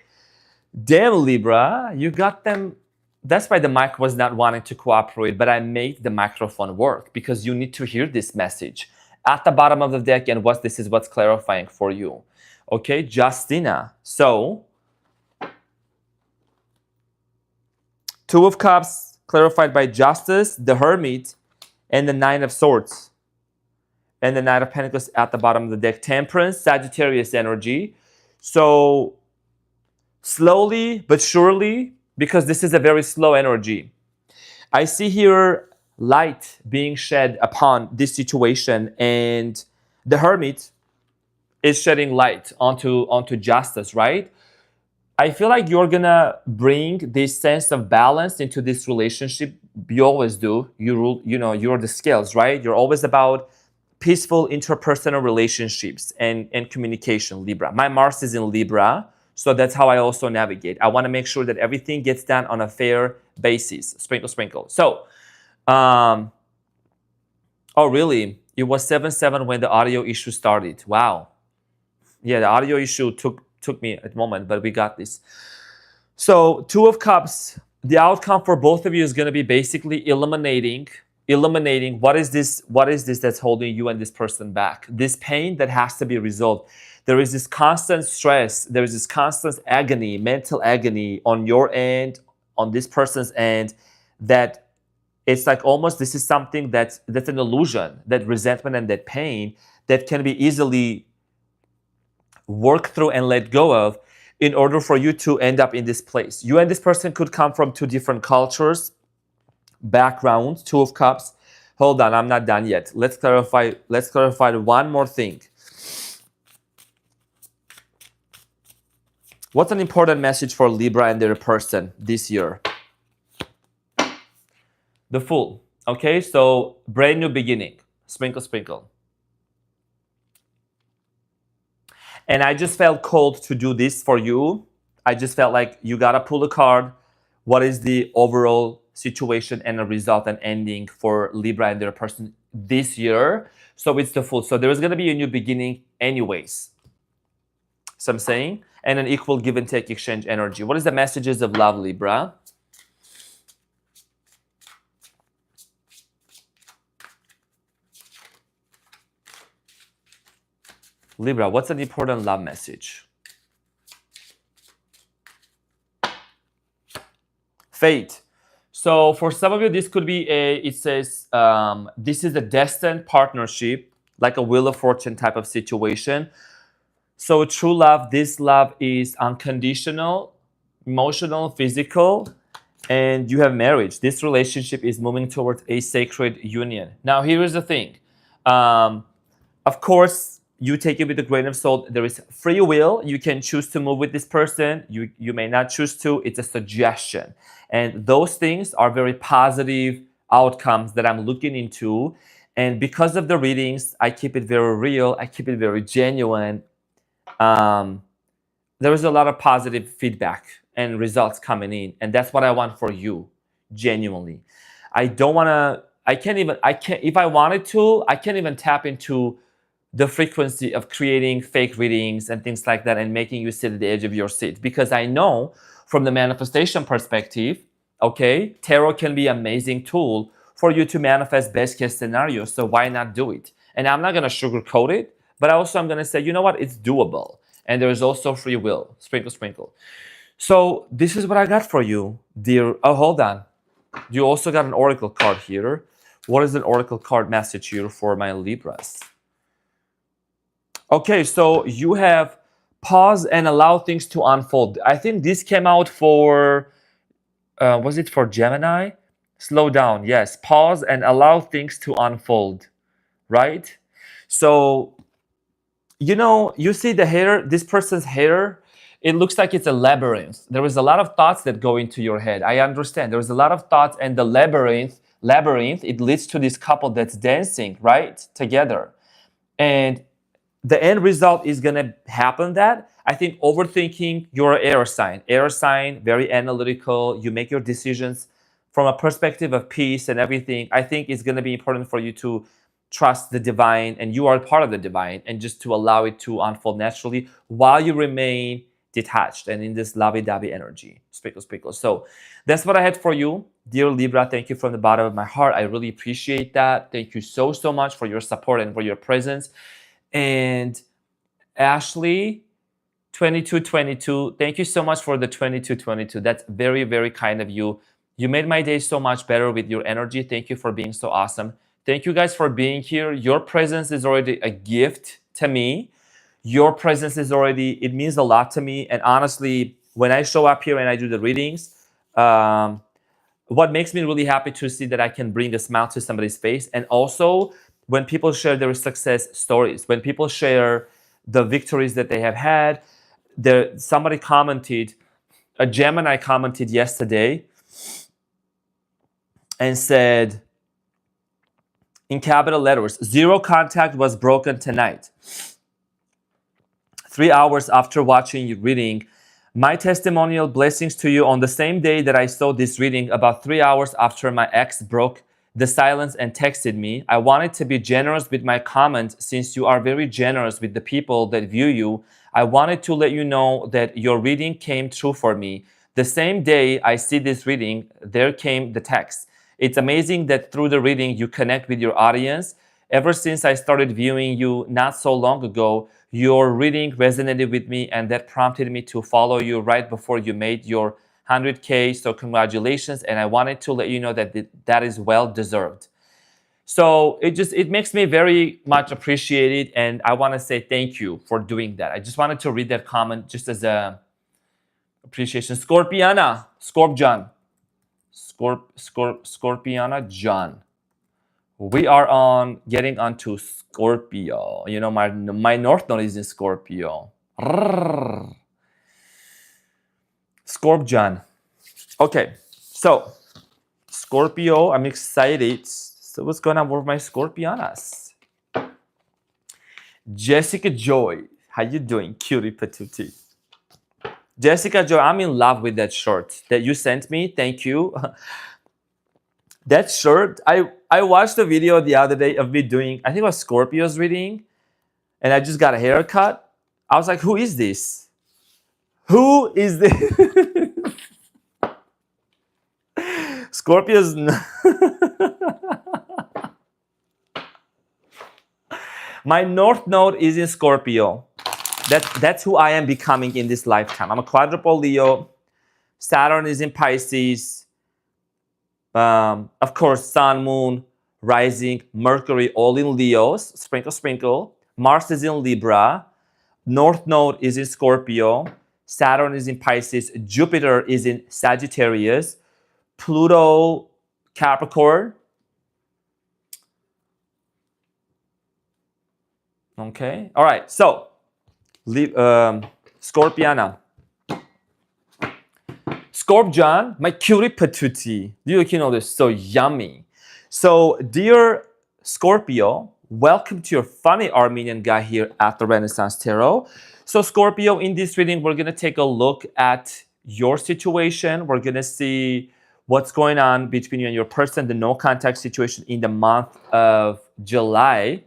damn Libra, you got them. That's why the mic was not wanting to cooperate, but I made the microphone work because you need to hear this message at the bottom of the deck. And this is what's clarifying for you. Okay, Justina. So, Two of Cups clarified by Justice, the Hermit, and the Nine of Swords. And the Knight of Pentacles at the bottom of the deck. Temperance, Sagittarius energy. So, slowly but surely, because this is a very slow energy, I see here light being shed upon this situation, and the Hermit is shedding light onto Justice, right? I feel like you're gonna bring this sense of balance into this relationship. You always do. You're the scales, right? You're always about peaceful interpersonal relationships and communication, Libra. My Mars is in Libra, so that's how I also navigate. I want to make sure that everything gets done on a fair basis. Sprinkle, sprinkle. So, oh really? It was 7-7 when the audio issue started. Wow. Yeah, the audio issue took me a moment, but we got this. So, Two of Cups, the outcome for both of you is going to be basically eliminating what is this that's holding you and this person back. This pain that has to be resolved. There is this constant stress. There is this constant agony, mental agony on your end, on this person's end, that it's like almost this is something that's an illusion, that resentment and that pain that can be easily worked through and let go of in order for you to end up in this place. You and this person could come from two different cultures, backgrounds. Two of Cups. Hold on, I'm not done yet. Let's clarify one more thing. What's an important message for Libra and their person this year? The Fool. Okay, so brand new beginning. Sprinkle, sprinkle. And I just felt called to do this for you. I just felt like you gotta pull a card. What is the overall situation and a result and ending for Libra and their person this year? So it's the Fool. So there is gonna be a new beginning anyways. So I'm saying, and an equal give and take exchange energy. What is the messages of love, Libra? Libra, what's an important love message? Fate. So for some of you, this could be it says, this is a destined partnership, like a Wheel of Fortune type of situation. So true love, this love is unconditional, emotional, physical, and you have marriage. This relationship is moving towards a sacred union. Now, here is the thing. Of course, you take it with a grain of salt. There is free will. You can choose to move with this person. You may not choose to. It's a suggestion. And those things are very positive outcomes that I'm looking into. And because of the readings, I keep it very real. I keep it very genuine. There is a lot of positive feedback and results coming in. And that's what I want for you, genuinely. I don't want to, I can't, if I wanted to, I can't even tap into the frequency of creating fake readings and things like that and making you sit at the edge of your seat. Because I know from the manifestation perspective, okay, tarot can be an amazing tool for you to manifest best case scenario. So why not do it? And I'm not going to sugarcoat it, but also I'm going to say, you know what, it's doable. And there is also free will. Sprinkle, sprinkle. So this is what I got for you, dear. Oh, hold on. You also got an oracle card here. What is an oracle card message here for my Libras? Okay, so you have pause and allow things to unfold. I think this came out for, was it for Gemini? Slow down. Yes, pause and allow things to unfold, right? So, you know, you see the hair, this person's hair, it looks like it's a labyrinth. There is a lot of thoughts that go into your head. I understand. There is a lot of thoughts, and the labyrinth, it leads to this couple that's dancing, right, together. And the end result is going to happen that I think overthinking, you're an air sign, very analytical. You make your decisions from a perspective of peace and everything. I think it's going to be important for you to trust the divine, and you are part of the divine, and just to allow it to unfold naturally while you remain detached and in this lovey-dovey energy. Sprinkle, sprinkle. So that's what I had for you, dear Libra. Thank you from the bottom of my heart. I really appreciate that. Thank you so, so much for your support and for your presence. And Ashley, 2222, thank you so much for the 2222. That's very, very kind of you. You made my day so much better with your energy. Thank you for being so awesome. Thank you guys for being here. Your presence is already a gift to me. Your presence is already, it means a lot to me. And honestly, when I show up here and I do the readings, what makes me really happy to see that I can bring a smile to somebody's face. And also, when people share their success stories, when people share the victories that they have had, somebody commented, a Gemini commented yesterday and said, in capital letters, zero contact was broken tonight. 3 hours after watching your reading, my testimonial blessings to you on the same day that I saw this reading, about 3 hours after my ex broke the silence and texted me. I wanted to be generous with my comment since you are very generous with the people that view you. I wanted to let you know that your reading came true for me. The same day I see this reading, there came the text. It's amazing that through the reading you connect with your audience. Ever since I started viewing you not so long ago, your reading resonated with me, and that prompted me to follow you right before you made your 100K. So congratulations. And I wanted to let you know that that is well deserved. So it makes me very much appreciated. And I want to say thank you for doing that. I just wanted to read that comment just as a appreciation. Scorpiana, Scorpiana John. We are getting onto Scorpio. You know, my North Node is in Scorpio. Scorpion. Okay, so Scorpio, I'm excited. So what's going on with my Scorpianas? Jessica Joy, how you doing, cutie patootie? Jessica Joy, I'm in love with that shirt that you sent me. Thank you. That shirt, I watched a video the other day of me doing, I think it was Scorpio's reading, and I just got a haircut. I was like, who is this? Who is this? Scorpio's. My North Node is in Scorpio. That's who I am becoming in this lifetime. I'm a quadruple Leo. Saturn is in Pisces. Of course, Sun, Moon, Rising, Mercury, all in Leos. Sprinkle, sprinkle. Mars is in Libra. North Node is in Scorpio. Saturn is in Pisces. Jupiter is in Sagittarius. Pluto, Capricorn. Okay. All right. So, Scorpiana. Scorpion, my cutie patootie. You looking all this so yummy. So, dear Scorpio, welcome to your funny Armenian guy here at the Renaissance Tarot. So, Scorpio, in this reading, we're going to take a look at your situation. We're going to see what's going on between you and your person, the no contact situation in the month of July,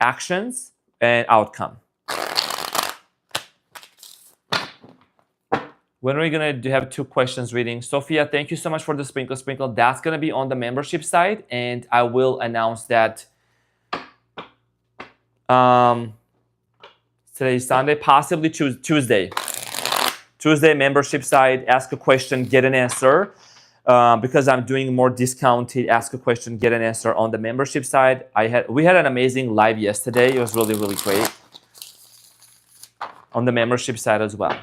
actions and outcome. When are we going to have 2 questions reading? Sophia, thank you so much for the sprinkle. That's going to be on the membership side, and I will announce that today's Sunday, possibly Tuesday. Tuesday, membership side, ask a question, get an answer. Because I'm doing more discounted ask a question, get an answer on the membership side. We had an amazing live yesterday. It was really, really great. On the membership side as well.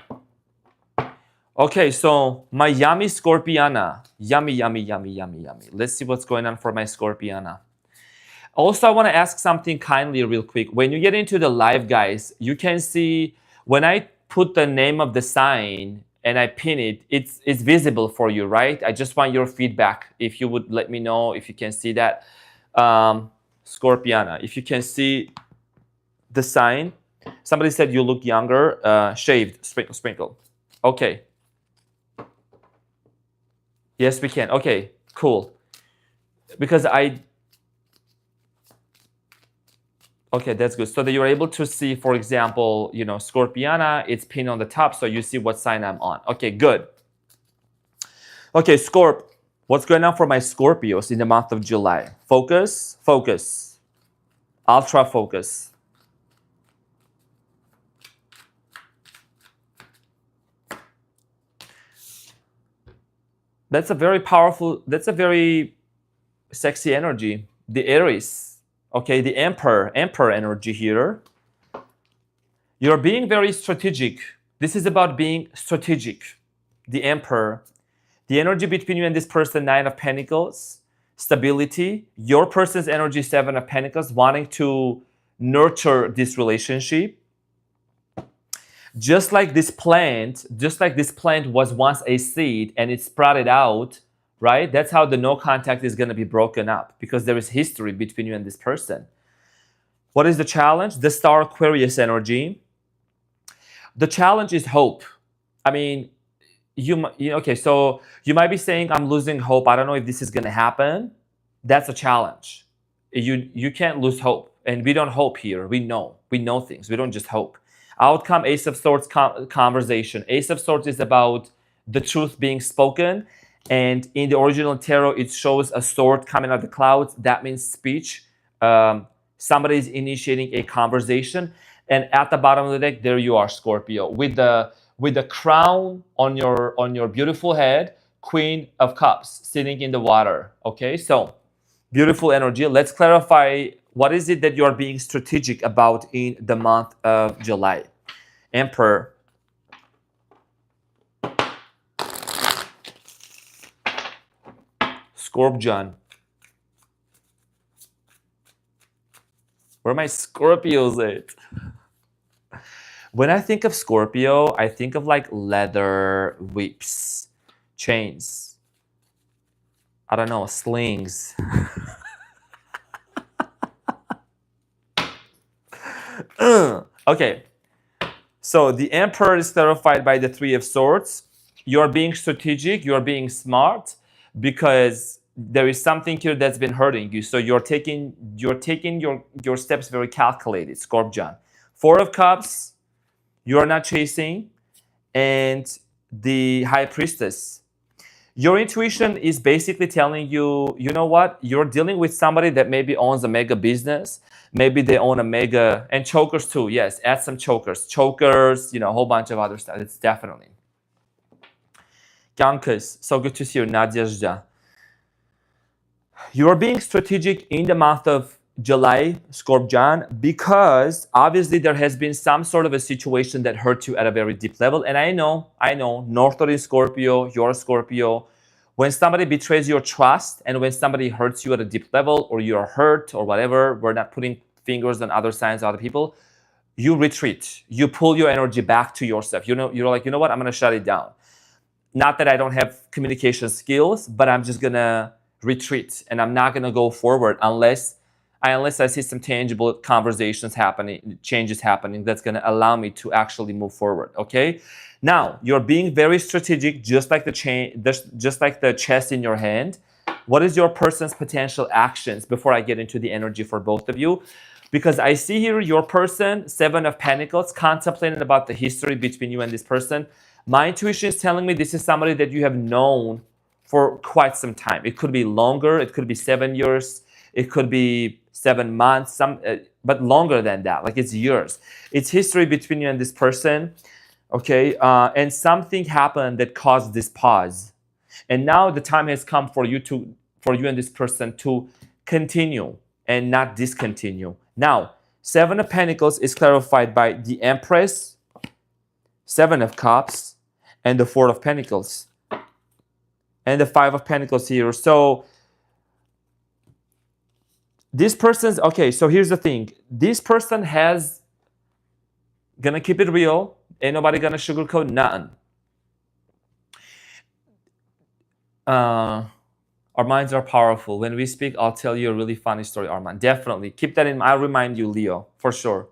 Okay, so my yummy Scorpiana. Yummy, yummy, yummy, yummy, yummy. Let's see what's going on for my Scorpiana. Also, I want to ask something kindly real quick. When you get into the live, guys, you can see when I put the name of the sign and I pin it, it's visible for you, right? I just want your feedback. If you would let me know if you can see that. Scorpiana, if you can see the sign. Somebody said you look younger, shaved, sprinkle. Okay. Yes, we can. Okay, cool. Because okay, that's good. So that you're able to see, for example, you know, Scorpiana, it's pinned on the top, so you see what sign I'm on. Okay, good. Okay, Scorp, what's going on for my Scorpios in the month of July? Focus, focus. Ultra focus. That's a very powerful, that's a very sexy energy. The Aries, okay, the Emperor energy here. You're being very strategic. This is about being strategic. The Emperor, the energy between you and this person, 9 of Pentacles, stability. Your person's energy, 7 of Pentacles, wanting to nurture this relationship. Just like this plant was once a seed and it sprouted out, right? That's how the no contact is going to be broken up, because there is history between you and this person. What is the challenge? The Star Aquarius energy. The challenge is hope. I mean, okay, so you might be saying, I'm losing hope. I don't know if this is going to happen. That's a challenge. You can't lose hope. And we don't hope here. We know things. We don't just hope. Outcome, Ace of Swords conversation. Ace of Swords is about the truth being spoken. And in the original tarot, it shows a sword coming out of the clouds. That means speech. Somebody is initiating a conversation. And at the bottom of the deck, there you are, Scorpio, with the crown on your beautiful head, Queen of Cups, sitting in the water. Okay, so beautiful energy. Let's clarify, what is it that you are being strategic about in the month of July? Emperor. Scorpion. Where are my Scorpios at? When I think of Scorpio, I think of like leather whips, chains. I don't know, slings. Okay, so the Emperor is clarified by the 3 of Swords. You're being strategic, you're being smart, because there is something here that's been hurting you. So you're taking your steps very calculated, Scorpion. 4 of Cups, you're not chasing, and the High Priestess. Your intuition is basically telling you, you know what? You're dealing with somebody that maybe owns a mega business. Maybe they own a mega, and chokers too. Yes, add some chokers. Chokers, you know, a whole bunch of other stuff. It's definitely. Gankas, so good to see you, Nadezhda. You are being strategic in the month of July, Scorpion, because obviously there has been some sort of a situation that hurt you at a very deep level. And I know, Northern is Scorpio, you're Scorpio. When somebody betrays your trust and when somebody hurts you at a deep level, or you're hurt or whatever, we're not putting fingers on other signs, other people, you retreat. You pull your energy back to yourself. You're like, you know what? I'm going to shut it down. Not that I don't have communication skills, but I'm just going to retreat, and I'm not going to go forward unless I see some tangible conversations happening, changes happening that's going to allow me to actually move forward. Okay. Now you're being very strategic, just like the chess in your hand. What is your person's potential actions before I get into the energy for both of you? Because I see here your person, 7 of Pentacles, contemplating about the history between you and this person. My intuition is telling me this is somebody that you have known for quite some time. It could be longer. It could be 7 years. It could be 7 months, but longer than that. Like it's years. It's history between you and this person. Okay, and something happened that caused this pause. And now the time has come for you and this person to continue and not discontinue. Now, 7 of Pentacles is clarified by the Empress, 7 of Cups, and the 4 of Pentacles. And the 5 of Pentacles here. So this person's, okay, so here's the thing. This person has, gonna keep it real. Ain't nobody gonna sugarcoat nothing. Our minds are powerful. When we speak, I'll tell you a really funny story, Arman. Definitely. Keep that in mind. I'll remind you, Leo, for sure.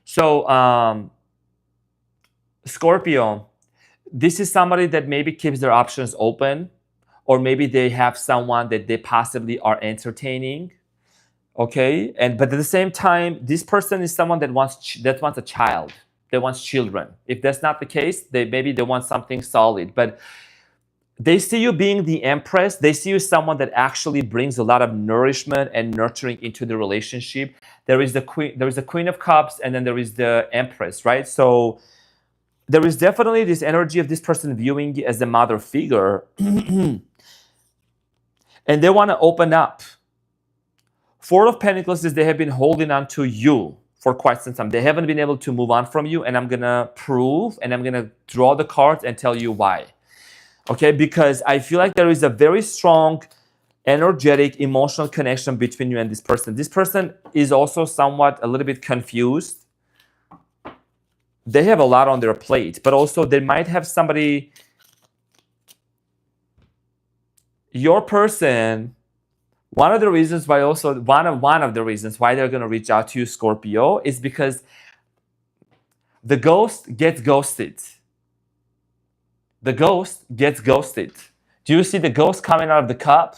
So, Scorpio, this is somebody that maybe keeps their options open, or maybe they have someone that they possibly are entertaining. Okay, but at the same time, this person is someone that wants a child, that wants children. If that's not the case, maybe they want something solid. But they see you being the Empress. They see you as someone that actually brings a lot of nourishment and nurturing into the relationship. There is the Queen of Cups, and then there is the Empress, right? So there is definitely this energy of this person viewing you as the mother figure, and they want to open up. 4 of Pentacles is they have been holding on to you for quite some time. They haven't been able to move on from you, and I'm going to prove, and I'm going to draw the cards and tell you why. Okay, because I feel like there is a very strong, energetic, emotional connection between you and this person. This person is also somewhat a little bit confused. They have a lot on their plate, but also they might have somebody, your person. One of the reasons why they're going to reach out to you, Scorpio, is because the ghost gets ghosted. The ghost gets ghosted. Do you see the ghost coming out of the cup?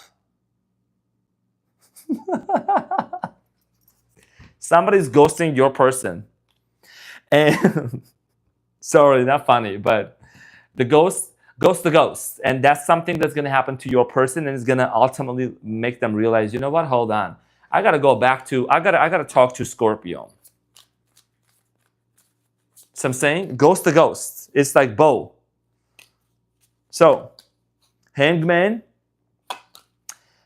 Somebody's ghosting your person. And sorry, not funny, but the ghost the ghost. And that's something that's going to happen to your person, and it's going to ultimately make them realize, you know what, hold on. I got to go back to, I got to talk to Scorpio. So I'm saying, ghost the ghost. It's like bow. So, Hangman,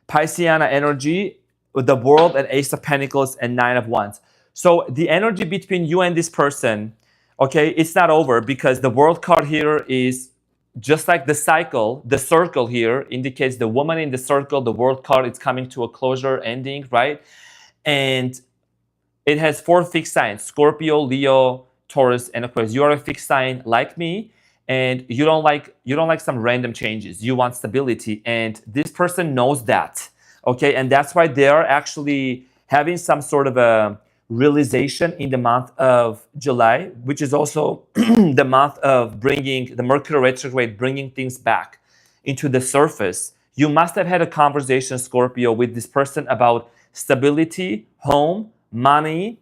Pisceana energy, with the World and Ace of Pentacles and 9 of Wands. So the energy between you and this person, okay, it's not over, because the World card here is just like the cycle. The circle here indicates the woman in the circle. The World card, it's coming to a closure, ending, right? And it has 4 fixed signs: Scorpio, Leo, Taurus, and Aquarius. You are a fixed sign like me, and you don't like some random changes. You want stability, and this person knows that. Okay, and that's why they are actually having some sort of a realization in the month of July, which is also the month of bringing the Mercury retrograde, bringing things back into the surface. You must have had a conversation, Scorpio, with this person about stability, home, money,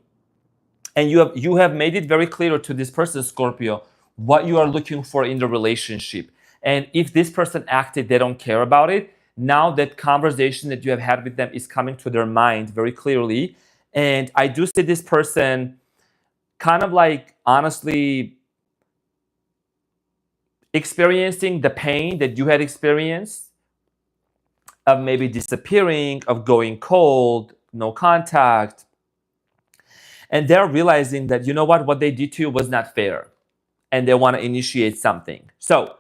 and you have made it very clear to this person, Scorpio, what you are looking for in the relationship. And if this person acted, they don't care about it, now that conversation that you have had with them is coming to their mind very clearly. And I do see this person kind of like, honestly, experiencing the pain that you had experienced of maybe disappearing, of going cold, no contact. And they're realizing that, you know what they did to you was not fair. And they want to initiate something. So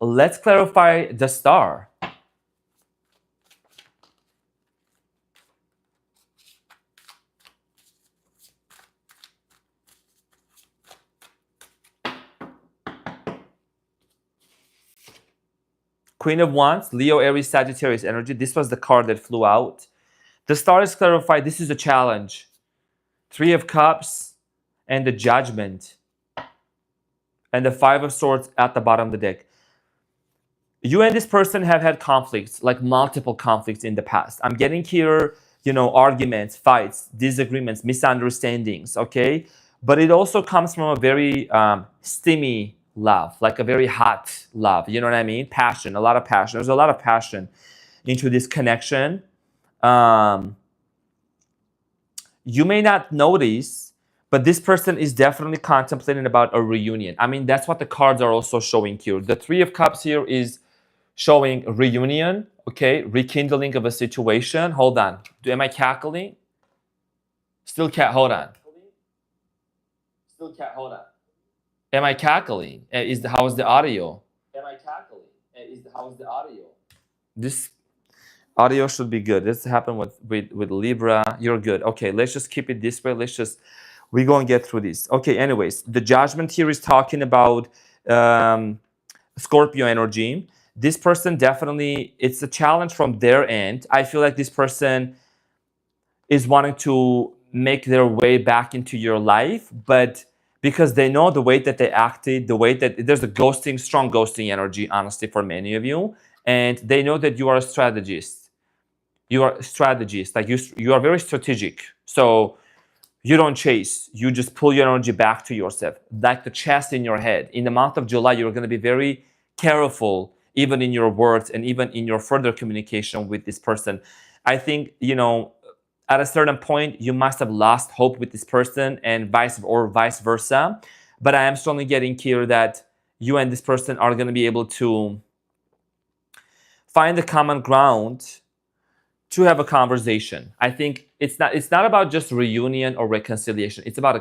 let's clarify the star. Queen of Wands, Leo, Aries, Sagittarius energy. This was the card that flew out. The stars clarify this is a challenge. 3 of Cups and the Judgment. And the 5 of Swords at the bottom of the deck. You and this person have had conflicts, like multiple conflicts in the past. I'm getting here, arguments, fights, disagreements, misunderstandings, okay? But it also comes from a very steamy love, like a very hot love. You know what I mean? Passion, a lot of passion. There's a lot of passion into this connection. You may not notice, but this person is definitely contemplating about a reunion. I mean, that's what the cards are also showing here. The 3 of Cups here is showing reunion, okay? Rekindling of a situation. Hold on. Am I cackling? Still hold on. Hold on. Am I cackling? How is the audio? Am I cackling? How is the audio? This audio should be good. This happened with Libra. You're good. Okay, let's just keep it this way. We're going to get through this. Okay, anyways, the Judgment here is talking about Scorpio energy. This person definitely, it's a challenge from their end. I feel like this person is wanting to make their way back into your life, but because they know the way that they acted, the way that there's a strong ghosting energy, honestly, for many of you. And they know that you are a strategist. You are a strategist, like you are very strategic. So you don't chase, you just pull your energy back to yourself, like the chest in your head. In the month of July, you're going to be very careful, even in your words and even in your further communication with this person. I think, at a certain point, you must have lost hope with this person and vice versa. But I am strongly getting here that you and this person are going to be able to find a common ground to have a conversation. I think it's not about just reunion or reconciliation. It's about a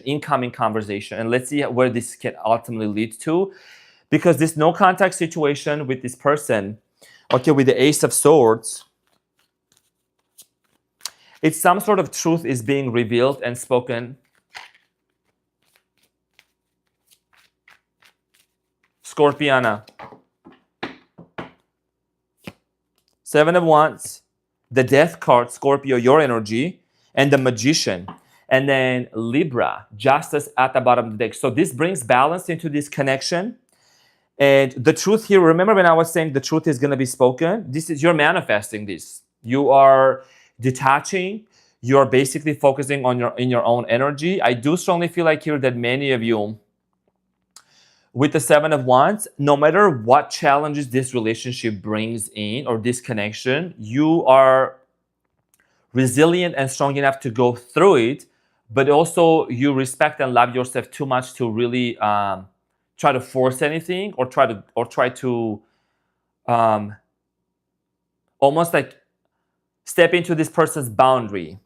incoming conversation. And let's see where this can ultimately lead to. Because this no contact situation with this person, okay, with the Ace of Swords, it's some sort of truth is being revealed and spoken. Scorpiana. 7 of Wands, the Death card, Scorpio, your energy, and the Magician. And then Libra, Justice at the bottom of the deck. So this brings balance into this connection. And the truth here, remember when I was saying the truth is going to be spoken? You're manifesting this. You are detaching. You're basically focusing on in your own energy. I do strongly feel like here that many of you, with the 7 of Wands, no matter what challenges this relationship brings in or this connection, you are resilient and strong enough to go through it, but also you respect and love yourself too much to really try to force anything or try to almost like step into this person's boundary.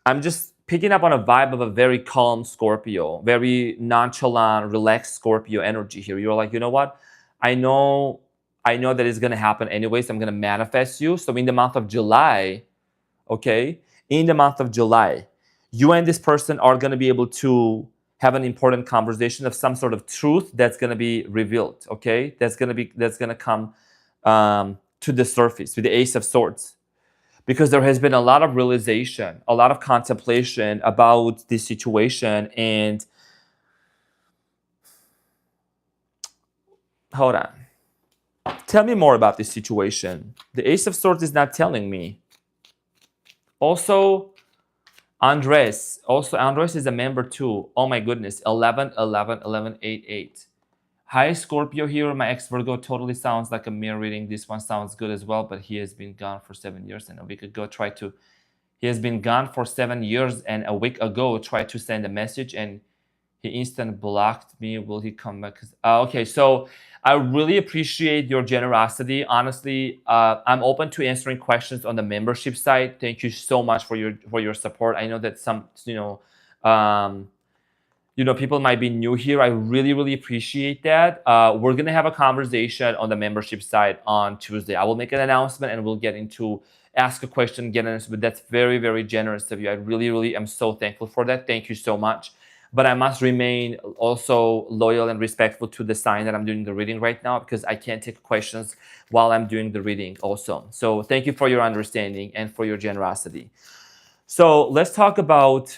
I'm just picking up on a vibe of a very calm Scorpio, very nonchalant, relaxed Scorpio energy here. You're like, you know what? I know that it's going to happen anyways. I'm going to manifest you. So in the month of July, okay, in the month of July, you and this person are going to be able to have an important conversation of some sort of truth that's going to be revealed, okay? That's going to come to the surface with the Ace of Swords. Because there has been a lot of realization, a lot of contemplation about this situation. And hold on. Tell me more about this situation. The Ace of Swords is not telling me. Also, Andres is a member too. Oh my goodness. 11, 11, 11, 8, 8. Hi, Scorpio here. My ex-Virgo totally sounds like a mirror reading. This one sounds good as well, but he has been gone for 7 years. And a week ago, he has been gone for 7 years, and a week ago, tried to send a message, and he instant blocked me. Will he come back? Okay, so I really appreciate your generosity. Honestly, I'm open to answering questions on the membership site. Thank you so much for your support. I know that some, people might be new here. I really, really appreciate that. We're going to have a conversation on the membership side on Tuesday. I will make an announcement and we'll get into ask a question, get an answer. But that's very, very generous of you. I really, really am so thankful for that. Thank you so much. but I must remain also loyal and respectful to the sign that I'm doing the reading right now, because I can't take questions while I'm doing the reading also. So thank you for your understanding and for your generosity. So let's talk about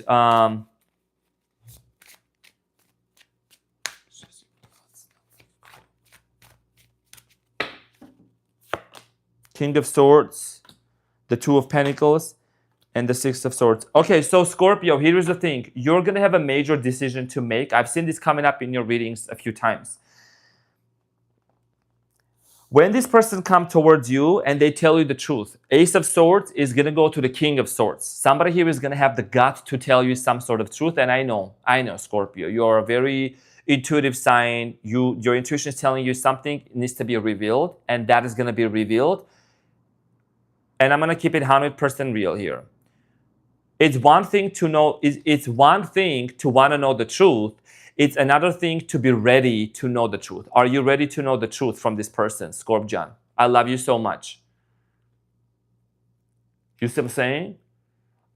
King of Swords, the Two of Pentacles, and the Six of Swords. Okay, so Scorpio, here's the thing. You're going to have a major decision to make. I've seen this coming up in your readings a few times. When this person comes towards you and they tell you the truth, Ace of Swords is going to go to the King of Swords. Somebody here is going to have the gut to tell you some sort of truth. And I know, Scorpio, you're a very intuitive sign. Your intuition is telling you something needs to be revealed, and that is going to be revealed. And I'm going to keep it 100% real here. It's one thing to know, it's one thing to want to know the truth. It's another thing to be ready to know the truth. Are you ready to know the truth from this person, Scorpion? I love you so much. You see what I'm saying?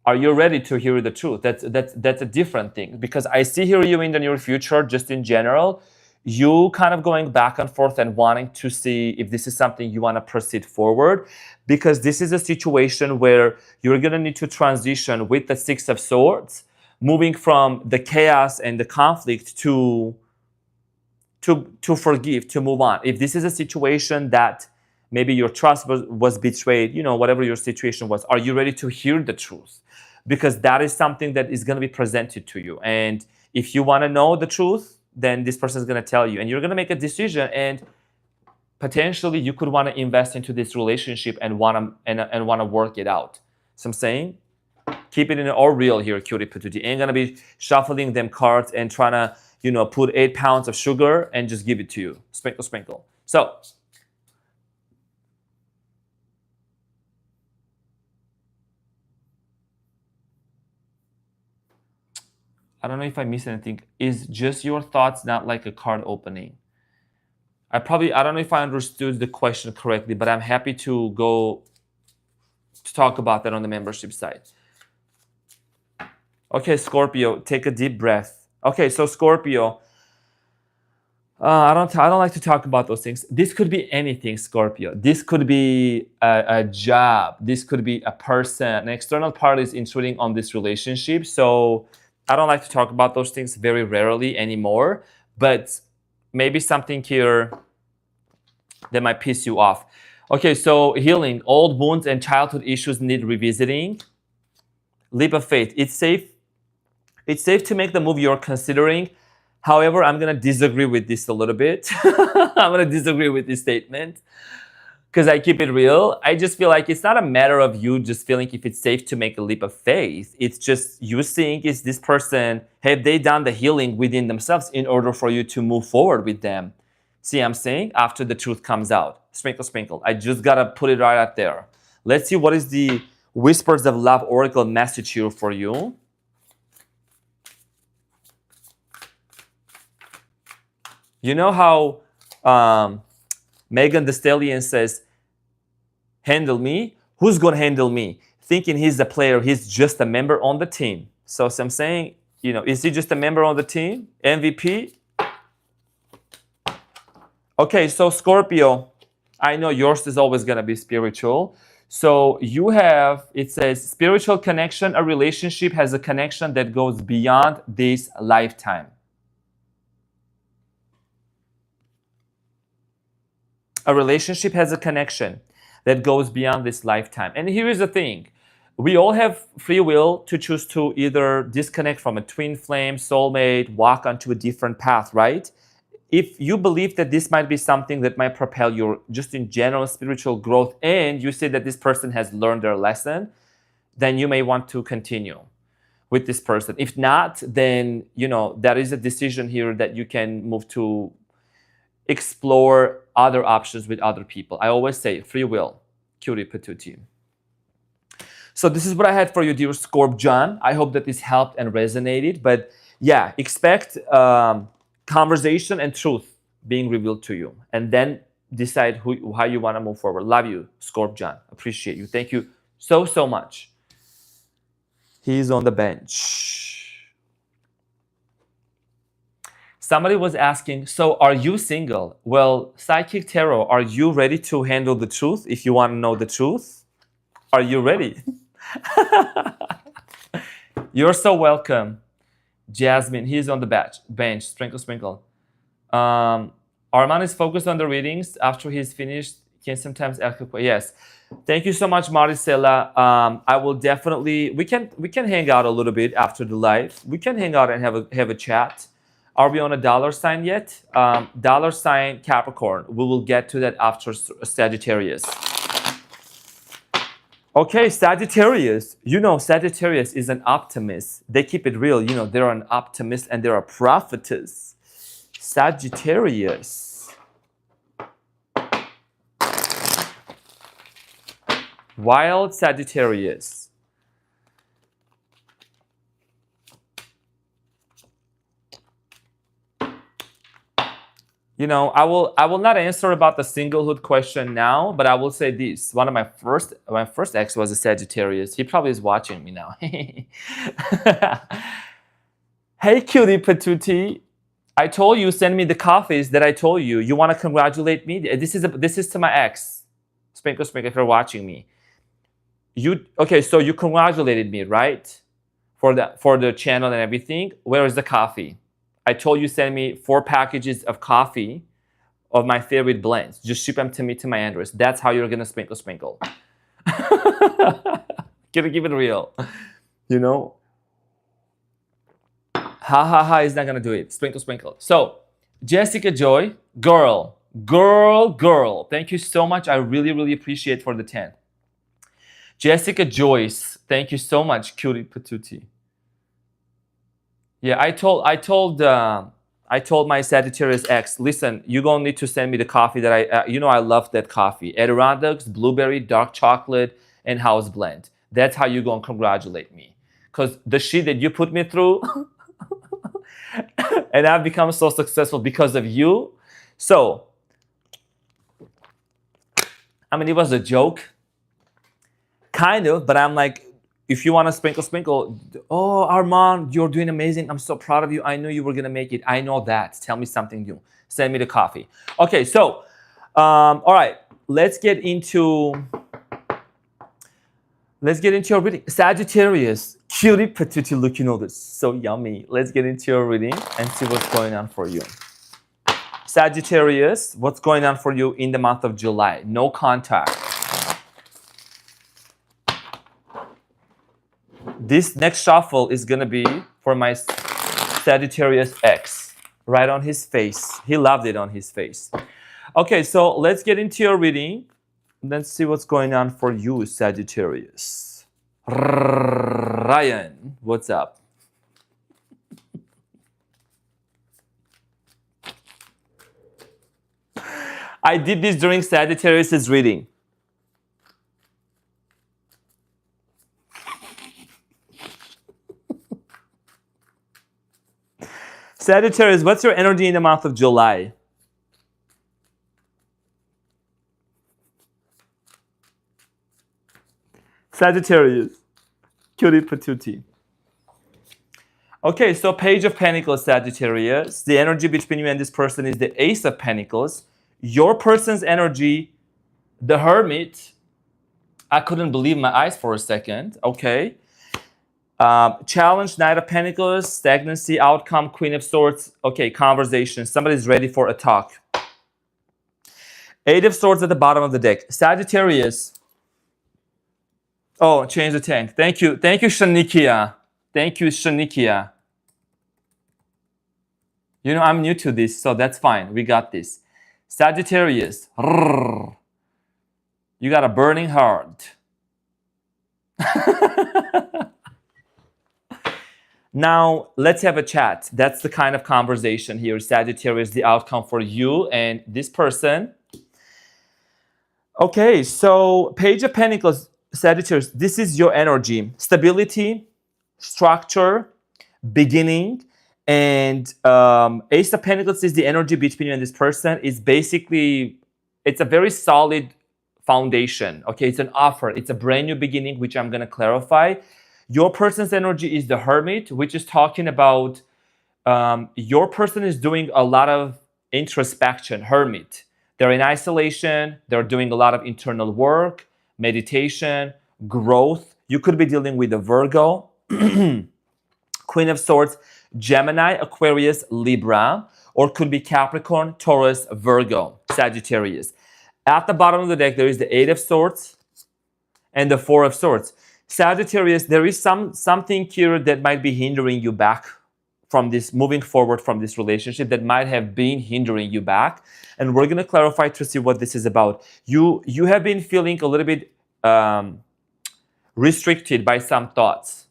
Are you ready to hear the truth? That's a different thing, because I see here you in the near future, just in general, you kind of going back and forth and wanting to see if this is something you want to proceed forward, because this is a situation where you're going to need to transition with the Six of Swords, moving from the chaos and the conflict to forgive, to move on. If this is a situation that maybe your trust was betrayed, you know, whatever your situation was, are you ready to hear the truth? Because that is something that is going to be presented to you. And if you want to know the truth, then this person is going to tell you, and you're going to make a decision, and potentially you could want to invest into this relationship and want to work it out. So I'm saying, keep it in all real here, cutie patootie. Ain't going to be shuffling them cards and trying to, you know, put 8 pounds of sugar and just give it to you. Sprinkle, sprinkle. So I don't know if I missed anything. Is just your thoughts not like a card opening? I don't know if I understood the question correctly, but I'm happy to go to talk about that on the membership site. Okay, Scorpio, take a deep breath. Okay, so Scorpio, I don't like to talk about those things. This could be anything, Scorpio. This could be a job. This could be a person. An external party is intruding on this relationship. So I don't like to talk about those things very rarely anymore. But maybe something here that might piss you off. Okay, so healing. Old wounds and childhood issues need revisiting. Leap of faith. It's safe to make the move you're considering. However, I'm going to disagree with this a little bit. I'm going to disagree with this statement because I keep it real. I just feel like it's not a matter of you just feeling if it's safe to make a leap of faith. It's just you seeing, is this person, have they done the healing within themselves in order for you to move forward with them? See, I'm saying after the truth comes out. Sprinkle, sprinkle. I just got to put it right out there. Let's see what is the Whispers of Love Oracle message here for you. You know how Megan Thee Stallion says, handle me? Who's going to handle me? Thinking he's a player, he's just a member on the team. So I'm saying, you know, is he just a member on the team? MVP? Okay, so Scorpio, I know yours is always going to be spiritual. So you have, it says, spiritual connection, a relationship has a connection that goes beyond this lifetime. A relationship has a connection that goes beyond this lifetime. And here is the thing. We all have free will to choose to either disconnect from a twin flame, soulmate, walk onto a different path, right? If you believe that this might be something that might propel your just in general spiritual growth, and you say that this person has learned their lesson, then you may want to continue with this person. If not, then, you know, there is a decision here that you can move to explore other options with other people. I always say free will, cutie patootie. So this is what I had for you, dear Scorpion. I hope that this helped and resonated. But yeah, expect conversation and truth being revealed to you, and then decide how you want to move forward. Love you, Scorpion. Appreciate you. Thank you so much. He's on the bench. Somebody was asking, so are you single? Well, Psychic Tarot, are you ready to handle the truth? If you want to know the truth, are you ready? You're so welcome. Jasmine, he's on the bench. Sprinkle, sprinkle. Arman is focused on the readings. After he's finished, can sometimes ask a question. Yes. Thank you so much, Maricela. I will definitely, we can hang out a little bit after the live. We can hang out and have a chat. Are we on a dollar sign yet? Dollar sign Capricorn. We will get to that after Sagittarius. Okay, Sagittarius. You know, Sagittarius is an optimist. They keep it real. You know, they're an optimist and they're a prophetess. Sagittarius. Wild Sagittarius. You know, I will not answer about the singlehood question now, but I will say this. One of my first ex was a Sagittarius. He probably is watching me now. Hey, cutie patootie. I told you, send me the coffees that I told you. You want to congratulate me? This is to my ex. Sprinkle, sprinkle, if you're watching me. Okay, so you congratulated me, right? For the channel and everything. Where is the coffee? I told you send me 4 packages of coffee of my favorite blends. Just ship them to me to my address. That's how you're gonna sprinkle, sprinkle. Gonna keep it real, you know. Ha ha ha is not gonna do it. Sprinkle, sprinkle. So Jessica Joy, girl. Thank you so much. I really appreciate for the 10. Jessica Joyce, thank you so much, cutie patootie. Yeah, I told my Sagittarius ex, listen, you're gonna need to send me the coffee that I love that coffee. Adirondacks, blueberry, dark chocolate, and house blend. That's how you're gonna congratulate me. Because the shit that you put me through, and I've become so successful because of you. So, I mean, it was a joke, kind of, but I'm like, if you want to sprinkle, oh, Arman, you're doing amazing. I'm so proud of you. I knew you were going to make it. I know that. Tell me something new. Send me the coffee. Okay, so, all right. Let's get into your reading. Sagittarius, cutie patootie looking all this. So yummy. Let's get into your reading and see what's going on for you. Sagittarius, what's going on for you in the month of July? No contact. This next shuffle is going to be for my Sagittarius ex. Right on his face. He loved it on his face. Okay, so let's get into your reading. Let's see what's going on for you, Sagittarius. Ryan, what's up? I did this during Sagittarius' reading. Sagittarius, what's your energy in the month of July? Sagittarius, cutie patootie. Okay, so Page of Pentacles, Sagittarius. The energy between you and this person is the Ace of Pentacles. Your person's energy, the Hermit. I couldn't believe my eyes for a second. Okay. Challenge, Knight of Pentacles, stagnancy, outcome, Queen of Swords. Okay, conversation. Somebody's ready for a talk. 8 of Swords at the bottom of the deck. Sagittarius. Oh, change the tank. Thank you. Thank you, Shanikia. Thank you, Shanikia. You know, I'm new to this, so that's fine. We got this. Sagittarius. You got a burning heart. Now, let's have a chat. That's the kind of conversation here. Sagittarius, the outcome for you and this person. Okay, so Page of Pentacles, Sagittarius, this is your energy. Stability, structure, beginning, and Ace of Pentacles is the energy between you and this person. It's basically, it's a very solid foundation. Okay, it's an offer. It's a brand new beginning, which I'm going to clarify. Your person's energy is the Hermit, which is talking about your person is doing a lot of introspection, hermit. They're in isolation. They're doing a lot of internal work, meditation, growth. You could be dealing with a Virgo, Queen of Swords, Gemini, Aquarius, Libra, or could be Capricorn, Taurus, Virgo, Sagittarius. At the bottom of the deck, there is the Eight of Swords and the Four of Swords. Sagittarius, there is something here that might be hindering you back from this, moving forward from this relationship, that might have been hindering you back. And we're going to clarify to see what this is about. You have been feeling a little bit restricted by some thoughts.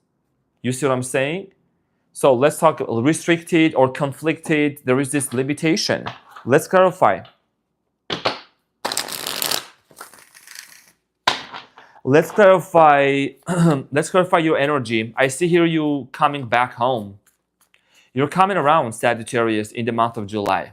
You see what I'm saying? So let's talk restricted or conflicted. There is this limitation. Let's clarify. Let's clarify. Let's clarify your energy. I see here you coming back home. You're coming around, Sagittarius, in the month of July.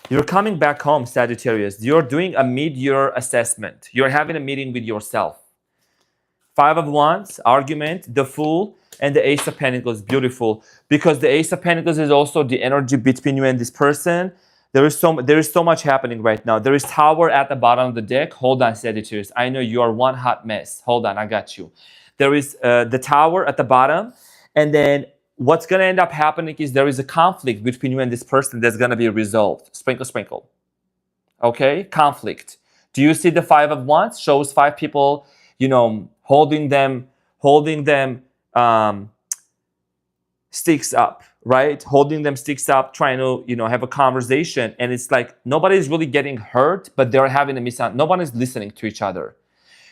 You're coming back home, Sagittarius. You're doing a mid-year assessment. You're having a meeting with yourself. Five of Wands, argument, the Fool, and the Ace of Pentacles. Beautiful. Because the Ace of Pentacles is also the energy between you and this person. There is so much happening right now. There is Tower at the bottom of the deck. Hold on, Sagittarius. I know you are one hot mess. Hold on, I got you. There is the Tower at the bottom. And then what's going to end up happening is there is a conflict between you and this person that's going to be resolved. Sprinkle, sprinkle. Okay? Conflict. Do you see the Five of Wands? Shows five people, you know, holding them sticks up, right? Holding them sticks up, trying to, you know, have a conversation. And it's like nobody's really getting hurt, but they're having a misunderstanding. Nobody's listening to each other.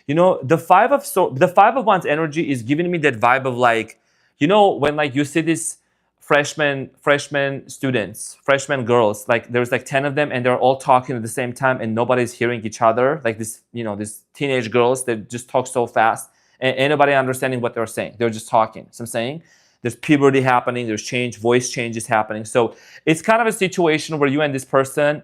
You know, the Five of Wands energy is giving me that vibe of like, you know, when like you see these freshman students, freshman girls, like there's like 10 of them and they're all talking at the same time and nobody's hearing each other. Like this, you know, these teenage girls that just talk so fast and ain't nobody understanding what they're saying. They're just talking. So I'm saying there's puberty happening, there's change, voice changes happening. So it's kind of a situation where you and this person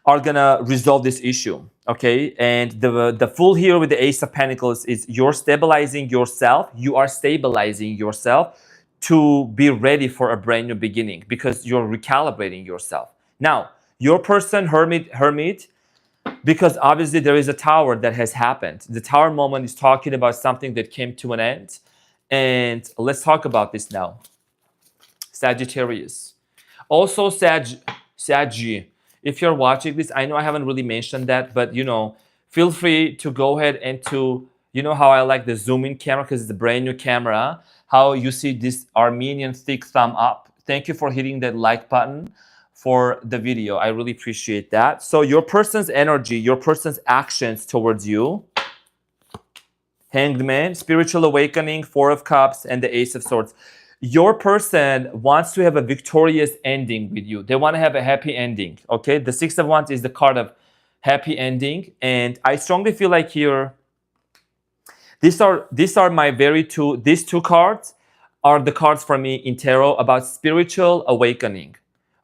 are gonna resolve this issue, okay? And the Fool here with the Ace of Pentacles is you're stabilizing yourself. You are stabilizing yourself to be ready for a brand new beginning because you're recalibrating yourself. Now, your person, Hermit, because obviously there is a Tower that has happened. The Tower moment is talking about something that came to an end. And let's talk about this now. Sagittarius. Also, Sagi. If you're watching this, I know I haven't really mentioned that, but you know, feel free to go ahead and to, you know how I like the zoom in camera because it's a brand new camera, how you see this Armenian thick thumb up. Thank you for hitting that like button for the video. I really appreciate that. So your person's energy, your person's actions towards you, Hanged Man, spiritual awakening, Four of Cups, and the Ace of Swords. Your person wants to have a victorious ending with you. They want to have a happy ending, okay? The Six of Wands is the card of happy ending. And I strongly feel like here, these are my these two cards are the cards for me in tarot about spiritual awakening,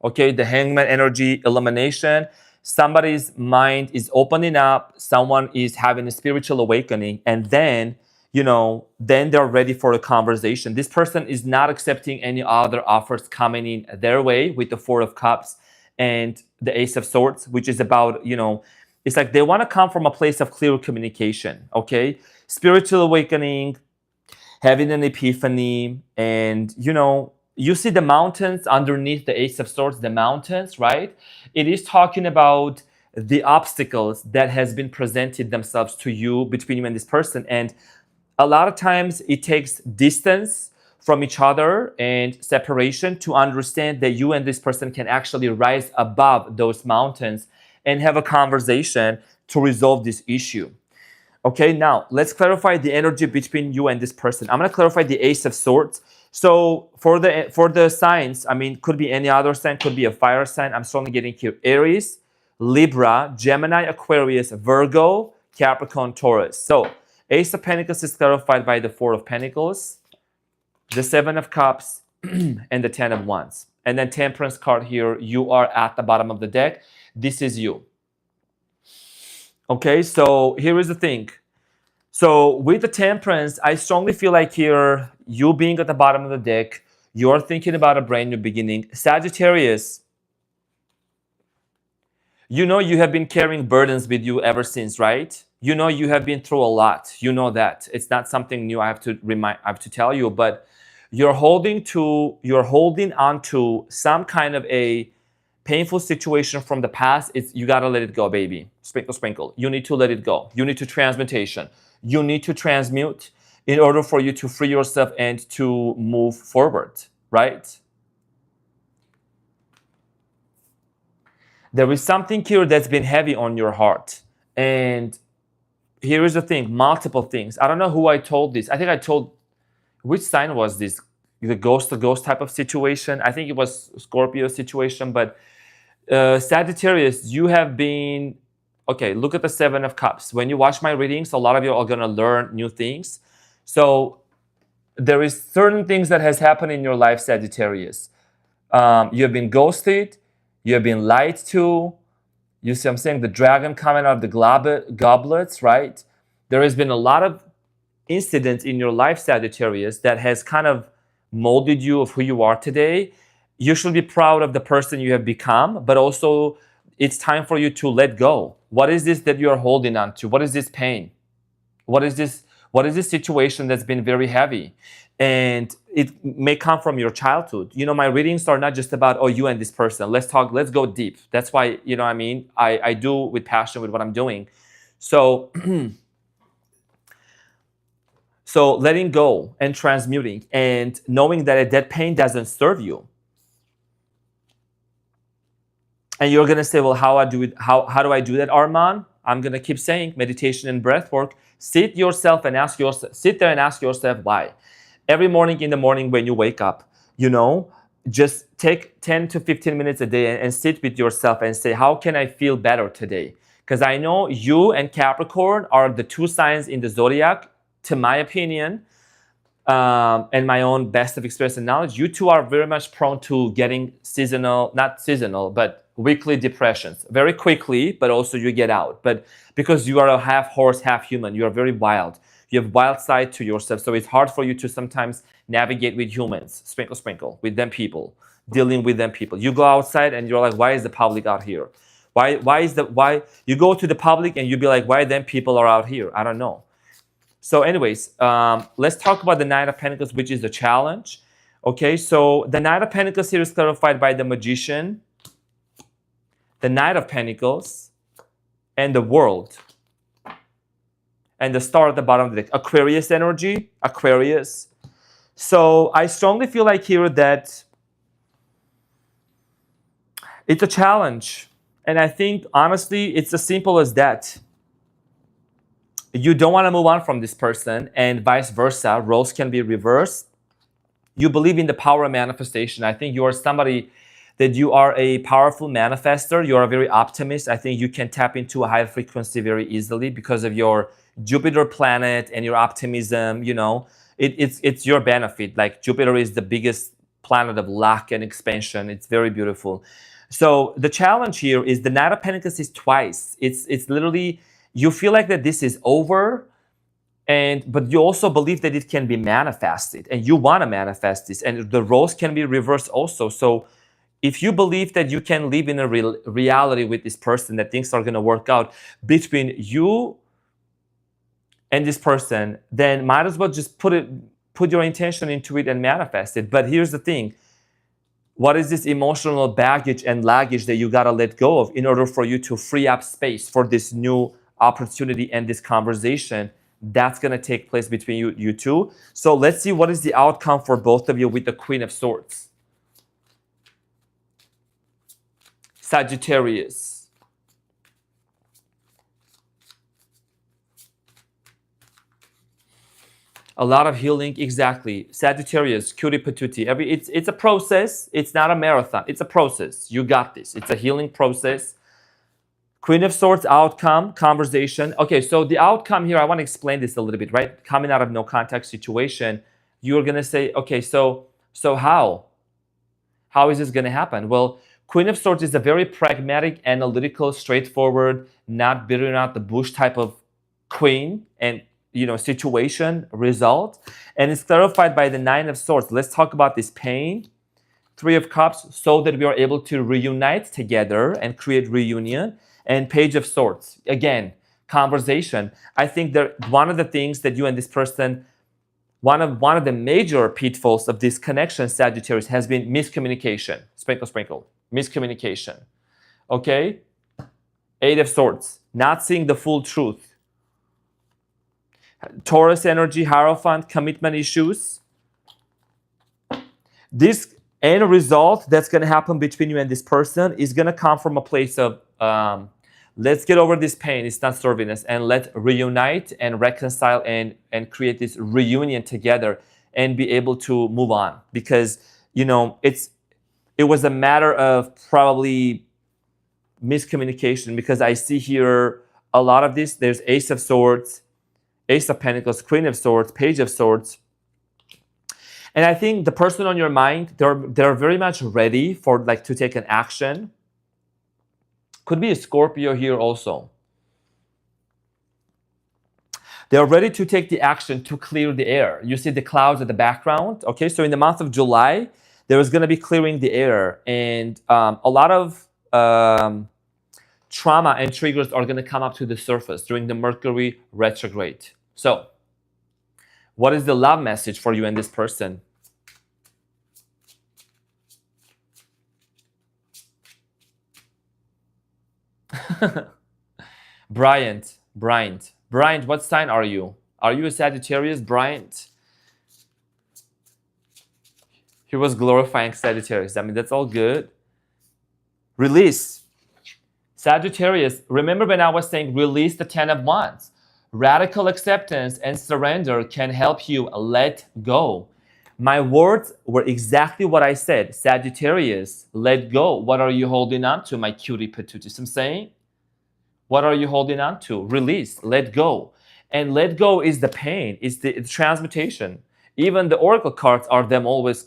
okay? The Hangman energy, elimination. Somebody's mind is opening up. Someone is having a spiritual awakening. And then, you know, then they're ready for a conversation. This person is not accepting any other offers coming in their way with the Four of Cups and the Ace of Swords, which is about, you know, it's like they want to come from a place of clear communication, okay? Spiritual awakening, having an epiphany, and, you know, you see the mountains underneath the Ace of Swords, the mountains, right? It is talking about the obstacles that has been presented themselves to you between you and this person. And a lot of times it takes distance from each other and separation to understand that you and this person can actually rise above those mountains and have a conversation to resolve this issue. Okay, now let's clarify the energy between you and this person. I'm going to clarify the Ace of Swords. So for the signs, I mean, could be any other sign, could be a fire sign. I'm strongly getting here Aries, Libra, Gemini, Aquarius, Virgo, Capricorn, Taurus. So Ace of Pentacles is clarified by the Four of Pentacles, the Seven of Cups, and the Ten of Wands. And then Temperance card here, you are at the bottom of the deck. This is you. Okay, so here is the thing. So with the Temperance, I strongly feel like here, you being at the bottom of the deck, you're thinking about a brand new beginning. Sagittarius, you know you have been carrying burdens with you ever since, right? You know you have been through a lot. You know that. It's not something new I have to tell you, but you're holding on to some kind of a painful situation from the past. You got to let it go, baby. Sprinkle, sprinkle. You need to let it go. You need to transmutation. You need to transmute in order for you to free yourself and to move forward, right? There is something here that's been heavy on your heart. And here is the thing, multiple things. I don't know who I told this. I think I told, which sign was this? The ghost to ghost type of situation. I think it was Scorpio situation, but Sagittarius, you have been, okay, look at the Seven of Cups. When you watch my readings, a lot of you are going to learn new things. So there is certain things that has happened in your life, Sagittarius. You have been ghosted. You have been lied to. You see, I'm saying the dragon coming out of the goblets, right? There has been a lot of incidents in your life, Sagittarius, that has kind of molded you of who you are today. You should be proud of the person you have become, but also it's time for you to let go. What is this that you are holding on to? What is this pain? What is this situation that's been very heavy? And it may come from your childhood. You know, my readings are not just about, oh, you and this person. Let's talk, let's go deep. That's why, you know what I mean? I do with passion with what I'm doing. So, so letting go and transmuting and knowing that pain doesn't serve you. And you're going to say, well, how do I do that, Arman? I'm going to keep saying meditation and breath work. Sit there and ask yourself why. Every morning in the morning when you wake up, you know, just take 10 to 15 minutes a day and sit with yourself and say, how can I feel better today? Because I know you and Capricorn are the two signs in the zodiac, to my opinion, and my own best of experience and knowledge. You two are very much prone to getting not seasonal, but weekly depressions very quickly, but also you get out. But because you are a half horse, half human, you are very wild. You have wild side to yourself. So it's hard for you to sometimes navigate with humans, sprinkle, sprinkle, with them people, dealing with them people. You go outside and you're like, why is the public out here? Why you go to the public and you be like, why them people are out here? I don't know. So anyways, let's talk about the Knight of Pentacles, which is the challenge. Okay, so the Knight of Pentacles here is clarified by the Magician, the Knight of Pentacles, and the World. And the star at the bottom of the deck, Aquarius energy, Aquarius. So I strongly feel like here that it's a challenge. And I think, honestly, it's as simple as that. You don't want to move on from this person, and vice versa. Roles can be reversed. You believe in the power of manifestation. I think you are somebody that you are a powerful manifester. You are a very optimist. I think you can tap into a higher frequency very easily because of your Jupiter planet and your optimism. You know, it's your benefit. Like Jupiter is the biggest planet of luck and expansion. It's very beautiful. So the challenge here is the Knight of Pentacles is twice. It's literally, you feel like that this is over, but you also believe that it can be manifested, and you want to manifest this, and the roles can be reversed also. So if you believe that you can live in a reality with this person, that things are going to work out between you and this person, then might as well just put your intention into it and manifest it. But here's the thing. What is this emotional baggage and luggage that you got to let go of in order for you to free up space for this new opportunity and this conversation that's going to take place between you two? So let's see what is the outcome for both of you with the Queen of Swords. Sagittarius. A lot of healing, exactly. Sagittarius, cutie patootie. It's a process. It's not a marathon. It's a process. You got this. It's a healing process. Queen of Swords, outcome, conversation. Okay, so the outcome here, I want to explain this a little bit, right? Coming out of no contact situation, you're going to say, okay, so how? How is this going to happen? Well, Queen of Swords is a very pragmatic, analytical, straightforward, not beating out the bush type of queen and situation, result. And it's clarified by the Nine of Swords. Let's talk about this pain. Three of Cups, so that we are able to reunite together and create reunion. And Page of Swords, again, conversation. I think that one of the things that you and this person, one of the major pitfalls of this connection, Sagittarius, has been miscommunication. Sprinkle, sprinkle. Miscommunication. Okay? Eight of Swords, not seeing the full truth. Taurus energy, Hierophant, commitment issues. This end result that's going to happen between you and this person is going to come from a place of let's get over this pain, it's not serving us, and let's reunite and reconcile and create this reunion together and be able to move on. Because it was a matter of probably miscommunication, because I see here a lot of this. There's Ace of Swords, Ace of Pentacles, Queen of Swords, Page of Swords. And I think the person on your mind, they're very much ready for to take an action. Could be a Scorpio here also. They're ready to take the action to clear the air. You see the clouds at the background. Okay, so in the month of July, there is going to be clearing the air, and a lot of trauma and triggers are going to come up to the surface during the Mercury retrograde. So, what is the love message for you and this person? Bryant, what sign are you? Are you a Sagittarius, Bryant? He was glorifying Sagittarius. I mean, that's all good. Release. Sagittarius, remember when I was saying release the 10 of Wands? Radical acceptance and surrender can help you let go. My words were exactly what I said. Sagittarius, let go. What are you holding on to, my cutie patooties? I'm saying, what are you holding on to? Release, let go. And let go is the pain, it's the transmutation. Even the oracle cards are them always,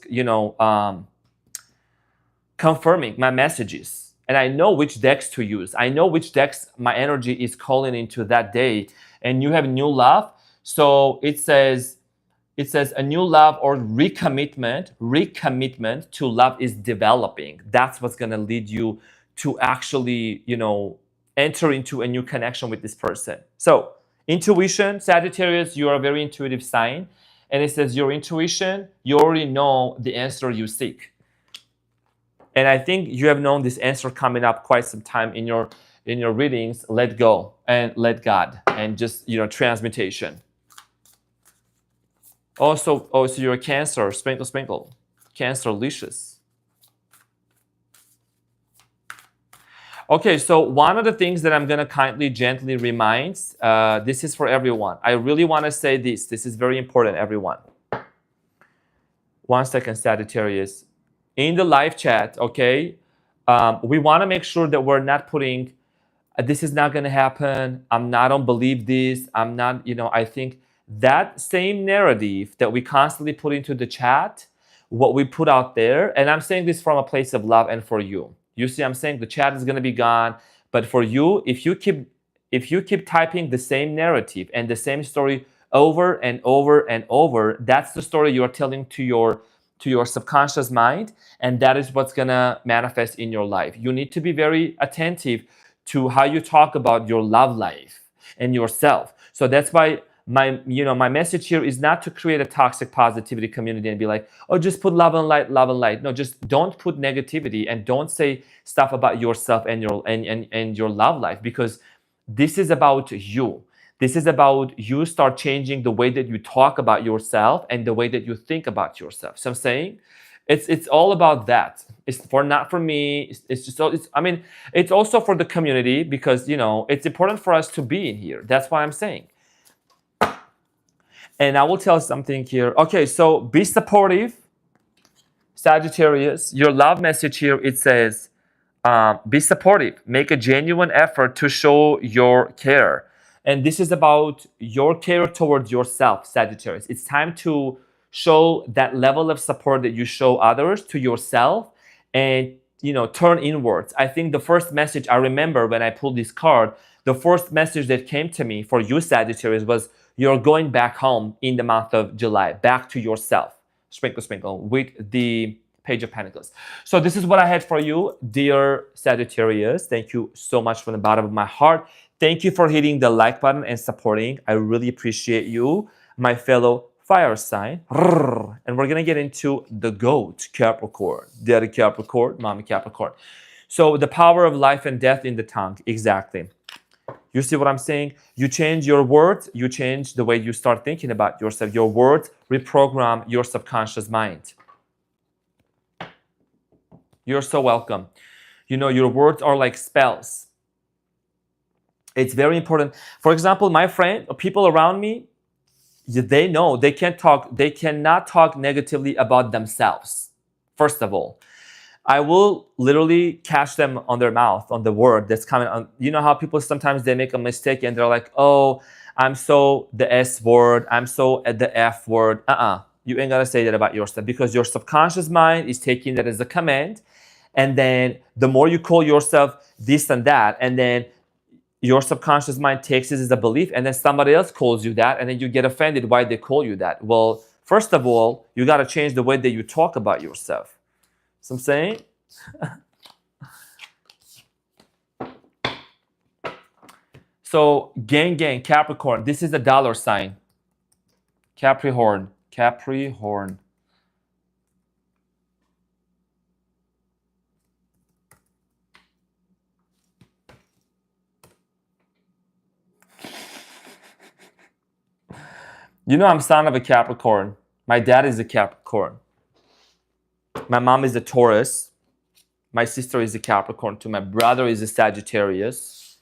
confirming my messages. And I know which decks to use. I know which decks my energy is calling into that day. And you have new love. So it says a new love or recommitment to love is developing. That's what's going to lead you to actually, enter into a new connection with this person. So intuition, Sagittarius, you are a very intuitive sign. And it says your intuition, you already know the answer you seek. And I think you have known this answer coming up quite some time in your readings. Let go and let God, and just transmutation. Also, so you're a Cancer, sprinkle, sprinkle. Cancer, licious. Okay, so one of the things that I'm going to kindly, gently remind, this is for everyone. I really want to say this. This is very important, everyone. 1 second, Sagittarius. In the live chat, okay, we want to make sure that we're not putting, this is not going to happen. I don't believe this. I'm not, I think that same narrative that we constantly put into the chat, what we put out there, and I'm saying this from a place of love and for you. You see, I'm saying the chat is going to be gone, but for you, if you keep typing the same narrative and the same story over and over and over, that's the story you are telling to your subconscious mind, and that is what's going to manifest in your life. You need to be very attentive to how you talk about your love life and yourself. So that's why my message here is not to create a toxic positivity community and be like, oh, just put love and light, love and light. No, just don't put negativity and don't say stuff about yourself and your love life, because this is about you. This is about you start changing the way that you talk about yourself and the way that you think about yourself. So I'm saying it's all about that. It's not for me. It's also for the community, because it's important for us to be in here. That's why I'm saying. And I will tell something here. Okay, so be supportive, Sagittarius. Your love message here, it says, be supportive. Make a genuine effort to show your care. And this is about your care towards yourself, Sagittarius. It's time to show that level of support that you show others to yourself. And turn inwards. I think the first message I remember when I pulled this card, the first message that came to me for you, Sagittarius, was you're going back home in the month of July, back to yourself. Sprinkle, sprinkle, with the Page of Pentacles. So this is what I had for you, dear Sagittarius. Thank you so much from the bottom of my heart. Thank you for hitting the like button and supporting. I really appreciate you, my fellow fire sign. And we're going to get into the goat, Capricorn. Daddy Capricorn, mommy Capricorn. So the power of life and death in the tongue. Exactly. You see what I'm saying? You change your words, you change the way you start thinking about yourself. Your words reprogram your subconscious mind. You're so welcome. Your words are like spells. It's very important. For example, my friend, people around me, they know they cannot talk negatively about themselves. First of all, I will literally catch them on their mouth, on the word that's coming on. You know how people sometimes they make a mistake and they're like, oh, I'm so the S word, I'm so at the F word. You ain't gotta say that about yourself, because your subconscious mind is taking that as a command. And then the more you call yourself this and that, and then your subconscious mind takes it as a belief, and then somebody else calls you that, and then you get offended why they call you that. Well, first of all, you got to change the way that you talk about yourself. So I'm saying? So, gang, Capricorn. This is a dollar sign. Capricorn. I'm son of a Capricorn. My dad is a Capricorn. My mom is a Taurus. My sister is a Capricorn too. My brother is a Sagittarius.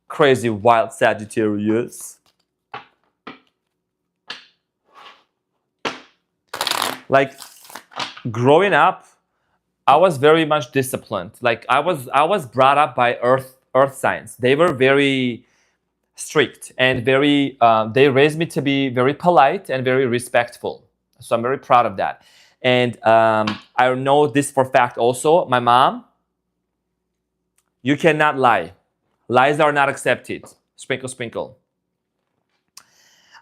Crazy, wild Sagittarius. Like, growing up, I was very much disciplined. Like, I was brought up by earth signs. They were very strict and very they raised me to be very polite and very respectful, so I'm very proud of that. And I know this for fact also. My mom, you cannot lie. Lies are not accepted. Sprinkle, sprinkle.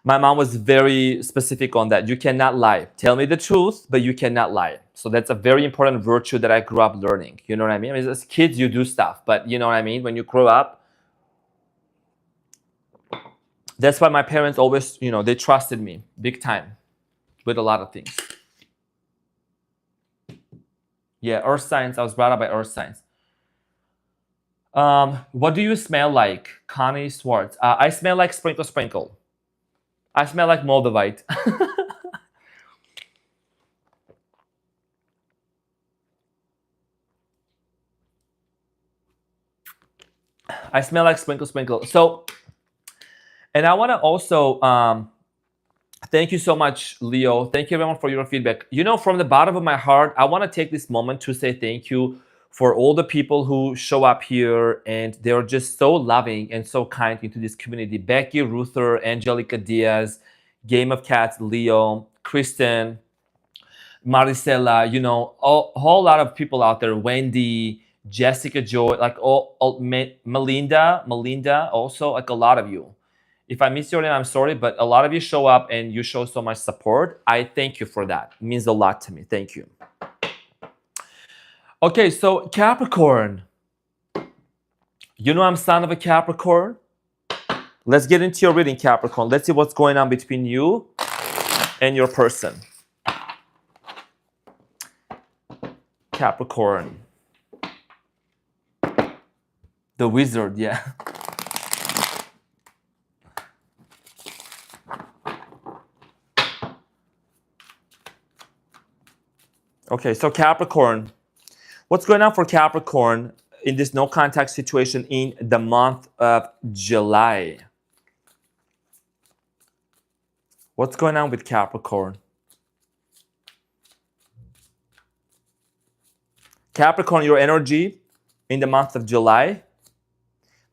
My mom was very specific on that. You cannot lie. Tell me the truth, but you cannot lie. So that's a very important virtue that I grew up learning. You know what I mean? As kids you do stuff, but you know what I mean, when you grow up. That's why my parents always, they trusted me big time with a lot of things. Yeah, earth signs. I was brought up by earth signs. What do you smell like? Connie Swartz. I smell like sprinkle, sprinkle. I smell like Moldavite. I smell like sprinkle, sprinkle. So, and I want to also thank you so much, Leo. Thank you everyone for your feedback. From the bottom of my heart, I want to take this moment to say thank you for all the people who show up here, and they're just so loving and so kind into this community. Becky, Ruther, Angelica Diaz, Game of Cats, Leo, Kristen, Maricela, a whole lot of people out there. Wendy, Jessica Joy, like Melinda, also, like a lot of you. If I miss your name, I'm sorry, but a lot of you show up and you show so much support. I thank you for that. It means a lot to me. Thank you. Okay, so Capricorn. I'm son of a Capricorn. Let's get into your reading, Capricorn. Let's see what's going on between you and your person. Capricorn. The wizard, yeah. Okay, so Capricorn. What's going on for Capricorn in this no contact situation in the month of July? What's going on with Capricorn? Capricorn, your energy in the month of July.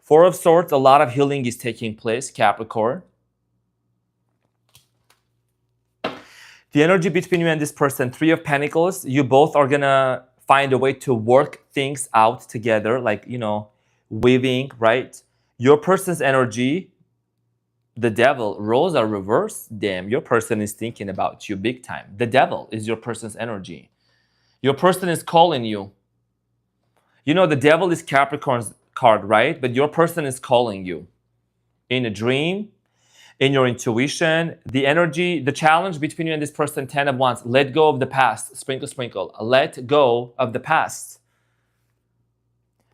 Four of Swords, a lot of healing is taking place, Capricorn. The energy between you and this person, Three of Pentacles, you both are gonna find a way to work things out together, like, you know, weaving, right? Your person's energy, the devil, roles are reversed. Damn, your person is thinking about you big time. The devil is your person's energy. Your person is calling you. You know, the devil is Capricorn's card, right? But your person is calling you in a dream, in your intuition. The energy, the challenge between you and this person, 10 of Wands, let go of the past. Sprinkle, sprinkle. Let go of the past.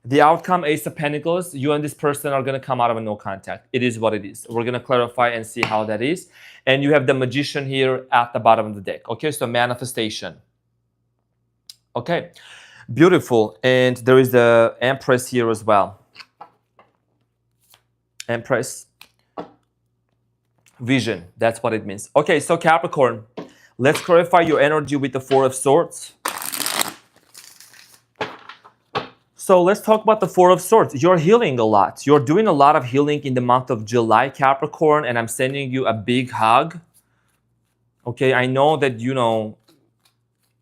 The outcome, Ace of Pentacles, you and this person are going to come out of a no contact. It is what it is. We're going to clarify and see how that is. And you have the Magician here at the bottom of the deck. Okay, so manifestation. Okay, beautiful. And there is the Empress here as well. Empress. Vision, that's what it means. Okay, so Capricorn, let's clarify your energy with the Four of Swords. So let's talk about the Four of Swords. You're healing a lot. You're doing a lot of healing in the month of July, Capricorn, and I'm sending you a big hug. Okay, I know that, you know,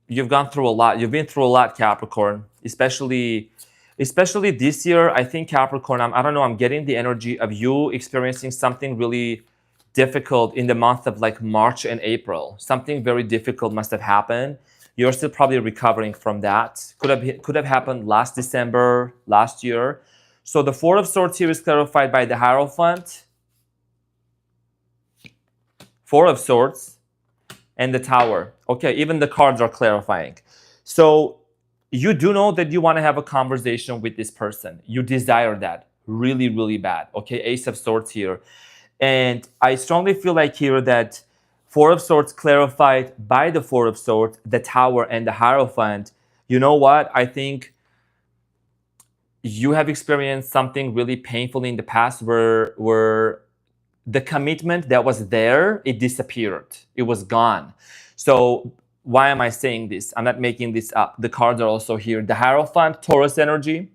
you've gone through a lot. You've been through a lot, Capricorn, especially this year. I think, Capricorn, I don't know, I'm getting the energy of you experiencing something really difficult in the month of like March and April. Something very difficult must have happened. You're still probably recovering from that. Could have happened last December, last year. So the Four of Swords here is clarified by the Hierophant, Four of Swords, and the Tower. Okay, even the cards are clarifying. So you do know that you want to have a conversation with this person. You desire that really, really bad. Okay, Ace of Swords here. And I strongly feel like here that Four of Swords clarified by the Four of Swords, the Tower, and the Hierophant. You know what? I think you have experienced something really painful in the past where the commitment that was there, it disappeared. It was gone. So why am I saying this? I'm not making this up. The cards are also here. The Hierophant, Taurus energy,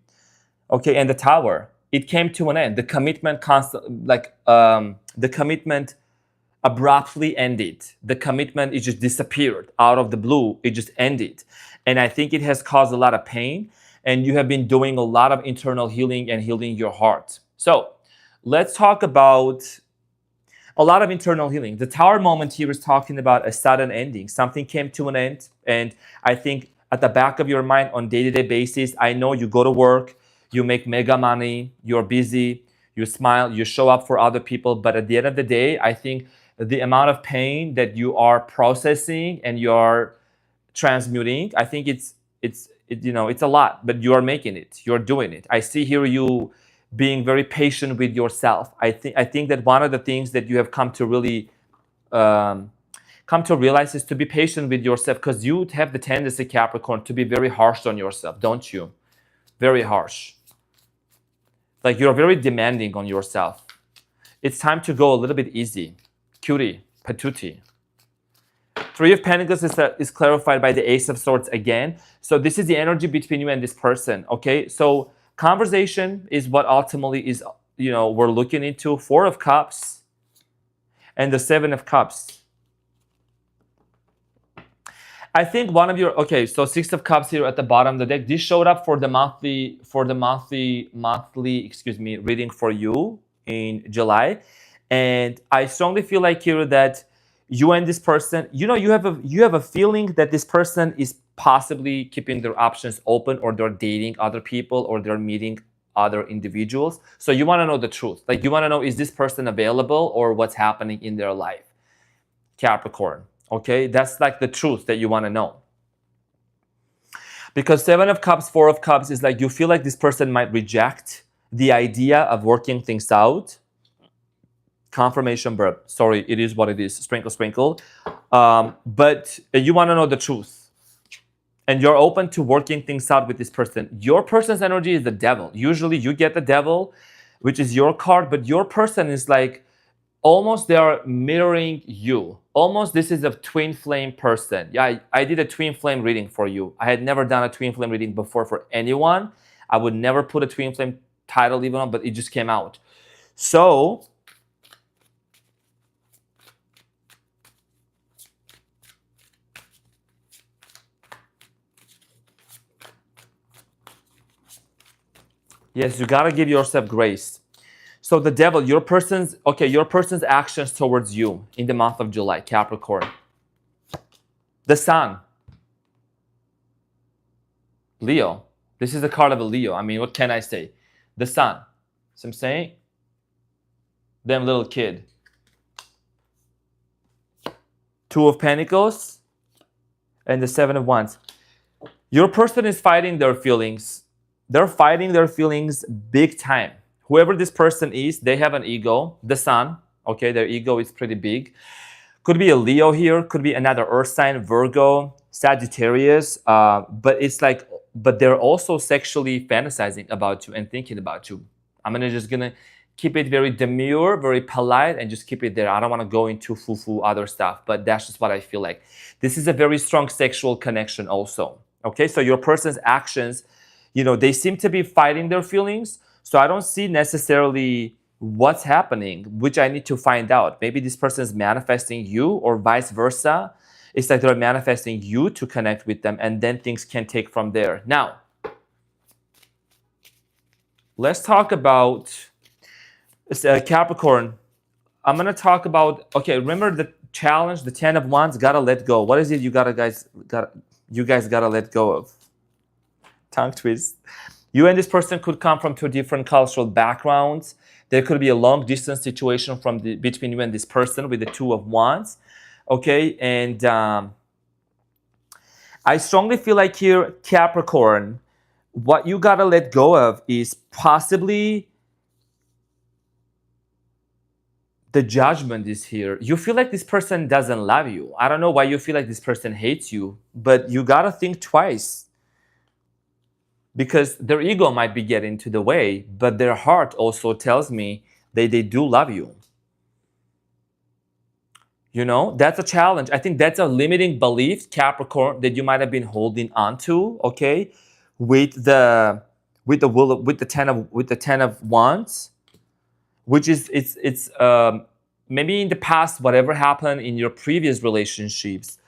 okay, and the Tower. It came to an end. The commitment the commitment abruptly ended. The commitment, it just disappeared out of the blue. It just ended. And I think it has caused a lot of pain. And you have been doing a lot of internal healing and healing your heart. So let's talk about a lot of internal healing. The Tower moment here is talking about a sudden ending. Something came to an end. And I think at the back of your mind on day-to-day basis, I know you go to work, you make mega money, you're busy, you smile, you show up for other people. But at the end of the day, I think the amount of pain that you are processing and you're transmuting, I think it's a lot, but you are making it. You're doing it. I see here you being very patient with yourself. I think that one of the things that you have come to really come to realize is to be patient with yourself, because you have the tendency, Capricorn, to be very harsh on yourself, don't you? Very harsh. Like you're very demanding on yourself. It's time to go a little bit easy. Cutie, patootie. Three of Pentacles is clarified by the Ace of Swords again. So this is the energy between you and this person, okay? So conversation is what ultimately is, we're looking into. Four of Cups and the Seven of Cups. I think one of your, okay, so Six of Cups here at the bottom of the deck. This showed up for the monthly reading for you in July. And I strongly feel like here that you and this person, you have a feeling that this person is possibly keeping their options open, or they're dating other people, or they're meeting other individuals. So you want to know the truth. Like you want to know, is this person available, or what's happening in their life? Capricorn, okay? That's like the truth that you want to know. Because Seven of Cups, Four of Cups is like you feel like this person might reject the idea of working things out. Confirmation verb. Sorry, it is what it is. Sprinkle, sprinkle. But you want to know the truth. And you're open to working things out with this person. Your person's energy is the devil. Usually you get the devil, which is your card, but your person is like, almost they are mirroring you. Almost this is a twin flame person. Yeah, I did a twin flame reading for you. I had never done a twin flame reading before for anyone. I would never put a twin flame title even on, but it just came out. So Yes, you gotta give yourself grace. So the devil, your person's actions towards you in the month of July, Capricorn. The sun, Leo. This is the card of a Leo. I mean, what can I say? The sun. So I'm saying, them little kid. Two of Pentacles and the Seven of Wands. Your person is fighting their feelings. They're fighting their feelings big time. Whoever this person is, they have an ego. The sun, okay, their ego is pretty big. Could be a Leo here, could be another earth sign, Virgo, Sagittarius, but they're also sexually fantasizing about you and thinking about you. I'm gonna keep it very demure, very polite, and just keep it there. I don't want to go into foo-foo other stuff, but that's just what I feel like. This is a very strong sexual connection also. Okay, so your person's actions, they seem to be fighting their feelings. So I don't see necessarily what's happening, which I need to find out. Maybe this person is manifesting you or vice versa. It's like they're manifesting you to connect with them, and then things can take from there. Now, let's talk about Capricorn. I'm going to talk about, okay, remember the challenge, the 10 of Wands, gotta let go. What is it you guys gotta let go of? Tongue twist. You and this person could come from two different cultural backgrounds. There could be a long distance situation between you and this person with the Two of Wands. Okay, and I strongly feel like here, Capricorn, what you gotta let go of is possibly the judgment is here. You feel like this person doesn't love you. I don't know why you feel like this person hates you, but you gotta think twice. Because their ego might be getting to the way, but their heart also tells me they do love you. That's a challenge. I think that's a limiting belief, Capricorn, that you might have been holding on to, okay, with the 10 of Wands, which is it's maybe in the past, whatever happened in your previous relationships,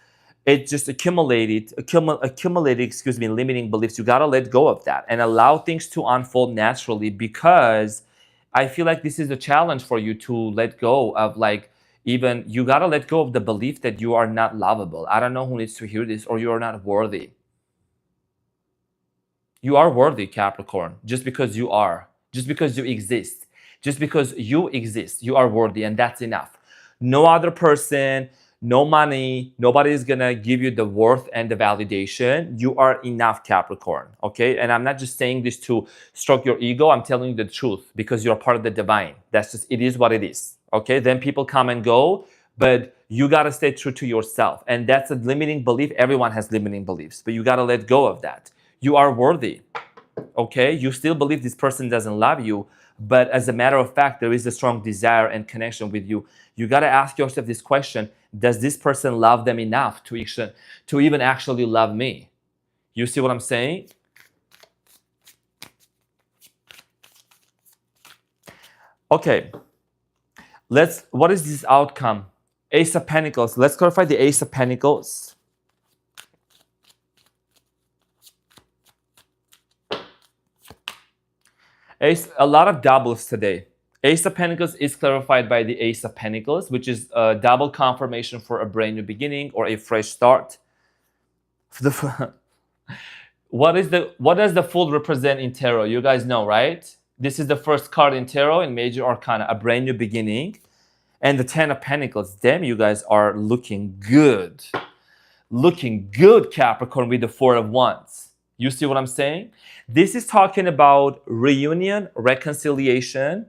it just accumulated, limiting beliefs. You gotta let go of that and allow things to unfold naturally, because I feel like this is a challenge for you to let go of, you gotta let go of the belief that you are not lovable. I don't know who needs to hear this, or you are not worthy. You are worthy, Capricorn, just because you are, just because you exist. Just because you exist, you are worthy, and that's enough. No other person, no money, nobody is gonna give you the worth and the validation. You are enough, Capricorn, okay? And I'm not just saying this to stroke your ego, I'm telling you the truth, because you're part of the divine. That's just, it is what it is, okay? Then people come and go, but you gotta stay true to yourself. And that's a limiting belief. Everyone has limiting beliefs, but you gotta let go of that. You are worthy, okay? You still believe this person doesn't love you, but as a matter of fact, there is a strong desire and connection with you. You got to ask yourself this question: does this person love them enough to even actually love me? You see what I'm saying? Okay, what is this outcome? Ace of Pentacles. Let's clarify the Ace of Pentacles. A lot of doubles today. Ace of Pentacles is clarified by the Ace of Pentacles, which is a double confirmation for a brand new beginning or a fresh start. What does the Fool represent in tarot? You guys know, right? This is the first card in tarot in Major Arcana, a brand new beginning. And the 10 of Pentacles. Damn, you guys are looking good. Looking good, Capricorn, with the 4 of Wands. You see what I'm saying? This is talking about reunion, reconciliation,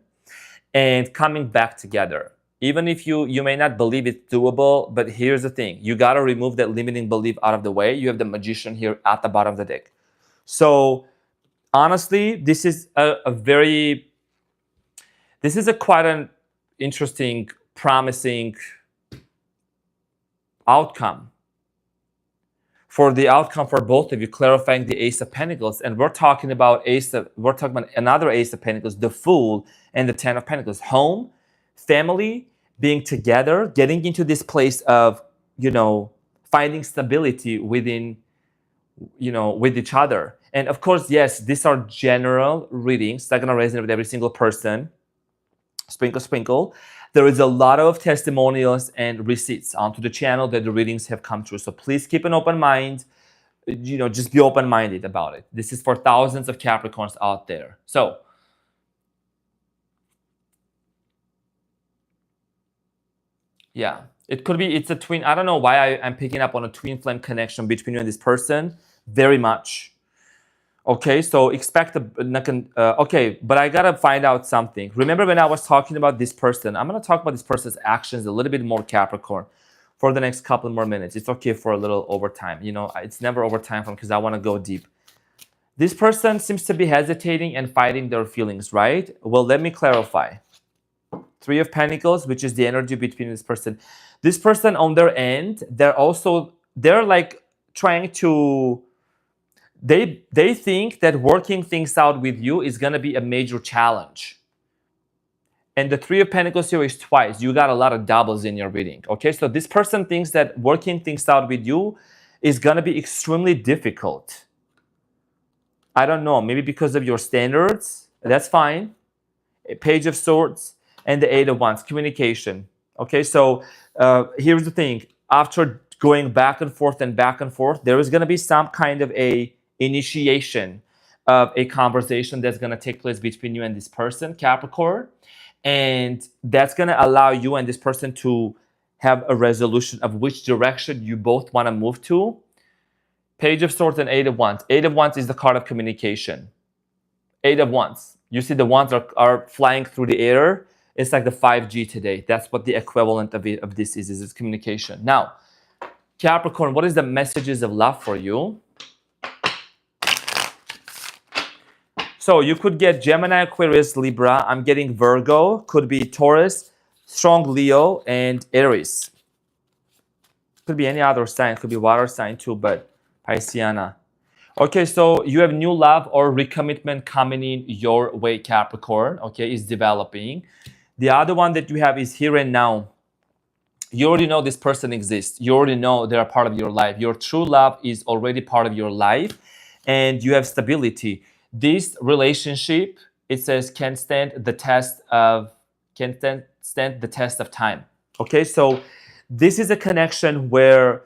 and coming back together. Even if you may not believe it's doable, but here's the thing. You got to remove that limiting belief out of the way. You have the Magician here at the bottom of the deck. So honestly, this is quite an interesting, promising outcome. For the outcome for both of you, clarifying the Ace of Pentacles, and we're talking about another Ace of Pentacles, the Fool, and the 10 of Pentacles. Home, family, being together, getting into this place of, finding stability within with each other. And of course, yes, these are general readings. They're going to resonate with every single person. Sprinkle, sprinkle. There is a lot of testimonials and receipts onto the channel that the readings have come through. So please keep an open mind. Just be open-minded about it. This is for thousands of Capricorns out there. So, yeah, it could be, it's a twin. I don't know why I'm picking up on a twin flame connection between you and this person. Very much. Okay, so expect okay, but I gotta find out something. Remember when I was talking about this person? I'm gonna talk about this person's actions a little bit more, Capricorn, for the next couple more minutes. It's okay for a little overtime. It's never overtime for me because I want to go deep. This person seems to be hesitating and fighting their feelings, right? Well, let me clarify. Three of Pentacles, which is the energy between this person. This person on their end, they're like trying to, they think that working things out with you is going to be a major challenge. And the Three of Pentacles here is twice. You got a lot of doubles in your reading. Okay, so this person thinks that working things out with you is going to be extremely difficult. I don't know, maybe because of your standards. That's fine. Page of Swords and the Eight of Wands, communication. Okay, so here's the thing. After going back and forth, there is going to be some kind of a initiation of a conversation that's going to take place between you and this person, Capricorn. And that's going to allow you and this person to have a resolution of which direction you both want to move to. Page of Swords and Eight of Wands. Eight of Wands is the card of communication. Eight of Wands. You see the wands are flying through the air. It's like the 5G today. That's what the equivalent of this is it's communication. Now, Capricorn, what is the messages of love for you? So you could get Gemini, Aquarius, Libra. I'm getting Virgo. Could be Taurus, strong Leo, and Aries. Could be any other sign. Could be water sign too, but Pisceana. Okay, so you have new love or recommitment coming in your way, Capricorn. Okay, is developing. The other one that you have is here and now. You already know this person exists. You already know they're a part of your life. Your true love is already part of your life, and you have stability. This relationship, it says, can stand the test of time. Okay, so this is a connection where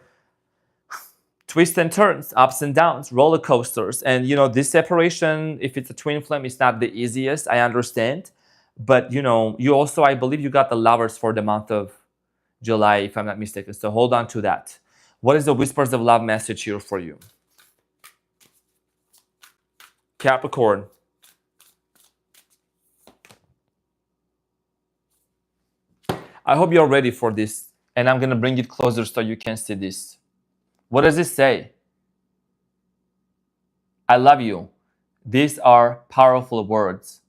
twists and turns, ups and downs, roller coasters, and this separation, if it's a twin flame, it's not the easiest. I understand, but you also, I believe, you got the Lovers for the month of July, if I'm not mistaken. So hold on to that. What is the Whispers of Love message here for you, Capricorn? I hope you're ready for this, and I'm gonna bring it closer so you can see this. What does it say? I love you. These are powerful words.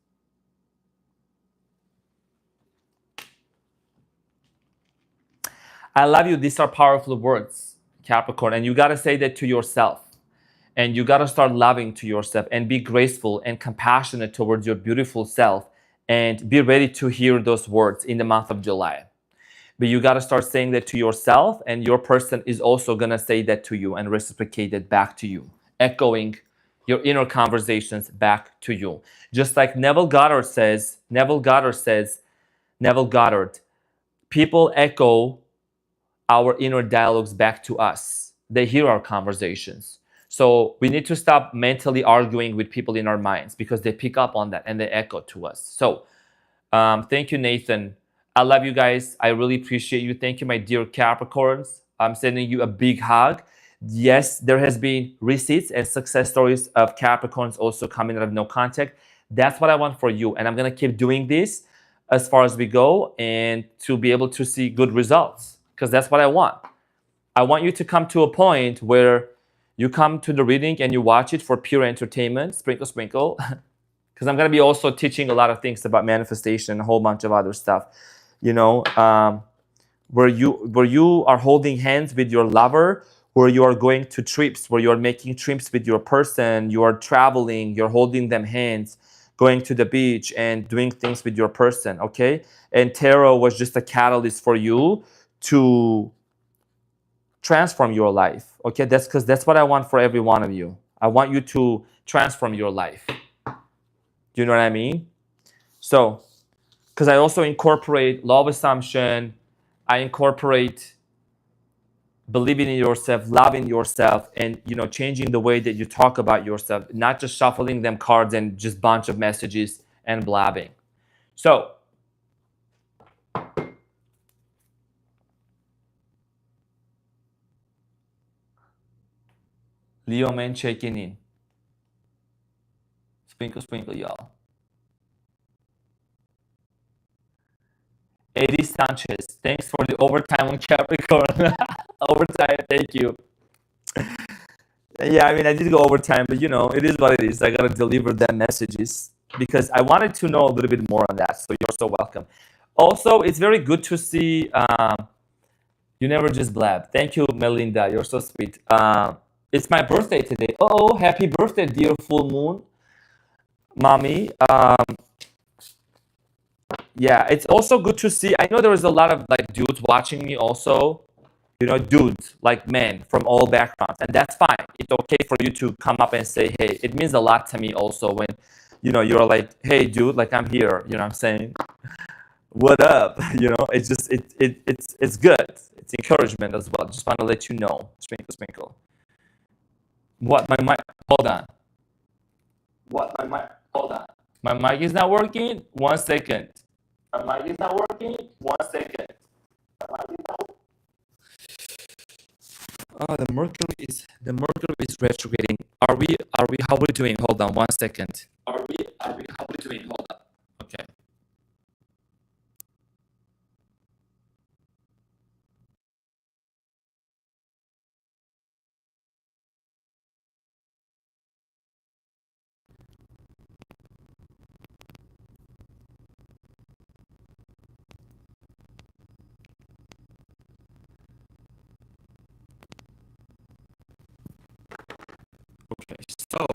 I love you. These are powerful words, Capricorn. And you got to say that to yourself. And you got to start loving to yourself and be graceful and compassionate towards your beautiful self. And be ready to hear those words in the month of July. But you got to start saying that to yourself, and your person is also going to say that to you and reciprocate it back to you, echoing your inner conversations back to you. Just like Neville Goddard says, people echo our inner dialogues back to us. They hear our conversations. So we need to stop mentally arguing with people in our minds, because they pick up on that and they echo to us. So thank you, Nathan. I love you guys. I really appreciate you. Thank you, my dear Capricorns. I'm sending you a big hug. Yes, there has been receipts and success stories of Capricorns also coming out of no contact. That's what I want for you. And I'm going to keep doing this as far as we go, and to be able to see good results, because that's what I want. I want you to come to a point where you come to the reading and you watch it for pure entertainment, sprinkle, sprinkle, because I'm going to be also teaching a lot of things about manifestation and a whole bunch of other stuff, where you are holding hands with your lover, where you are going to trips, where you are making trips with your person, you are traveling, you're holding them hands, going to the beach and doing things with your person, okay? And tarot was just a catalyst for you to transform your life. Okay, that's because that's what I want for every one of you. I want you to transform your life. Do you know what I mean? So, because I also incorporate law of assumption, I incorporate believing in yourself, loving yourself, and changing the way that you talk about yourself, not just shuffling them cards and just bunch of messages and blabbing. So, Leo man checking in. Sprinkle, sprinkle, y'all. Aries Sanchez, thanks for the overtime on Capricorn. Overtime, thank you. Yeah, I mean, I did go overtime, but it is what it is. I gotta deliver them messages because I wanted to know a little bit more on that. So you're so welcome. Also, it's very good to see. You never just blab. Thank you, Melinda. You're so sweet. It's my birthday today. Oh, happy birthday, dear full moon, mommy. Yeah, it's also good to see. I know there is a lot of dudes watching me also. Dudes, like men from all backgrounds, and that's fine. It's okay for you to come up and say, hey. It means a lot to me also when, you're like, hey, dude, like I'm here. You know what I'm saying? What up? It's just it's good. It's encouragement as well. Just want to let you know. Sprinkle, sprinkle. What my mic? Hold on. What my mic? Hold on. My mic is not working. 1 second. My mic is not working. 1 second. My mic is not working. Oh, the Mercury is retrograding. Are we how are we doing? Hold on 1 second. Are we how are we doing? Hold on. Okay. Okay. So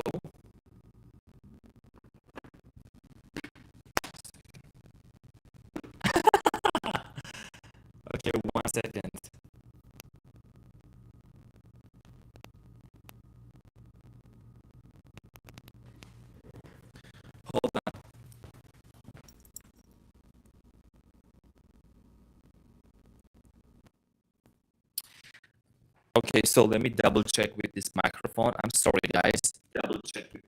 okay, 1 second. Hold on. Okay, so let me double check with this microphone. I'm sorry, guys. Double check with.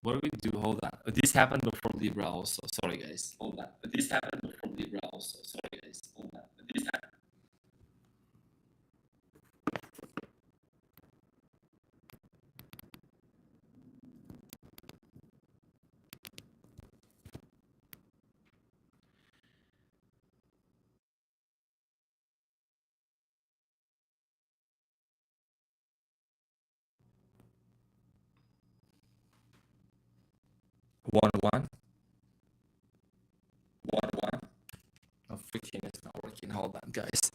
What do we do? Hold on. This happened before Libra also. Sorry, guys. Hold on. This happened before Libra also. Sorry, guys. Hold on. This happened. One. Oh, freaking, it's not working. Hold on, guys.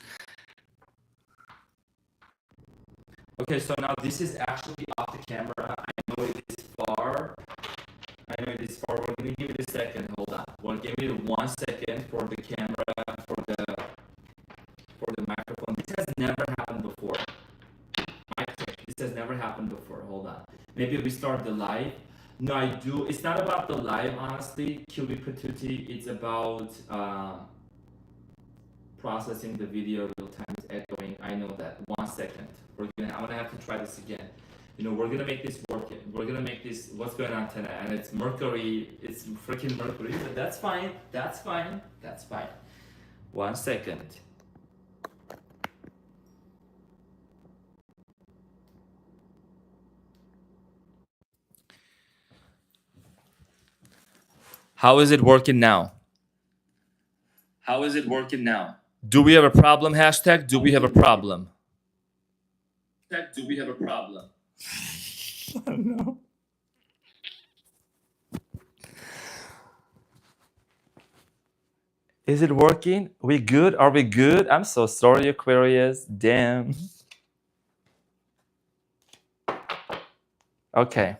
Okay, so now this is actually off the camera. I know it is far. We're gonna give it a second. Hold on. We'll give it 1 second for the camera, for the microphone. This has never happened before. This has never happened before. Hold on. Maybe we start the live. No, I do. It's not about the live, honestly. Cutie Patootie. It's about processing the video. Real time is echoing. I know that. 1 second. I'm gonna have to try this again. We're gonna make this work. We're gonna make this. What's going on tonight? And it's Mercury. It's freaking Mercury. But that's fine. That's fine. 1 second. How is it working now? Do we have a problem? Hashtag, do we have a problem? I don't know. Is it working? We good? Are we good? I'm so sorry, Aquarius. Damn. Okay.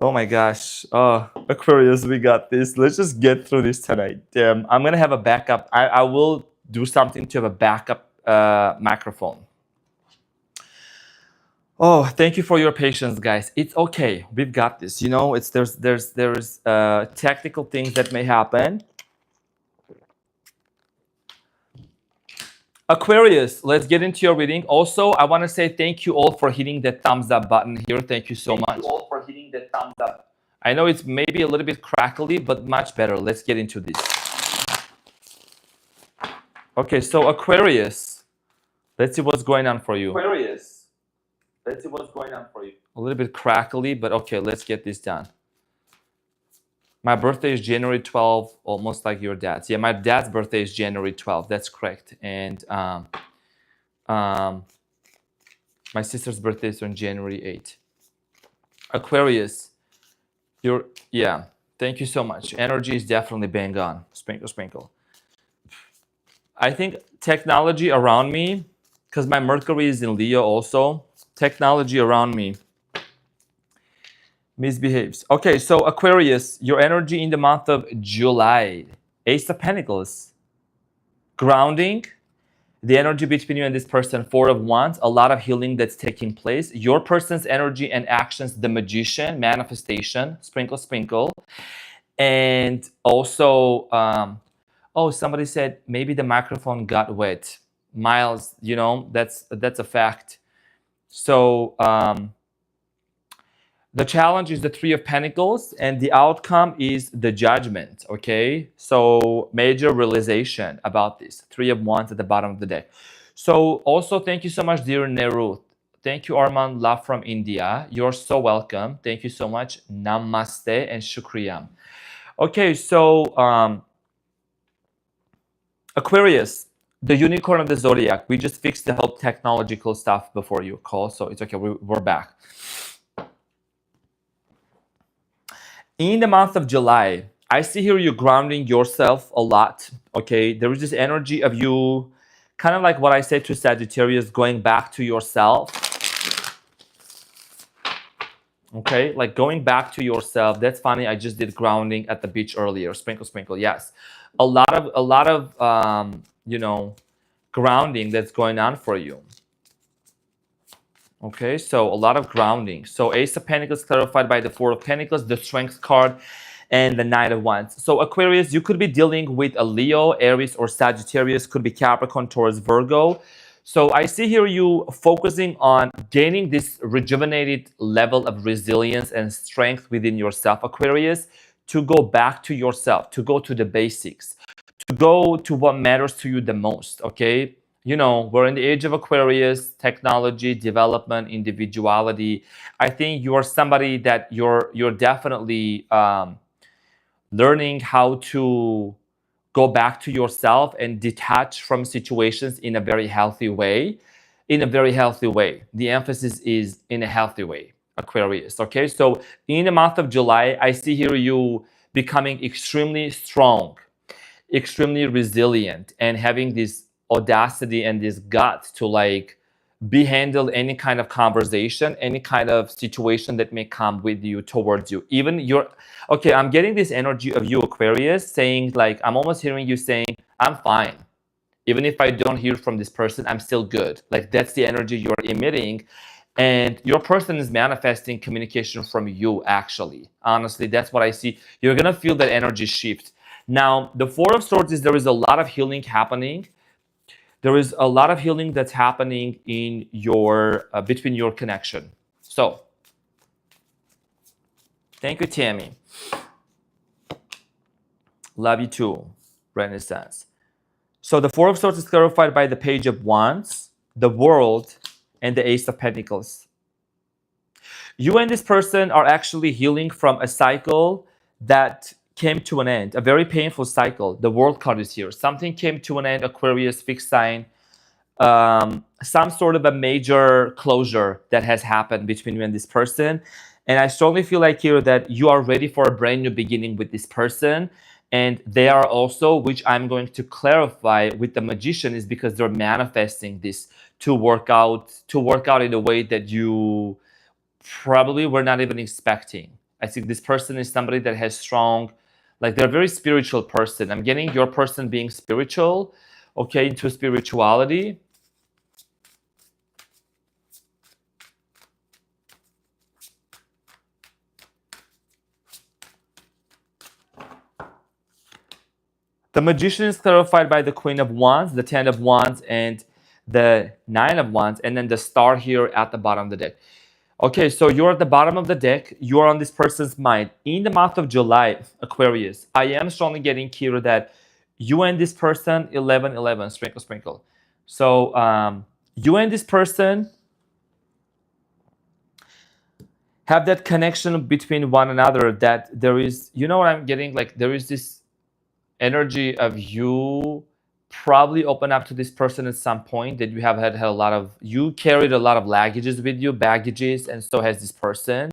Oh my gosh. Oh, Aquarius, we got this. Let's just get through this tonight. I'm going to have a backup. I will do something to have a backup microphone. Oh, thank you for your patience, guys. It's okay. We've got this. You know, there's technical things that may happen. Aquarius, let's get into your reading. Also, I want to say thank you all for hitting the thumbs up button here. Thank you so much. Thank you all for hitting the thumbs up. I know it's maybe a little bit crackly, but much better. Let's get into this. Okay, so Aquarius, let's see what's going on for you. Aquarius, let's see what's going on for you. A little bit crackly, but okay, let's get this done. My birthday is January 12th, almost like your dad's. Yeah, my dad's birthday is January 12th. That's correct. And my sister's birthday is on January 8th. Aquarius, yeah, thank you so much. Energy is definitely bang on. Sprinkle, sprinkle. I think technology around me, because my Mercury is in Leo also, technology around me misbehaves. Okay, so Aquarius, your energy in the month of July. Ace of Pentacles. Grounding. The energy between you and this person. Four of Wands. A lot of healing that's taking place. Your person's energy and actions. The Magician. Manifestation. Sprinkle, sprinkle. And also, oh, somebody said maybe the microphone got wet. Miles, you know, that's a fact. So, the challenge is the Three of Pentacles, and the outcome is the Judgment, okay? So major realization about this. Three of Wands at the bottom of the deck. So also thank you so much, dear Neruth. Thank you, Arman, love from India. You're so welcome. Thank you so much. Namaste and Shukriya. Okay, so Aquarius, the unicorn of the zodiac. We just fixed the whole technological stuff before you call, so it's okay. We're back. In the month of July, I see here you grounding yourself a lot, okay? There is this energy of you, kind of like what I said to Sagittarius, going back to yourself. Okay, like going back to yourself. That's funny, I just did grounding at the beach earlier. Sprinkle, sprinkle, yes. A lot of you know, grounding that's going on for you. Okay, so a lot of grounding. So Ace of Pentacles clarified by the Four of Pentacles, the Strength card, and the Knight of Wands. So Aquarius, you could be dealing with a Leo, Aries, or Sagittarius. Could be Capricorn, Taurus, Virgo. So I see here you focusing on gaining this rejuvenated level of resilience and strength within yourself, Aquarius, to go back to yourself, to go to the basics, to go to what matters to you the most, okay? You know, we're in the age of Aquarius, technology, development, individuality. I think you are somebody that you're definitely learning how to go back to yourself and detach from situations in a very healthy way. In a very healthy way. The emphasis is in a healthy way, Aquarius. Okay, so in the month of July, I see here you becoming extremely strong, extremely resilient, and having this audacity and this gut to like handle any kind of conversation, any kind of situation that may come with you, towards you. Even okay, I'm getting this energy of you, Aquarius, saying like, I'm almost hearing you saying, I'm fine. Even if I don't hear from this person, I'm still good. Like that's the energy you're emitting. And your person is manifesting communication from you, actually. Honestly, that's what I see. You're gonna feel that energy shift. Now, the Four of Swords is there is a lot of healing happening. There is a lot of healing that's happening in your between your connection. So, thank you, Tammy. Love you too, Renaissance. So the Four of Swords is clarified by the Page of Wands, the World, and the Ace of Pentacles. You and this person are actually healing from a cycle that came to an end, a very painful cycle. The World card is here. Something came to an end, Aquarius, fixed sign. Some sort of a major closure that has happened between you and this person. And I strongly feel like here that you are ready for a brand new beginning with this person. And they are also, which I'm going to clarify with the Magician, is because they're manifesting this to work out in a way that you probably were not even expecting. I think this person is somebody that has strong, like they're a very spiritual person. I'm getting your person being spiritual, okay, into spirituality. The Magician is clarified by the Queen of Wands, the 10 of Wands, and the 9 of Wands, and then the star here at the bottom of the deck. Okay, so you're at the bottom of the deck. You're on this person's mind. In the month of July, Aquarius, I am strongly getting here that you and this person, 11-11, sprinkle, sprinkle. So you and this person have that connection between one another, that there is, you know what I'm getting? Like there is this energy of you probably open up to this person at some point, that you have had a lot of, you carried a lot of baggages with you, and so has this person.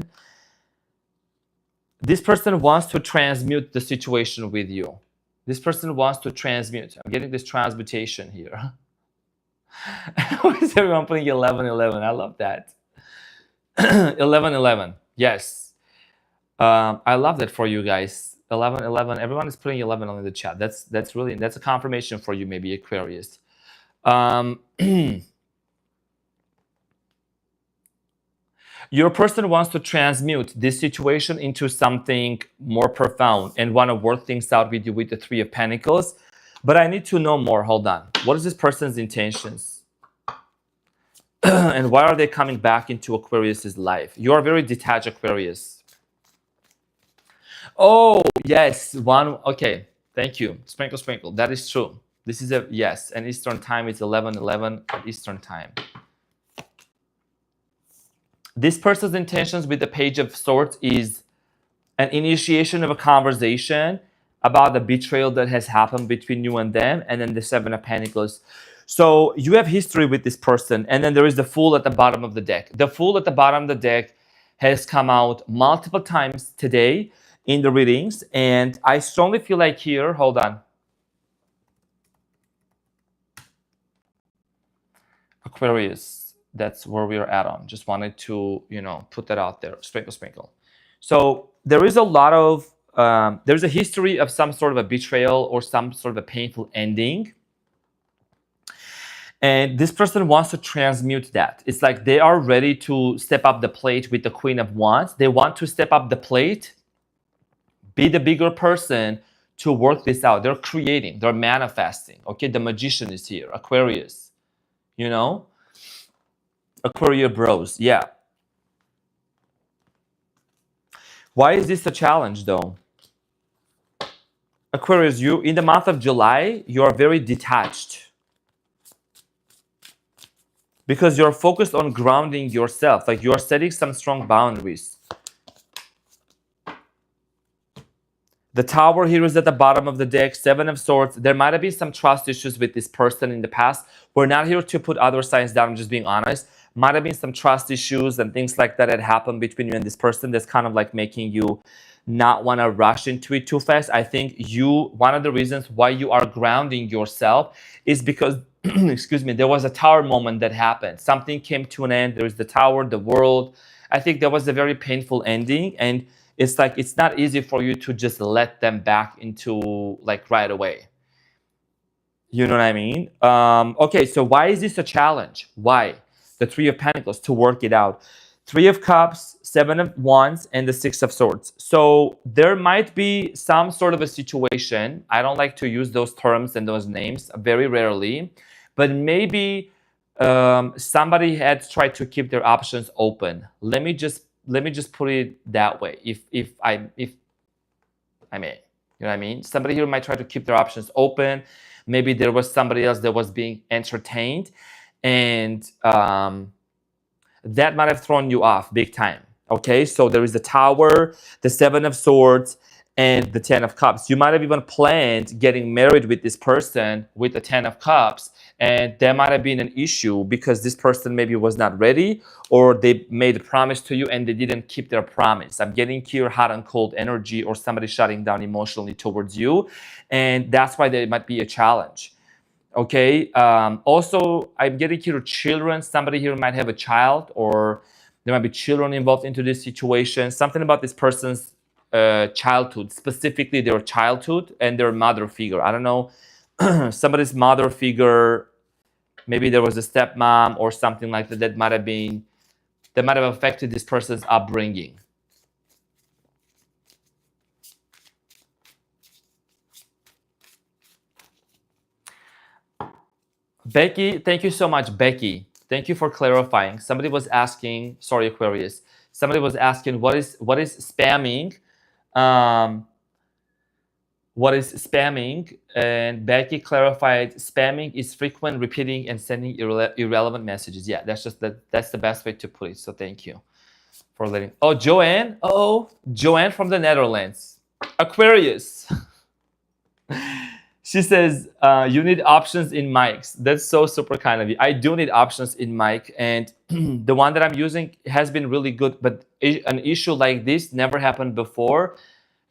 This person wants to transmute the situation with you. This person wants to transmute. I'm getting this transmutation here. Why is everyone putting 11-11? I love that. 11-11. Yes. I love that for you guys. 11-11. Everyone is putting 11 on in the chat. That's a confirmation for you, maybe Aquarius. Your person wants to transmute this situation into something more profound and want to work things out with you with the 3 of Pentacles. But I need to know more. Hold on. What is this person's intentions? And why are they coming back into Aquarius's life? You are very detached, Aquarius. Oh, yes. One. Okay. Thank you. Sprinkle, sprinkle. That is true. This is a, yes. And Eastern time is 11-11 at Eastern time. This person's intentions with the Page of Swords is an initiation of a conversation about the betrayal that has happened between you and them, and then the 7 of Pentacles. So you have history with this person, and then there is the Fool at the bottom of the deck. The Fool at the bottom of the deck has come out multiple times today in the readings, and I strongly feel like here, hold on. Aquarius, that's where we're at on. Just wanted to, you know, put that out there. Sprinkle, sprinkle. So there is a lot of, there's a history of some sort of a betrayal or some sort of a painful ending. And this person wants to transmute that. It's like they are ready to step up the plate with the Queen of Wands. They want to step up the plate, be the bigger person to work this out. They're creating, they're manifesting. Okay, the Magician is here, Aquarius. You know? Aquarius bros, yeah. Why is this a challenge though? Aquarius, you, in the month of July, you are very detached. Because you're focused on grounding yourself. Like you're setting some strong boundaries. The Tower here is at the bottom of the deck, 7 of Swords. There might have been some trust issues with this person in the past. We're not here to put other signs down, I'm just being honest. Might have been some trust issues and things like that had happened between you and this person that's kind of like making you not want to rush into it too fast. I think one of the reasons why you are grounding yourself is because, excuse me, there was a Tower moment that happened. Something came to an end. There's the Tower, the world. I think there was a very painful ending, and it's like, it's not easy for you to just let them back into like right away. You know what I mean? Okay, so why is this a challenge? Why? The 3 of Pentacles, to work it out. 3 of Cups, 7 of Wands, and the 6 of Swords. So there might be some sort of a situation. I don't like to use those terms and those names, very rarely. But maybe somebody had tried to keep their options open. Let me just put it that way, if I may, you know what I mean? Somebody here might try to keep their options open. Maybe there was somebody else that was being entertained, and that might have thrown you off big time. Okay, so there is the Tower, the 7 of Swords, and the 10 of Cups. You might have even planned getting married with this person with the 10 of Cups, and there might have been an issue because this person maybe was not ready, or they made a promise to you and they didn't keep their promise. I'm getting here hot and cold energy, or somebody shutting down emotionally towards you, and that's why there might be a challenge. Okay, also I'm getting here children. Somebody here might have a child, or There might be children involved into this situation. Something about this person's childhood, specifically their childhood and their mother figure. I don't know, somebody's mother figure. Maybe there was a stepmom or something like that that might have affected this person's upbringing. Becky, thank you so much, Becky. Thank you for clarifying. Somebody was asking, sorry, Aquarius. Somebody was asking what is spamming? What is spamming? And Becky clarified, spamming is frequent repeating and sending irrelevant messages. Yeah, that's the best way to put it. So thank you for letting. Oh, Joanne. Oh, Joanne from the Netherlands. Aquarius. She says, you need options in mics. That's so super kind of you. I do need options in mic, and the one that I'm using has been really good, but an issue like this never happened before.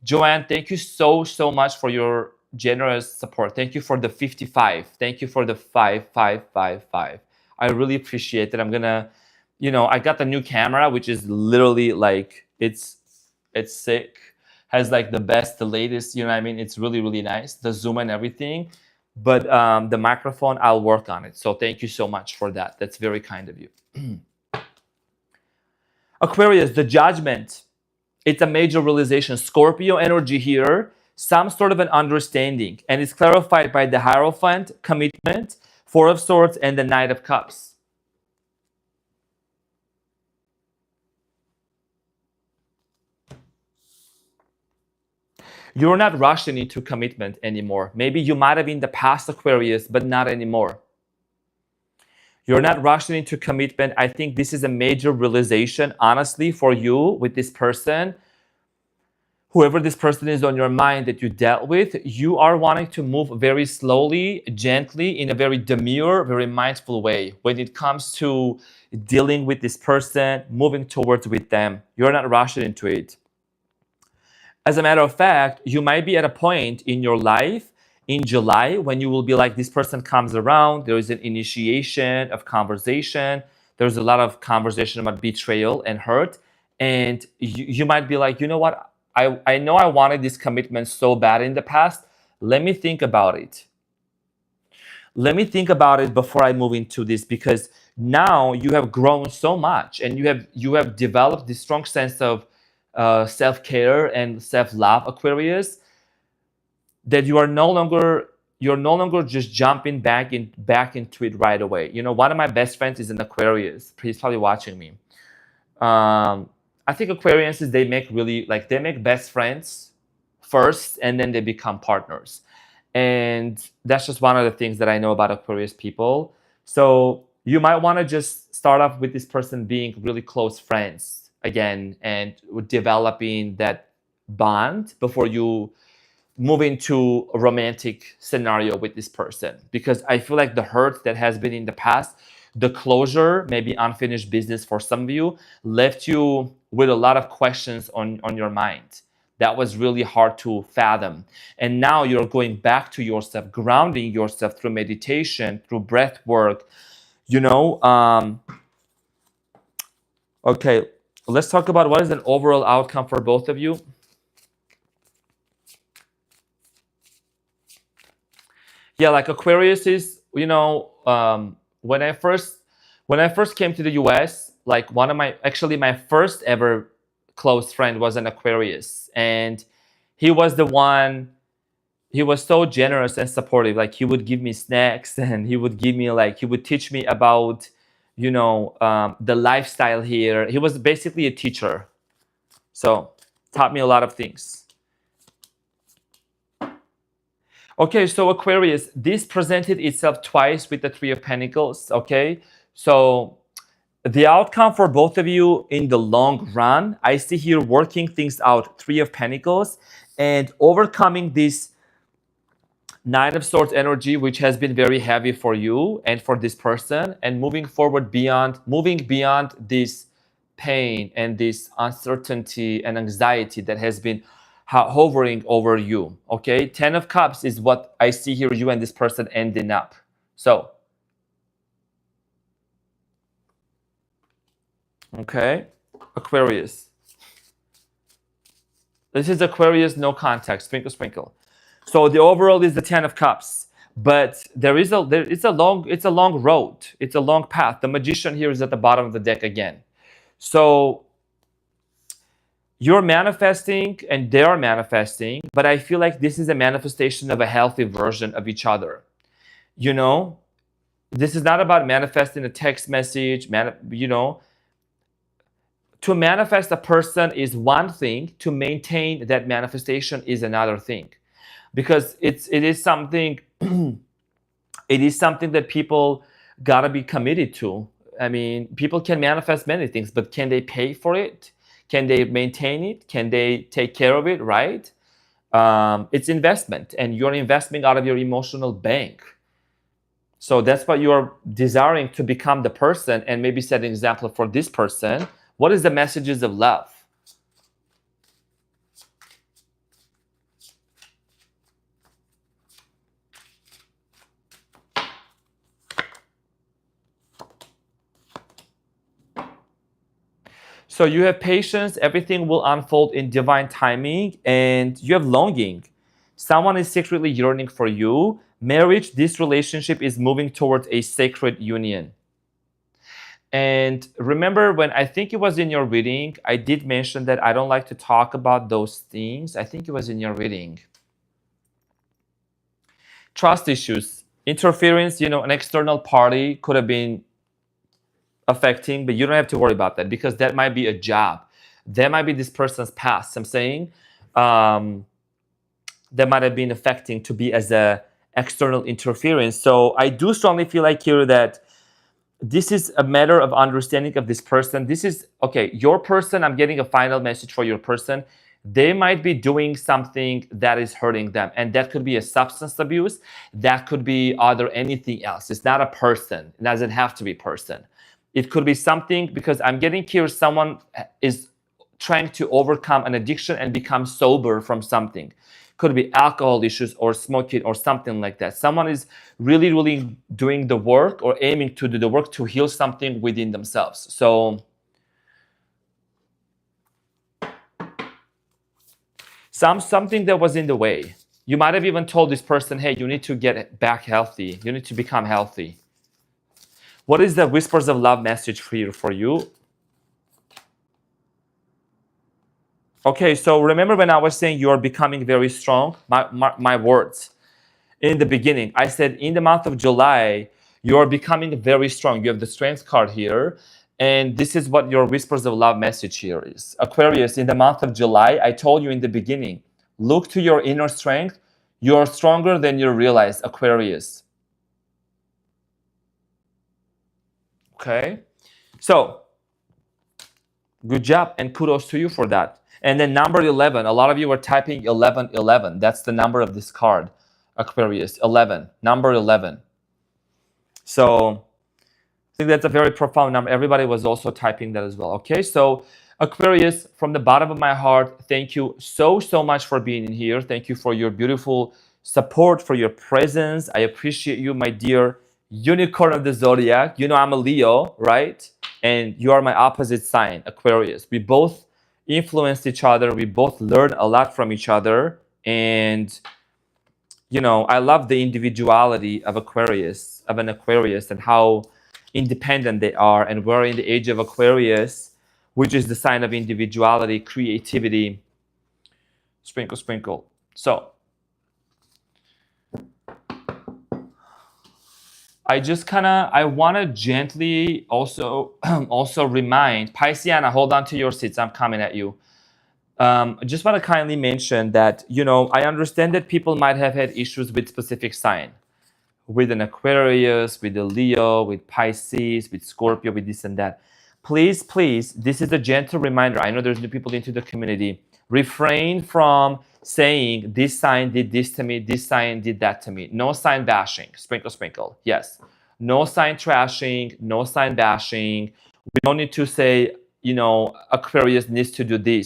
Joanne, thank you so much for your generous support. Thank you for the 55. Thank you for the 5555. I really appreciate it. I'm gonna, I got the new camera, which is literally like, it's sick. Has like the best, the latest, it's really, really nice, the zoom and everything. But the microphone, I'll work on it. So thank you so much for that. That's very kind of you. Aquarius, the judgment. It's a major realization. Scorpio energy here, some sort of an understanding. And it's clarified by the Hierophant, commitment, Four of Swords, and the Knight of Cups. You're not rushing into commitment anymore. Maybe you might have in the past, Aquarius, but not anymore. You're not rushing into commitment. I think this is a major realization, honestly, for you with this person. Whoever this person is on your mind that you dealt with, you are wanting to move very slowly, gently, in a very demure, very mindful way. When it comes to dealing with this person, moving towards with them, you're not rushing into it. As a matter of fact, you might be at a point in your life in July when you will be like, this person comes around, there is an initiation of conversation, there's a lot of conversation about betrayal and hurt, and you might be like, you know what, I know I wanted this commitment so bad in the past, let me think about it. Let me think about it before I move into this, because now you have grown so much and you have developed this strong sense of self-care and self-love, Aquarius, that you're no longer just jumping back into it right away. One of my best friends is an Aquarius. He's probably watching me. I think Aquariuses, they make best friends first and then they become partners. And that's just one of the things that I know about Aquarius people. So you might want to just start off with this person being really close friends again and developing that bond before you move into a romantic scenario with this person. Because I feel like the hurt that has been in the past, the closure, maybe unfinished business for some of you, left you with a lot of questions on your mind. That was really hard to fathom. And now you're going back to yourself, grounding yourself through meditation, through breath work, Okay, let's talk about what is an overall outcome for both of you. Yeah, like Aquarius is, when I first came to the US, like my first ever close friend was an Aquarius, and he was so generous and supportive. Like, he would give me snacks and he would teach me about, the lifestyle here. He was basically a teacher. So taught me a lot of things. Okay, so Aquarius, this presented itself twice with the Three of Pentacles, okay? So the outcome for both of you in the long run, I see here working things out, Three of Pentacles, and overcoming this Nine of Swords energy, which has been very heavy for you and for this person, and moving beyond this pain and this uncertainty and anxiety that has been hovering over you. Okay, 10 of Cups is what I see here, you and this person ending up. So Okay, Aquarius. This is Aquarius, no context, sprinkle, sprinkle. So the overall is the 10 of Cups, but it's a long road. It's a long path. The Magician here is at the bottom of the deck again. So you're manifesting and they are manifesting, but I feel like this is a manifestation of a healthy version of each other. You know, this is not about manifesting a text message, to manifest a person is one thing, to maintain that manifestation is another thing. Because it is something it is something that people gotta be committed to. I mean, people can manifest many things, but can they pay for it? Can they maintain it? Can they take care of it, right? It's investment, and you're investing out of your emotional bank. So that's what you're desiring, to become the person and maybe set an example for this person. What is the messages of love? So you have patience, everything will unfold in divine timing, and you have longing. Someone is secretly yearning for you. Marriage, this relationship is moving towards a sacred union. And remember, when I think it was in your reading, I did mention that I don't like to talk about those things. I think it was in your reading. Trust issues, interference, an external party could have been affecting, but you don't have to worry about that, because that might be a job. That might be this person's past. I'm saying that might have been affecting to be as a external interference. So I do strongly feel like here that this is a matter of understanding of this person. This is, okay, your person, I'm getting a final message for your person. They might be doing something that is hurting them. And that could be a substance abuse. That could be other anything else. It's not a person. It doesn't have to be a person. It could be something, because I'm getting here someone is trying to overcome an addiction and become sober from something. Could be alcohol issues or smoking or something like that. Someone is really, really doing the work or aiming to do the work to heal something within themselves. So something that was in the way. You might have even told this person, hey, you need to get back healthy. You need to become healthy. What is the whispers of love message here for you? Okay, so remember when I was saying you are becoming very strong? My words. In the beginning, I said in the month of July, you are becoming very strong. You have the strength card here. And this is what your whispers of love message here is. Aquarius, in the month of July, I told you in the beginning, look to your inner strength. You are stronger than you realize, Aquarius. Okay, so good job and kudos to you for that. And then number 11, a lot of you are typing 1111. That's the number of this card, Aquarius, 11, number 11. So I think that's a very profound number. Everybody was also typing that as well. Okay, so Aquarius, from the bottom of my heart, thank you so much for being in here. Thank you for your beautiful support, for your presence. I appreciate you, my dear unicorn of the zodiac. You know I'm a Leo, right? And you are my opposite sign, Aquarius. We both influence each other. We both learn a lot from each other. And, I love the individuality of an Aquarius, and how independent they are. And we're in the age of Aquarius, which is the sign of individuality, creativity. Sprinkle, sprinkle. So I want to gently also remind Pisceana, hold on to your seats. I'm coming at you. I just want to kindly mention that, I understand that people might have had issues with specific sign, with an Aquarius, with a Leo, with Pisces, with Scorpio, with this and that. Please, this is a gentle reminder. I know there's new people into the community. Refrain from saying this sign did this to me, this sign did that to me. No sign bashing. Sprinkle, sprinkle. Yes. No sign trashing, no sign bashing. We don't need to say, Aquarius needs to do this.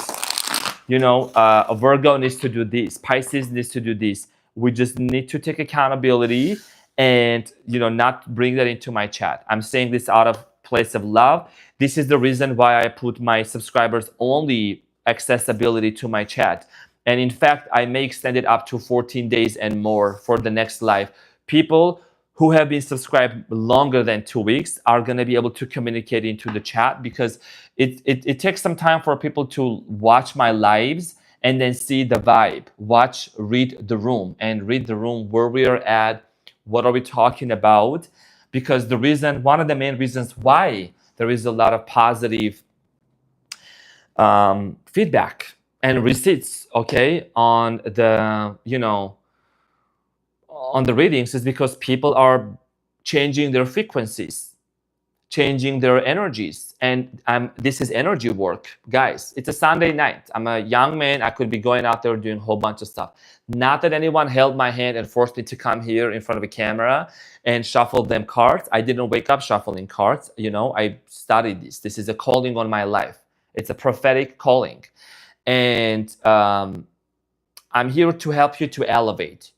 A Virgo needs to do this. Pisces needs to do this. We just need to take accountability and, not bring that into my chat. I'm saying this out of place of love. This is the reason why I put my subscribers only accessibility to my chat. And in fact, I may extend it up to 14 days and more for the next live. People who have been subscribed longer than 2 weeks are going to be able to communicate into the chat, because it takes some time for people to watch my lives and then see the vibe, read the room, and read the room where we are at, what are we talking about, because one of the main reasons why there is a lot of positive feedback and receipts, okay, on the, on the readings is because people are changing their frequencies, changing their energies. And this is energy work, guys. It's a Sunday night. I'm a young man. I could be going out there doing a whole bunch of stuff. Not that anyone held my hand and forced me to come here in front of a camera and shuffle them cards. I didn't wake up shuffling cards. I studied this. This is a calling on my life. It's a prophetic calling. And I'm here to help you to elevate,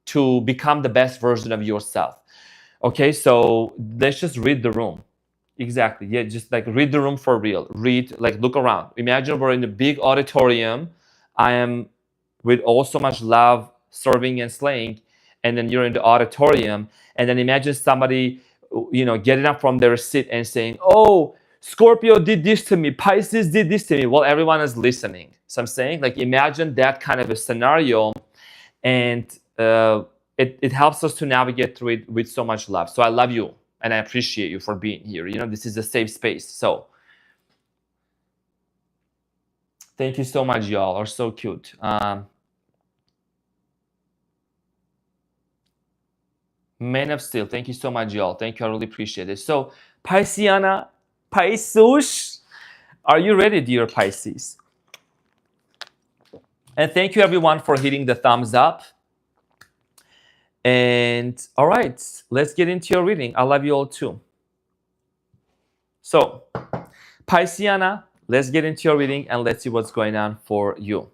to become the best version of yourself. Okay, so let's just read the room. Exactly. Yeah, just like read the room for real. Look around. Imagine we're in a big auditorium. I am with all so much love, serving and slaying, and then you're in the auditorium, and then imagine somebody, getting up from their seat and saying, "Oh, Scorpio did this to me, Pisces did this to me." Well, everyone is listening. So I'm saying, imagine that kind of a scenario, and it helps us to navigate through it with so much love. So I love you. And I appreciate you for being here. This is a safe space. So thank you so much, y'all. Are so cute. Man of Steel, thank you so much, y'all. Thank you. I really appreciate it. So Pisceana, Pisces, are you ready, dear Pisces? And thank you, everyone, for hitting the thumbs up. And all right, let's get into your reading. I love you all too. So, Pisceana, let's get into your reading and let's see what's going on for you.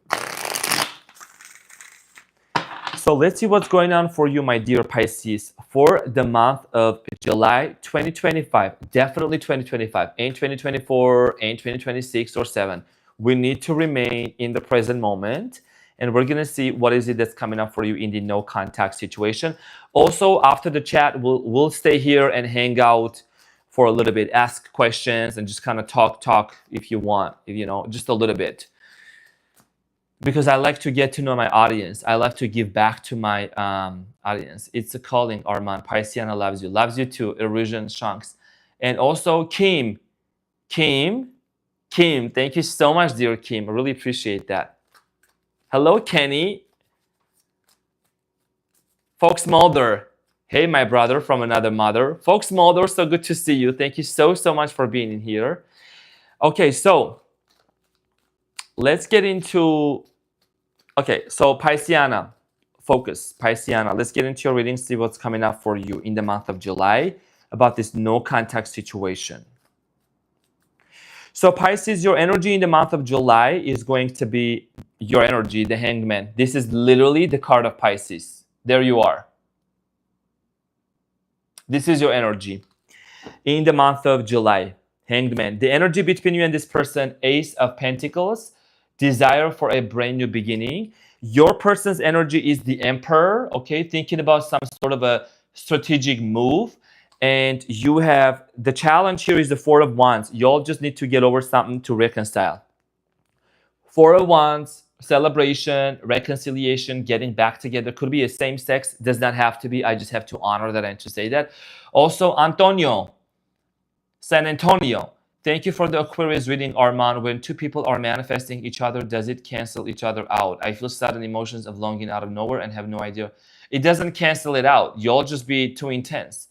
So let's see what's going on for you, my dear Pisces, for the month of July 2025. Definitely 2025. Ain't 2024, ain't 2026 or 7. We need to remain in the present moment. And we're going to see what is it that's coming up for you in the no contact situation. Also, after the chat, we'll stay here and hang out for a little bit, ask questions and just kind of talk if you want, just a little bit. Because I like to get to know my audience. I like to give back to my audience. It's a calling, Arman. Pisceana loves you. Loves you too, Erosion Shanks. And also, Kim, thank you so much, dear Kim. I really appreciate that. Hello, Kenny. Fox Mulder. Hey, my brother from another mother. Fox Mulder, so good to see you. Thank you so much for being in here. Okay, so let's get into... Okay, so Pisceana, focus. Pisceana, let's get into your reading, see what's coming up for you in the month of July about this no contact situation. So Pisces, your energy in the month of July is going to be your energy, the Hangman. This is literally the card of Pisces. There you are. This is your energy in the month of July, Hangman. The energy between you and this person, Ace of Pentacles, desire for a brand new beginning. Your person's energy is the Emperor, okay? Thinking about some sort of a strategic move. And you have, the challenge here is the Four of Wands. Y'all just need to get over something to reconcile. Four of Wands, celebration, reconciliation, getting back together. Could be a same sex, does not have to be. I just have to honor that and to say that. Also, Antonio, San Antonio. Thank you for the Aquarius reading, Arman. When two people are manifesting each other, does it cancel each other out? I feel sudden emotions of longing out of nowhere and have no idea. It doesn't cancel it out. You'll just be too intense.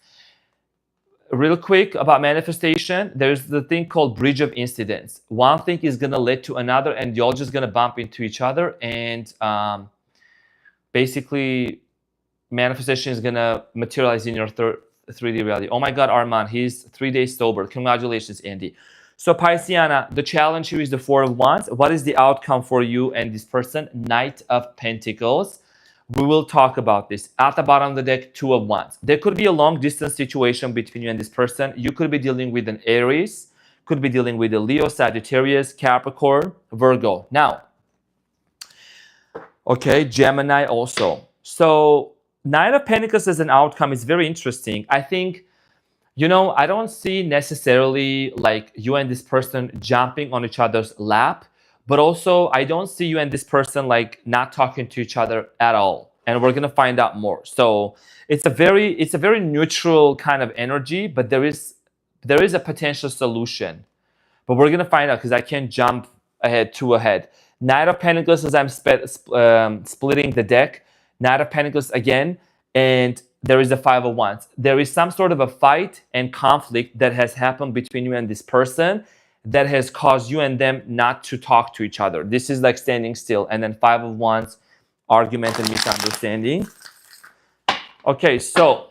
Real quick about manifestation, there's the thing called bridge of incidents. One thing is going to lead to another and you're just going to bump into each other, and basically manifestation is going to materialize in your 3D reality. Oh my God, Arman, he's 3 days sober. Congratulations, Andy. So Pisceana, the challenge here is the Four of Wands. What is the outcome for you and this person? Knight of Pentacles. We will talk about this. At the bottom of the deck, Two of Wands. There could be a long distance situation between you and this person. You could be dealing with an Aries, could be dealing with a Leo, Sagittarius, Capricorn, Virgo. Now, okay, Gemini also. So Knight of Pentacles as an outcome is very interesting. I think, you know, I don't see necessarily like you and this person jumping on each other's lap, but also I don't see you and this person like not talking to each other at all. And we're gonna find out more. So it's a very neutral kind of energy, but there is a potential solution. But we're gonna find out because I can't jump too ahead. Knight of Pentacles as I'm splitting the deck. Knight of Pentacles again, and there is a Five of Wands. There is some sort of a fight and conflict that has happened between you and this person that has caused you and them not to talk to each other. This is like standing still. And then Five of Wands, argument and misunderstanding. Okay, so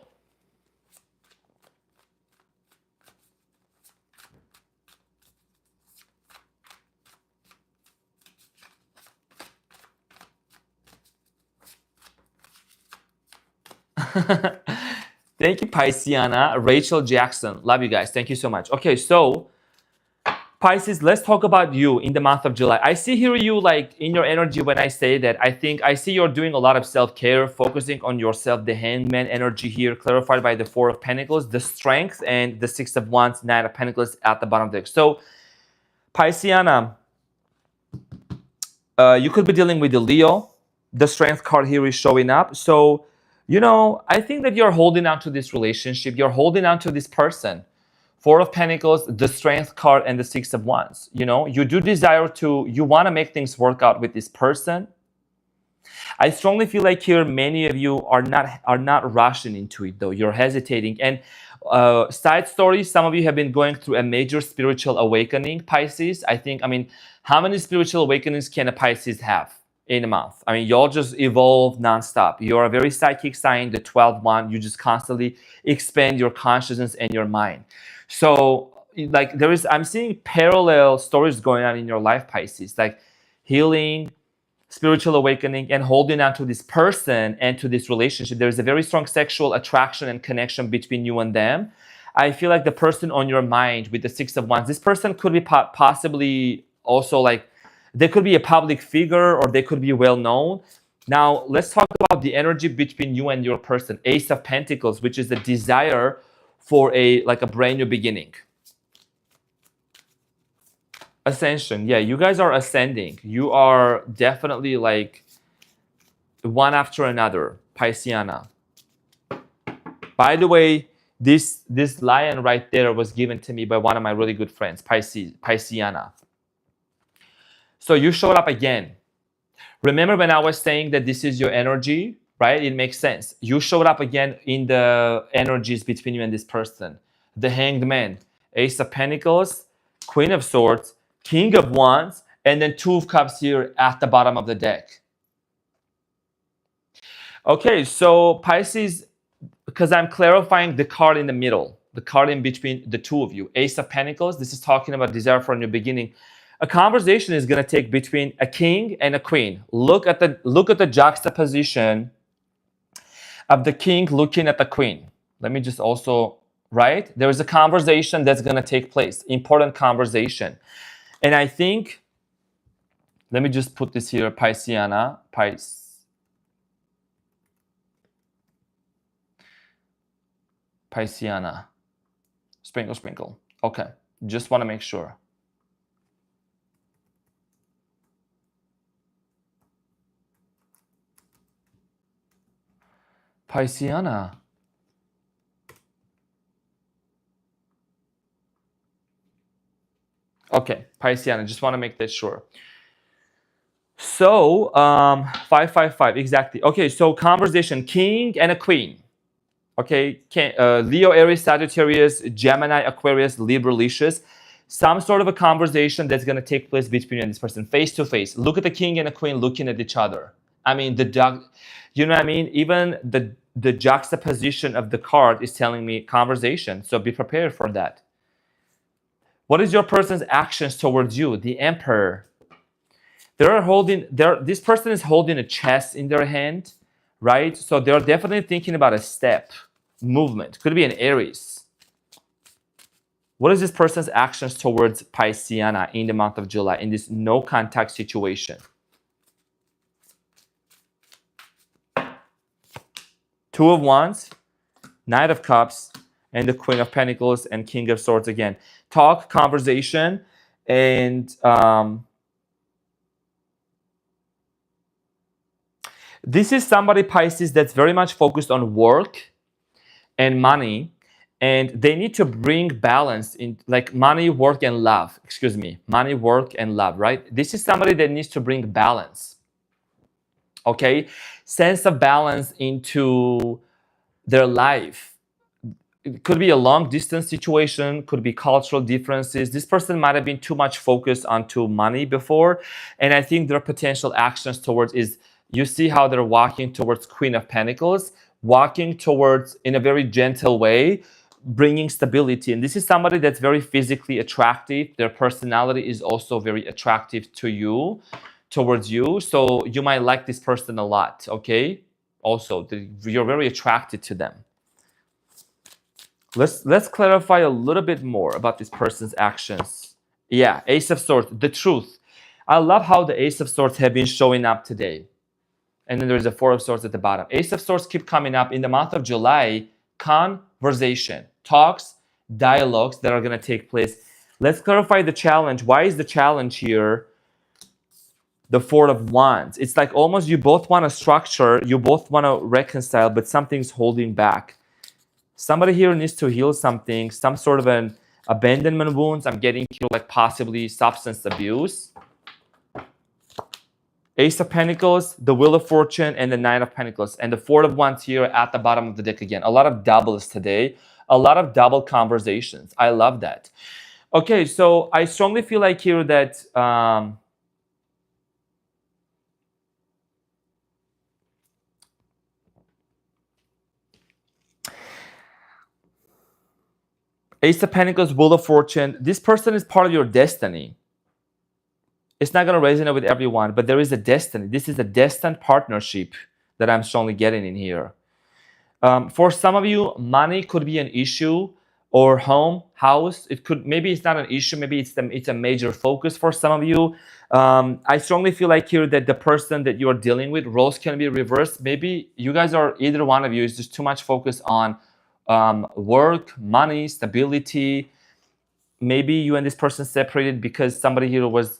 thank you, Pisceana. Rachel Jackson. Love you guys. Thank you so much. Okay, so Pisces, let's talk about you in the month of July. I see here you like in your energy when I say that. I see you're doing a lot of self-care, focusing on yourself. The Hangman energy here, clarified by the Four of Pentacles, the Strength, and the Six of Wands, Nine of Pentacles at the bottom of the deck. So, Pisceana, you could be dealing with the Leo. The Strength card here is showing up. So, you know, I think that you're holding on to this relationship. You're holding on to this person. Four of Pentacles, the Strength card, and the Six of Wands. You know, you do desire to, you want to make things work out with this person. I strongly feel like here many of you are not rushing into it though. You're hesitating. And side story, some of you have been going through a major spiritual awakening, Pisces. I mean, how many spiritual awakenings can a Pisces have in a month? I mean, y'all just evolve nonstop. You're a very psychic sign, the 12th one. You just constantly expand your consciousness and your mind. So like I'm seeing parallel stories going on in your life, Pisces, like healing, spiritual awakening, and holding on to this person and to this relationship. There is a very strong sexual attraction and connection between you and them. I feel like the person on your mind with the Six of Wands, this person could be possibly also like, they could be a public figure or they could be well known. Now, let's talk about the energy between you and your person. Ace of Pentacles, which is the desire for a brand new beginning. Ascension. Yeah, you guys are ascending. You are definitely like one after another, Pisceana. By the way, this lion right there was given to me by one of my really good friends, Pisceana. So you showed up again. Remember when I was saying that this is your energy, right? It makes sense. You showed up again in the energies between you and this person. The Hanged Man, Ace of Pentacles, Queen of Swords, King of Wands, and then Two of Cups here at the bottom of the deck. Okay, so Pisces, because I'm clarifying the card in the middle, the card in between the two of you. Ace of Pentacles, this is talking about desire for a new beginning. A conversation is going to take between a king and a queen. Look at the juxtaposition of the king looking at the queen. Let me just also, right? There is a conversation that's going to take place, important conversation. And I think, let me just put this here, Pisceana, Pisceana. Sprinkle, sprinkle. Okay, just want to make sure. Pisceana. Okay, Pisceana, just want to make that sure. So, 555, exactly. Okay, so conversation, king and a queen. Okay, Leo, Aries, Sagittarius, Gemini, Aquarius, Libra, Licious. Some sort of a conversation that's going to take place between you and this person, face to face. Look at the king and the queen looking at each other. I mean, you know what I mean? Even the juxtaposition of the card is telling me conversation. So be prepared for that. What is your person's actions towards you? The Emperor. This person is holding a chest in their hand. right? So they're definitely thinking about a step, movement. Could be an Aries. What is this person's actions towards Pisceana in the month of July, in this no contact situation? Two of Wands, Knight of Cups, and the Queen of Pentacles and King of Swords again. Talk, conversation, and this is somebody, Pisces, that's very much focused on work and money, and they need to bring balance in, like money, work, and love. Excuse me, money, work, and love, right? This is somebody that needs to bring balance, okay? Sense of balance into their life. It could be a long distance situation, could be cultural differences. This person might have been too much focused onto money before, and I think their potential actions towards is, you see how they're walking towards Queen of Pentacles, walking towards in a very gentle way, bringing stability. And this is somebody that's very physically attractive. Their personality is also very attractive to you, towards you. So you might like this person a lot, okay? Also, you're very attracted to them. Let's clarify a little bit more about this person's actions. Yeah, Ace of Swords, the truth. I love how the Ace of Swords have been showing up today. And then there's a Four of Swords at the bottom. Ace of Swords keep coming up in the month of July. Conversation, talks, dialogues that are going to take place. Let's clarify the challenge. Why is the challenge here the Four of Wands? It's like almost you both want to structure, you both want to reconcile, but something's holding back. Somebody here needs to heal something, some sort of an abandonment wounds. I'm getting here, like possibly substance abuse. Ace of Pentacles, the Wheel of Fortune, and the Nine of Pentacles. And the Four of Wands here at the bottom of the deck again. A lot of doubles today. A lot of double conversations. I love that. Okay, so I strongly feel like here that Ace of Pentacles, Wheel of Fortune. This person is part of your destiny. It's not going to resonate with everyone, but there is a destiny. This is a destined partnership that I'm strongly getting in here. For some of you, money could be an issue, or home, house. It could, maybe it's not an issue. Maybe it's a major focus for some of you. I strongly feel like here that the person that you're dealing with, roles can be reversed. Maybe you guys are, either one of you is just too much focus on work, money, stability. Maybe you and this person separated because somebody here was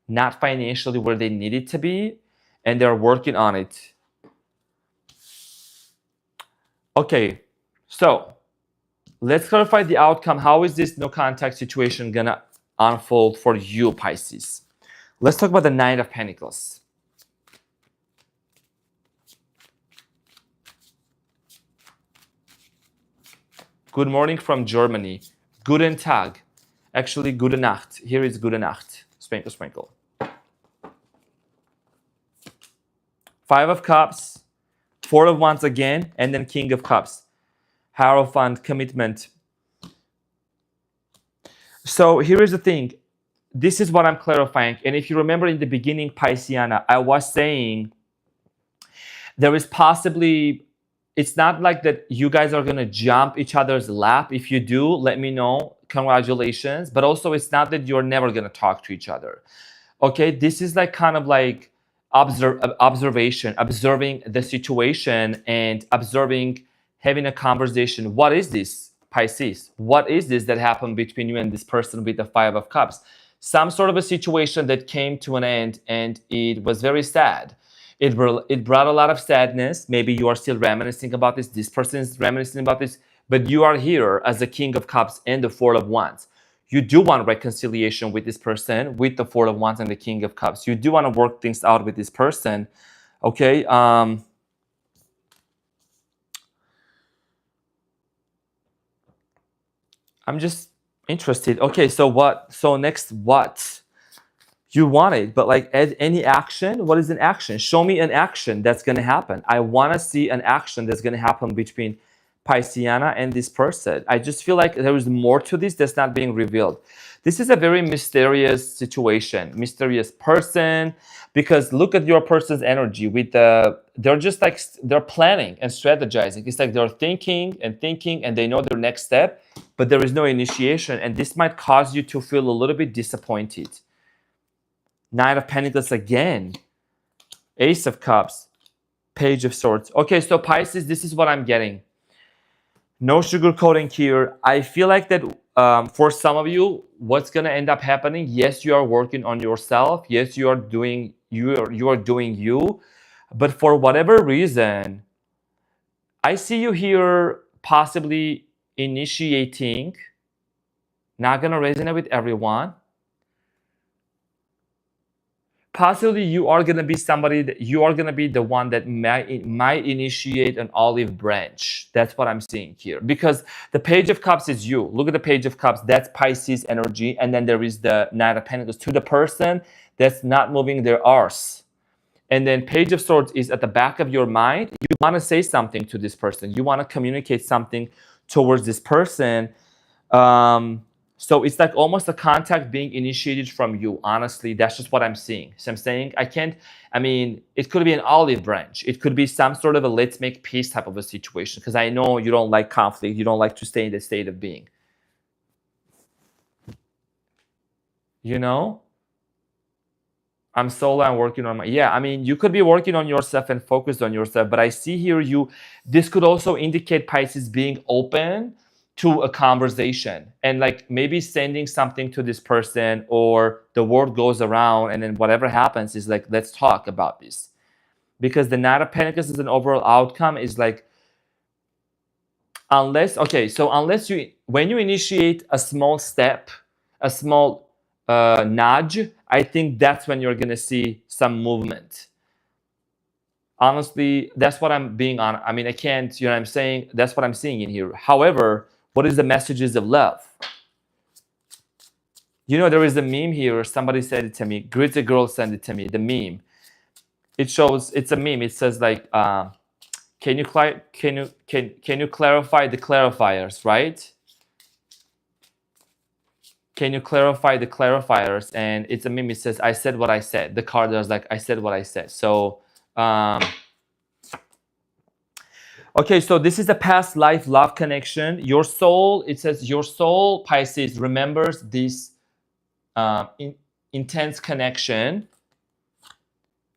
not financially where they needed to be, and they're working on it. Okay, so let's clarify the outcome. How is this no contact situation gonna unfold for you, Pisces? Let's talk about the Nine of Pentacles. Good morning from Germany. Guten Tag. Actually, gute Nacht. Here is gute Nacht. Sprinkle, sprinkle. Five of Cups, Four of Wands again, and then King of Cups. Hierophant, commitment. So here is the thing. This is what I'm clarifying. And if you remember in the beginning, Pisceana, I was saying there is possibly, it's not like that you guys are going to jump each other's lap. If you do, let me know. Congratulations. But also, it's not that you're never going to talk to each other. Okay, this is like kind of like observation, observing the situation and observing, having a conversation. What is this, Pisces? What is this that happened between you and this person with the Five of Cups? Some sort of a situation that came to an end and it was very sad. It brought a lot of sadness. Maybe you are still reminiscing about this. This person is reminiscing about this. But you are here as the King of Cups and the Four of Wands. You do want reconciliation with this person, with the Four of Wands and the King of Cups. You do want to work things out with this person. Okay. I'm just interested. Okay, so what? So next, what? You want it, but like any action, what is an action? Show me an action that's going to happen. I want to see an action that's going to happen between Pisceana and this person. I just feel like there is more to this that's not being revealed. This is a very mysterious situation, mysterious person, because look at your person's energy with they're just like, they're planning and strategizing. It's like they're thinking and they know their next step, but there is no initiation. And this might cause you to feel a little bit disappointed. Knight of Pentacles again, Ace of Cups, Page of Swords. Okay, so Pisces, this is what I'm getting. No sugarcoating here. I feel like that for some of you, what's gonna end up happening? Yes, you are working on yourself. Yes, you are doing you. But for whatever reason, I see you here possibly initiating. Not gonna resonate with everyone. Possibly you are going to be somebody that you are going to be the one that might initiate an olive branch. That's what I'm seeing here, because the Page of Cups is you. Look at the Page of Cups. That's Pisces energy. And then there is the Knight of Pentacles to the person that's not moving their arse. And then Page of Swords is at the back of your mind. You want to say something to this person. You want to communicate something towards this person. So it's like almost a contact being initiated from you. Honestly, that's just what I'm seeing. So I'm saying it could be an olive branch. It could be some sort of a let's make peace type of a situation, because I know you don't like conflict. You don't like to stay in the state of being. You know? I'm working on you could be working on yourself and focused on yourself, but I see here this could also indicate Pisces being open to a conversation and like maybe sending something to this person, or the word goes around and then whatever happens is like, let's talk about this. Because the Knight of Pentacles is an overall outcome is like, when you initiate a small step, a small nudge, I think that's when you're gonna see some movement. Honestly, that's what I'm being on. I can't, you know what I'm saying? That's what I'm seeing in here. However, what is the messages of love? You know, there is a meme here. Somebody said it to me. Gritty Girl sent it to me. The meme. It's a meme. It says like, can you clarify the clarifiers, right? Can you clarify the clarifiers? And it's a meme. It says, I said what I said. The card is like, I said what I said. So, okay, so this is a past life love connection. Your soul, it says your soul, Pisces, remembers this intense connection.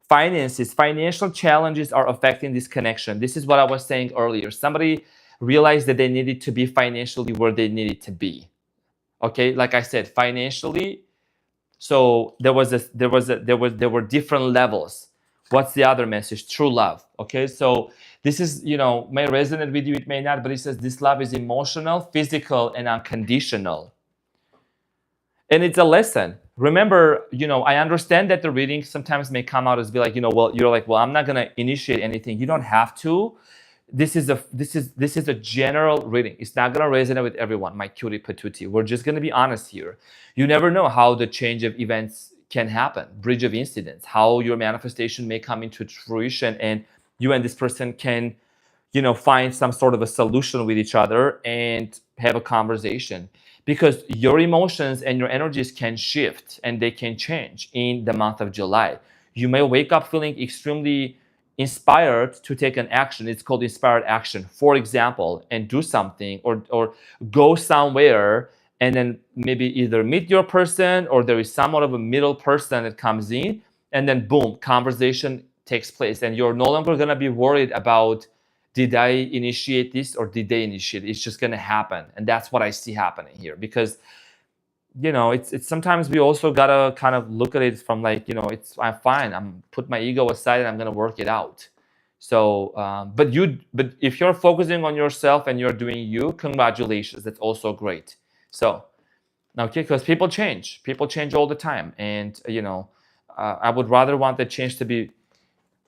Finances, financial challenges are affecting this connection. This is what I was saying earlier. Somebody realized that they needed to be financially where they needed to be. Okay, like I said, financially. So there were different levels. What's the other message? True love. Okay, so this is, may resonate with you, it may not, but it says this love is emotional, physical, and unconditional. And it's a lesson. Remember, I understand that the reading sometimes may come out as be like, well, I'm not gonna initiate anything. You don't have to. This is a general reading. It's not gonna resonate with everyone, my cutie patootie. We're just gonna be honest here. You never know how the change of events can happen, bridge of incidents, how your manifestation may come into fruition, and you and this person can, find some sort of a solution with each other and have a conversation. Because your emotions and your energies can shift and they can change in the month of July. You may wake up feeling extremely inspired to take an action. It's called inspired action, for example, and do something or go somewhere and then maybe either meet your person or there is somewhat of a middle person that comes in, and then boom, conversation takes place. And you're no longer going to be worried about, did I initiate this or did they initiate it? It's just going to happen. And that's what I see happening here, because, it's sometimes we also got to kind of look at it from like, I'm fine. I'm put my ego aside and I'm going to work it out. So, but if you're focusing on yourself and you're doing you, congratulations. That's also great. So, okay, because people change all the time. And, I would rather want the change to be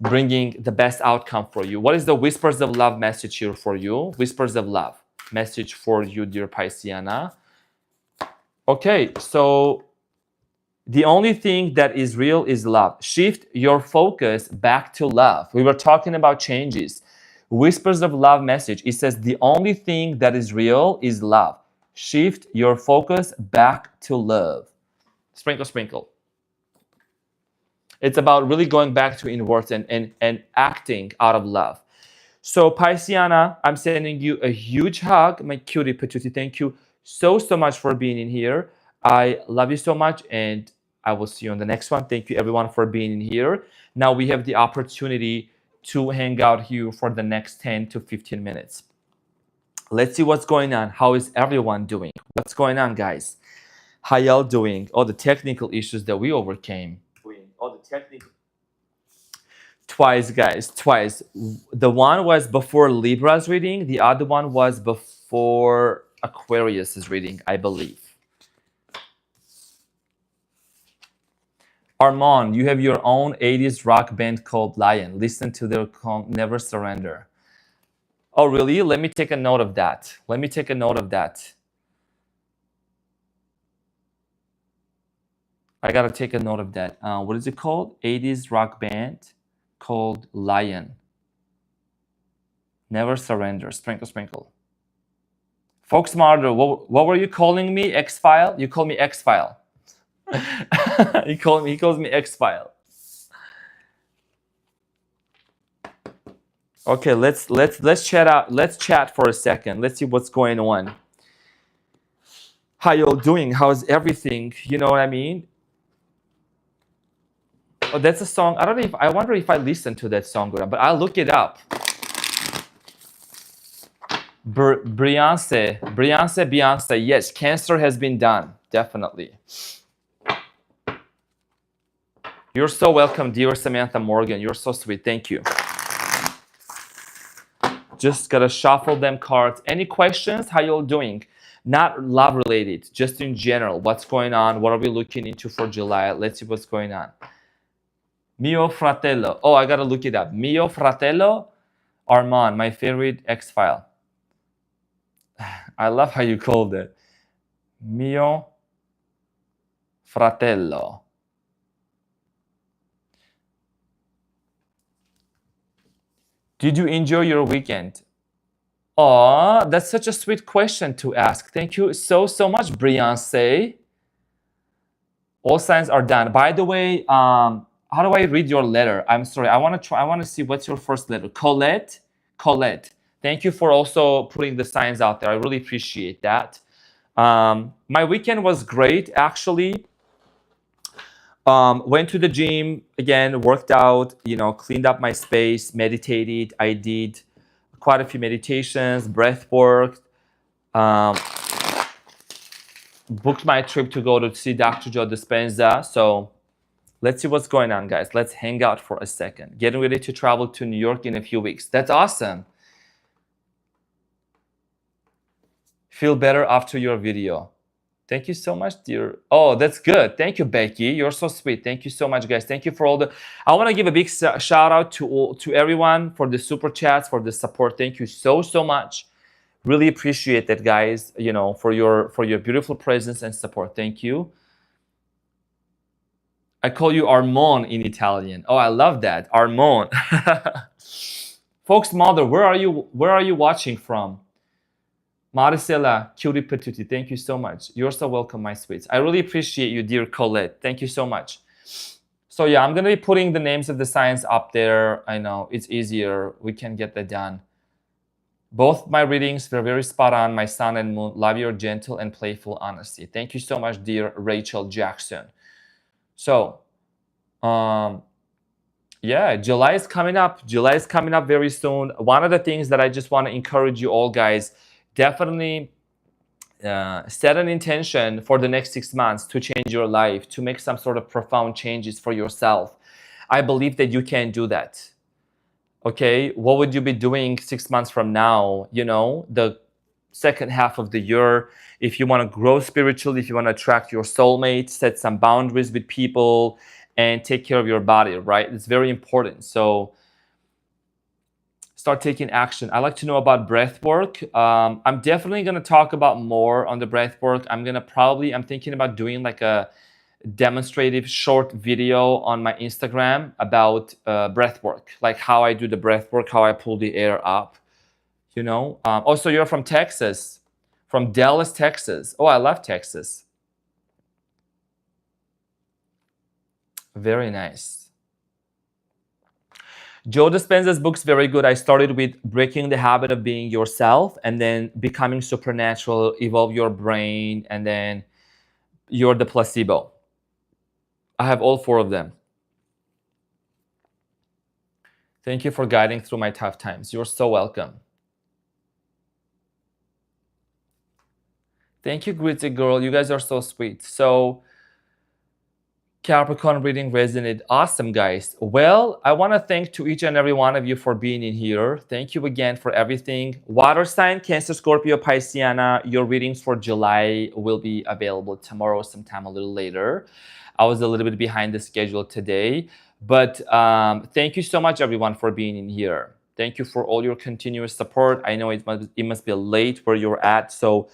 bringing the best outcome for you. What is the Whispers of Love message here for you? Whispers of Love message for you, dear Pisceana. Okay, so the only thing that is real is love. Shift your focus back to love. We were talking about changes. Whispers of Love message. It says the only thing that is real is love. Shift your focus back to love. Sprinkle, sprinkle. It's about really going back to inwards and acting out of love. So Pisceana, I'm sending you a huge hug. My cutie patootie, thank you so much for being in here. I love you so much, and I will see you on the next one. Thank you everyone for being in here. Now we have the opportunity to hang out here for the next 10 to 15 minutes. Let's see what's going on. How is everyone doing? What's going on, guys? How y'all doing? All the technical issues that we overcame. Twice, guys, twice. The one was before Libra's reading. The other one was before Aquarius's reading, I believe. Arman, you have your own 80s rock band called Lion. Listen to their song, Never Surrender. Oh, really? Let me take a note of that. Let me take a note of that. I gotta take a note of that. What is it called? 80s rock band called Lion. Never Surrender. Sprinkle, sprinkle. Folks, Marder, what were you calling me? X-File? You call me X-File. he calls me X-File. Okay, let's chat out. Let's chat for a second. Let's see what's going on. How y'all doing? How's everything? You know what I mean? Oh, that's a song. I wonder if I listened to that song, but I'll look it up. Beyonce. Yes, Cancer has been done. Definitely. You're so welcome, dear Samantha Morgan. You're so sweet. Thank you. Just gotta shuffle them cards. Any questions? How y'all doing? Not love related, just in general. What's going on? What are we looking into for July? Let's see what's going on. Mio Fratello. Oh, I gotta look it up. Mio Fratello. Arman, my favorite X-File. I love how you called it. Mio Fratello. Did you enjoy your weekend? Aw, that's such a sweet question to ask. Thank you so much, Beyonce. All signs are done. By the way, how do I read your letter? I'm sorry. I want to see what's your first letter. Colette. Thank you for also putting the signs out there. I really appreciate that. My weekend was great, actually. Went to the gym again, worked out, cleaned up my space, meditated. I did quite a few meditations, breath work, booked my trip to go to see Dr. Joe Dispenza. So let's see what's going on, guys. Let's hang out for a second. Getting ready to travel to New York in a few weeks. That's awesome. Feel better after your video. Thank you so much, dear. Oh, that's good. Thank you, Becky. You're so sweet. Thank you so much, guys. Thank you for all the... I want to give a big shout out to everyone for the super chats, for the support. Thank you so much. Really appreciate that, guys. For your beautiful presence and support. Thank you. I call you Armon in Italian. Oh, I love that, Armon. Folks, mother, where are you watching from? Maricela, cutie patootie, thank you so much. You're so welcome, my sweets. I really appreciate you, dear Colette. Thank you so much. So yeah, I'm gonna be putting the names of the signs up there. I know it's easier. We can get that done. Both my readings were very spot on. My sun and moon. Love your gentle and playful honesty. Thank you so much, dear Rachel Jackson. So, yeah, July is coming up. July is coming up very soon. One of the things that I just want to encourage you all, guys, definitely set an intention for the next 6 months to change your life, to make some sort of profound changes for yourself. I believe that you can do that. Okay, what would you be doing 6 months from now? The second half of the year, if you want to grow spiritually, if you want to attract your soulmate, set some boundaries with people, and take care of your body, right? It's very important. So start taking action. I like to know about breath work. I'm definitely going to talk about more on the breath work. I'm thinking about doing like a demonstrative short video on my Instagram about breath work, like how I do the breath work, how I pull the air up, Also, you're from Texas. From Dallas, Texas. Oh, I love Texas. Very nice. Joe Dispenza's book's very good. I started with Breaking the Habit of Being Yourself, and then Becoming Supernatural, Evolve Your Brain, and then You're the Placebo. I have all 4 of them. Thank you for guiding through my tough times. You're so welcome. Thank you, Gritty Girl. You guys are so sweet. So, Capricorn reading resonated. Awesome, guys. Well, I want to thank to each and every one of you for being in here. Thank you again for everything. Water sign, Cancer, Scorpio, Pisceana. Your readings for July will be available tomorrow sometime a little later. I was a little bit behind the schedule today. But thank you so much, everyone, for being in here. Thank you for all your continuous support. I know it must be late where you're at. So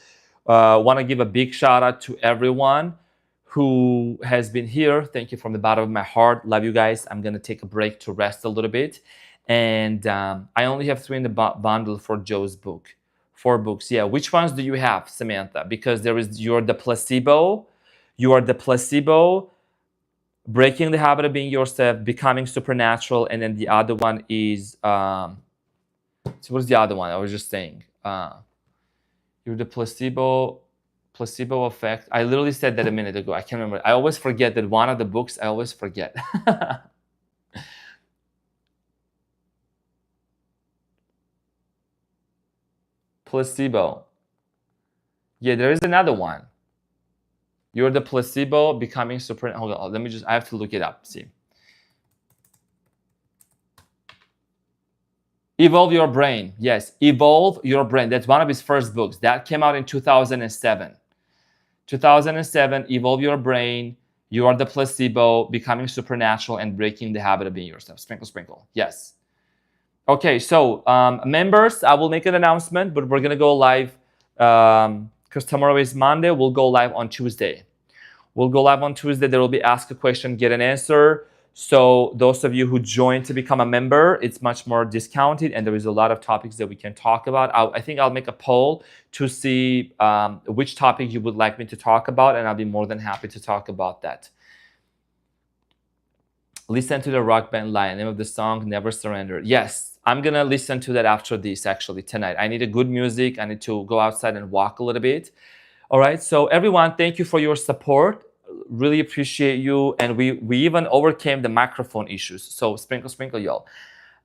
want to give a big shout out to everyone who has been here. Thank you from the bottom of my heart. Love you guys. I'm going to take a break to rest a little bit. And I only have 3 in the bundle for Joe's book. 4 books. Yeah. Which ones do you have, Samantha? Because there is You're the Placebo. You Are the Placebo. Breaking the Habit of Being Yourself. Becoming Supernatural. And then the other one is... so what's the other one? I was just saying. You're the Placebo Effect. I literally said that a minute ago. I can't remember. I always forget that one of the books, I always forget. Placebo. Yeah, there is another one. You're the Placebo, Becoming Super... Hold on, let me just... I have to look it up. See. Evolve Your Brain. Yes, Evolve Your Brain. That's one of his first books. That came out in 2007. 2007, Evolve Your Brain, You Are the Placebo, Becoming Supernatural, and Breaking the Habit of Being Yourself. Sprinkle, sprinkle. Yes. Okay, so members, I will make an announcement, but we're going to go live because tomorrow is Monday. We'll go live on Tuesday. We'll go live on Tuesday. There will be Ask a Question, Get an Answer. So those of you who join to become a member, it's much more discounted, and there is a lot of topics that we can talk about. I think I'll make a poll to see which topic you would like me to talk about, and I'll be more than happy to talk about that. Listen to the rock band Lion. Name of the song, Never Surrender. Yes, I'm going to listen to that after this, actually, tonight. I need a good music. I need to go outside and walk a little bit. All right, so everyone, thank you for your support. Really appreciate you, and we even overcame the microphone issues. So sprinkle, sprinkle, y'all.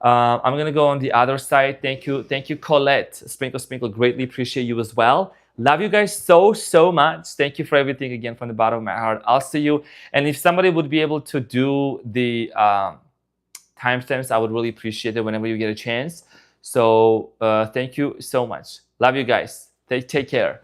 I'm gonna go on the other side. Thank you, Colette. Sprinkle, sprinkle. Greatly appreciate you as well. Love you guys so much. Thank you for everything again from the bottom of my heart. I'll see you. And if somebody would be able to do the timestamps, I would really appreciate it whenever you get a chance. So thank you so much. Love you guys. Take care.